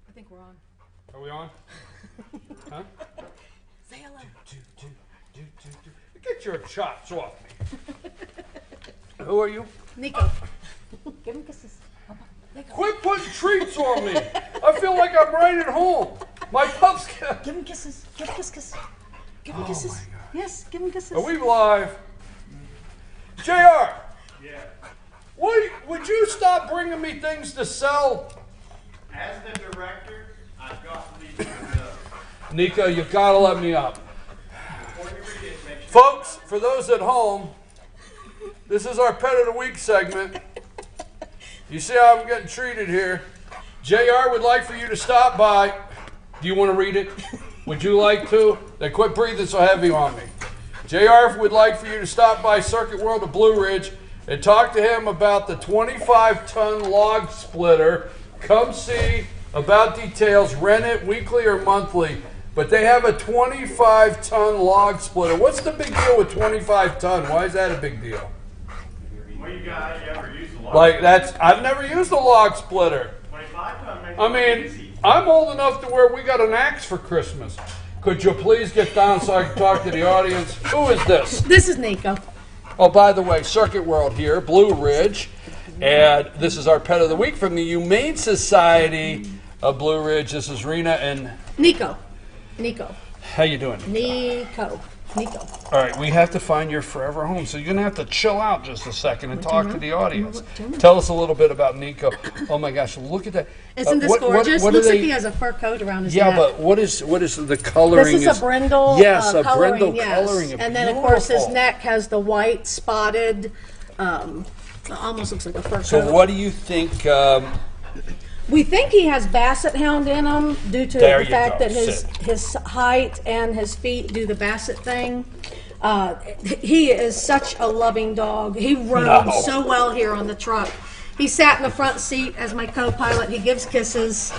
I think we're on. Are we on? Huh? Say hello. Get your chops off me. Who are you? Nico. Give him kisses. Nico. Quit putting treats on me. I feel like I'm right at home. My pups. Give him kisses. Give him kiss. Give him kisses. Yes, give him kisses. Are we live? JR. Yeah. Would you stop bringing me things to sell? As the director, I've got to leave you up. Nico, you gotta let me up. Folks, for those at home, this is our Pet of the Week segment. You see how I'm getting treated here. JR would like for you to stop by. Do you want to read it? Would you like to? Then quit breathing so heavy on me. JR would like for you to stop by Circuit World of Blue Ridge and talk to him about the 25-ton log splitter. Come see about details, rent it weekly or monthly. But they have a 25-ton log splitter. What's the big deal with 25-ton? Why is that a big deal? Well, you ever used a log Like I've never used a log splitter. 25-ton makes I mean, easy. I'm old enough to where we got an axe for Christmas. Could you please get down so I can talk to the audience? Who is this? This is Nico. Oh, by the way, Circuit World here, Blue Ridge. And this is our Pet of the Week from the Humane Society of Blue Ridge. This is Rena and Nico. How you doing? Nico. All right, we have to find your forever home, so you're going to have to chill out just a second and talk to the audience. Tell us a little bit about Nico. Oh my gosh, look at that. Isn't this gorgeous? Looks like he has a fur coat around his neck. Yeah, but what is the coloring? This is a brindle yes, a coloring, brindle yes. coloring. And then, of course, his neck has the white spotted, almost looks like a fur coat. So what do you think? We think he has basset hound in him due to the fact that his height and his feet do the basset thing. He is such a loving dog. He rode so well here on the truck. He sat in the front seat as my co-pilot. He gives kisses.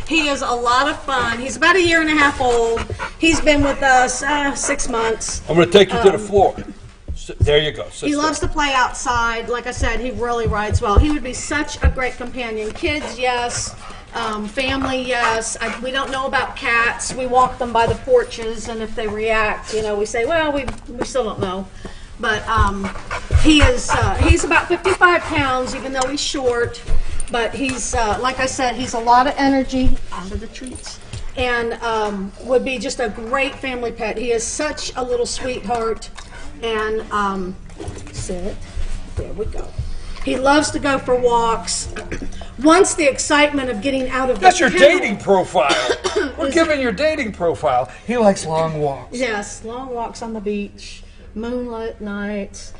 He is a lot of fun. He's about 1.5 years old. He's been with us 6 months. I'm going to take you to the floor. There you go. He loves to play outside. Like I said, he really rides well. He would be such a great companion. Kids, yes. Family, yes. We don't know about cats. We walk them by the porches, and if they react, we say, well, we still don't know. But he's about 55 pounds, even though he's short. But he's, like I said, he's a lot of energy. Out of the treats. And would be just a great family pet. He is such a little sweetheart. And sit. There we go. He loves to go for walks. Once the excitement of getting out of That's the your kennel- dating profile. We're giving your dating profile. He likes long walks. Yes, long walks on the beach, moonlit nights.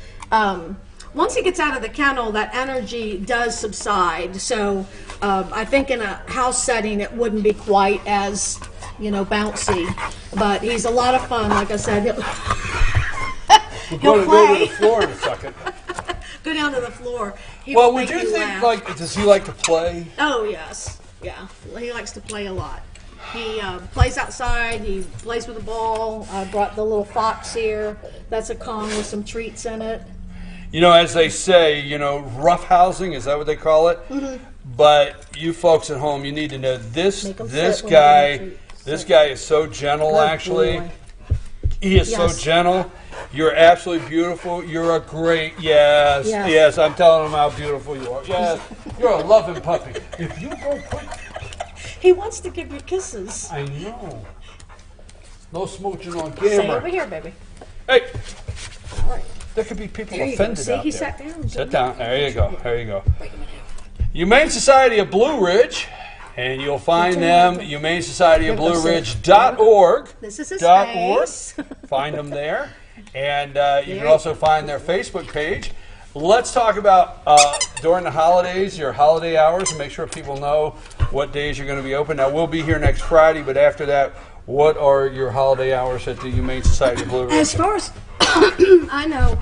Once he gets out of the kennel, that energy does subside. So I think in a house setting, it wouldn't be quite as, bouncy. But he's a lot of fun. Like I said, We're he'll going to go play. to the floor in a second. Go down to the floor. He Well, will would make you laugh. think, does he like to play? Oh, yes. Yeah. He likes to play a lot. He plays outside. He plays with the ball. I brought the little fox here. That's a Kong with some treats in it. As they say, rough housing, is that what they call it? Mm-hmm. But you folks at home, you need to know this Make 'em this sit when they guy, get this guy is so gentle, Good actually. boy. He is so Yes. gentle. You're absolutely beautiful. You're a great, yes, Yes. yes, I'm telling him how beautiful you are. Yes, you're a loving puppy. If you go quick, He wants to give you kisses. I know. No smooching on Stay camera. over here, baby. Hey, All right. there could be people There you go. offended See, out he there. sat down. Sit down. There you go. There you go. Humane Society of Blue Ridge, and you'll find them, humanesocietyofblueridge.org. This is his .org. face. Find them there. And you can also find their Facebook page. Let's talk about, during the holidays, your holiday hours, and make sure people know what days you're going to be open. Now, we'll be here next Friday, but after that, what are your holiday hours at the Humane Society of Blue Ridge? As far as I know,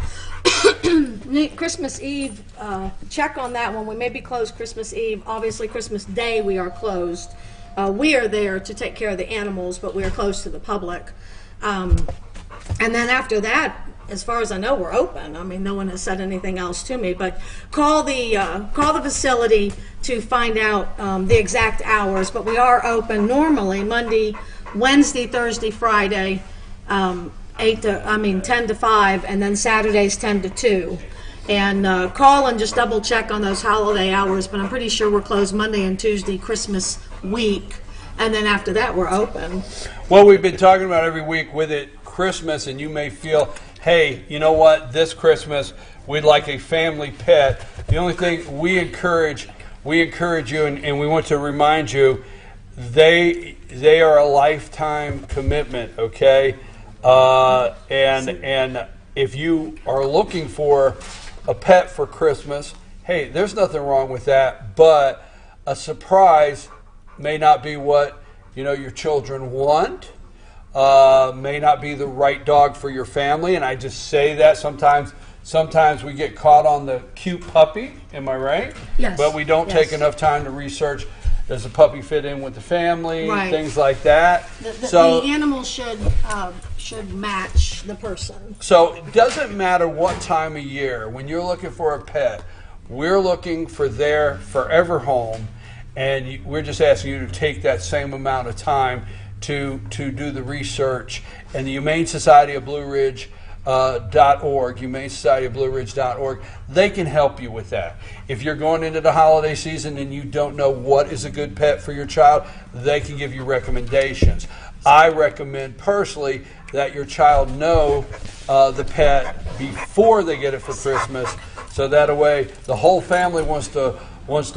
Christmas Eve, check on that one. We may be closed Christmas Eve. Obviously, Christmas Day we are closed. We are there to take care of the animals, but we are closed to the public. And then after that, as far as I know, we're open. I mean, no one has said anything else to me. But call the facility to find out the exact hours. But we are open normally Monday, Wednesday, Thursday, Friday, 10 to 5, and then Saturdays 10 to 2. And call and just double check on those holiday hours. But I'm pretty sure we're closed Monday and Tuesday, Christmas week. And then after that, we're open. Well, we've been talking about every week with it Christmas, and you may feel, hey, you know what, this Christmas we'd like a family pet. The only thing we encourage you, and we want to remind you, they are a lifetime commitment, okay? And if you are looking for a pet for Christmas, hey, there's nothing wrong with that, but a surprise may not be what your children want. May not be the right dog for your family, and I just say that sometimes we get caught on the cute puppy. Am I right? Yes. But we don't take enough time to research. Does the puppy fit in with the family? Right. Things like that. The animal should match the person. So it doesn't matter what time of year. When you're looking for a pet, we're looking for their forever home, and we're just asking you to take that same amount of time to do the research. And the Humane Society of Blue Ridge .org, Humane Society of Blue Ridge.org, they can help you with that. If you're going into the holiday season and you don't know what is a good pet for your child, they can give you recommendations. I recommend personally that your child know the pet before they get it for Christmas, so that way the whole family wants to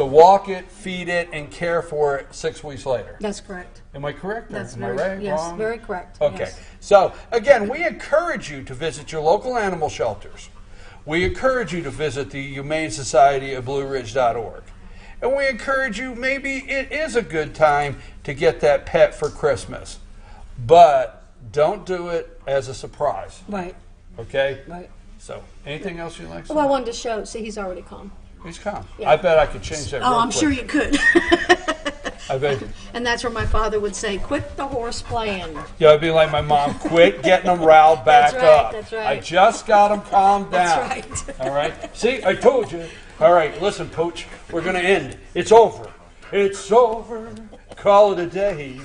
walk it, feed it, and care for it 6 weeks later. That's correct. Am I correct? That's Am very, I right? yes, Wrong? very correct. Okay. Yes. So, again, we encourage you to visit your local animal shelters. We encourage you to visit the Humane Society of Blue Ridge.org. And we encourage you, maybe it is a good time to get that pet for Christmas. But don't do it as a surprise. Right. Okay? Right. So, anything else you'd like to say? Well, I wanted to show. See, he's already calm. He's calm. Yeah. I bet I could change that. Oh, real I'm quick. sure you could. I bet. And that's where my father would say, "Quit the horse playing." Yeah, I'd be like my mom, quit getting them riled back That's right, up. that's right. I just got them calmed down. That's right. All right? See, I told you. All right, listen, Pooch, we're going to end. It's over. It's over. Call it a day.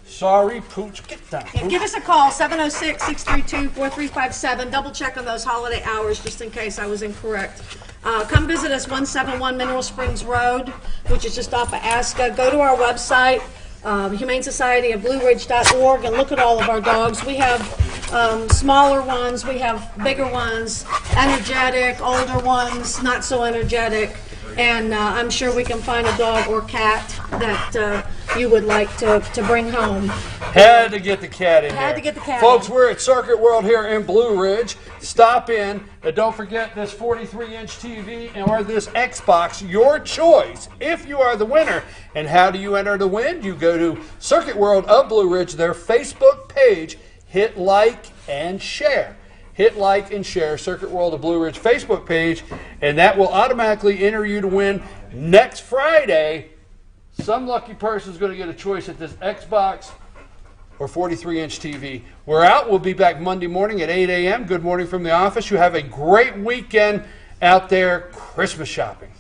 Sorry, Pooch, get down. Yeah, give us a call, 706-632-4357. Double check on those holiday hours just in case I was incorrect. Come visit us, 171 Mineral Springs Road, which is just off of Asca. Go to our website, Humane Society of Blue Ridge.org, and look at all of our dogs. We have smaller ones, we have bigger ones, energetic, older ones, not so energetic. And I'm sure we can find a dog or cat that you would like to bring home. Had to get the cat in Had there. to get the cat Folks, in. we're at Circuit World here in Blue Ridge. Stop in. And don't forget this 43-inch TV or this Xbox, your choice, if you are the winner. And how do you enter the win? You go to Circuit World of Blue Ridge, their Facebook page, hit like and share. Hit like and share Circuit World of Blue Ridge Facebook page, and that will automatically enter you to win next Friday. Some lucky person is going to get a choice at this Xbox or 43-inch TV. We're out. We'll be back Monday morning at 8 a.m. Good morning from the office. You have a great weekend out there Christmas shopping.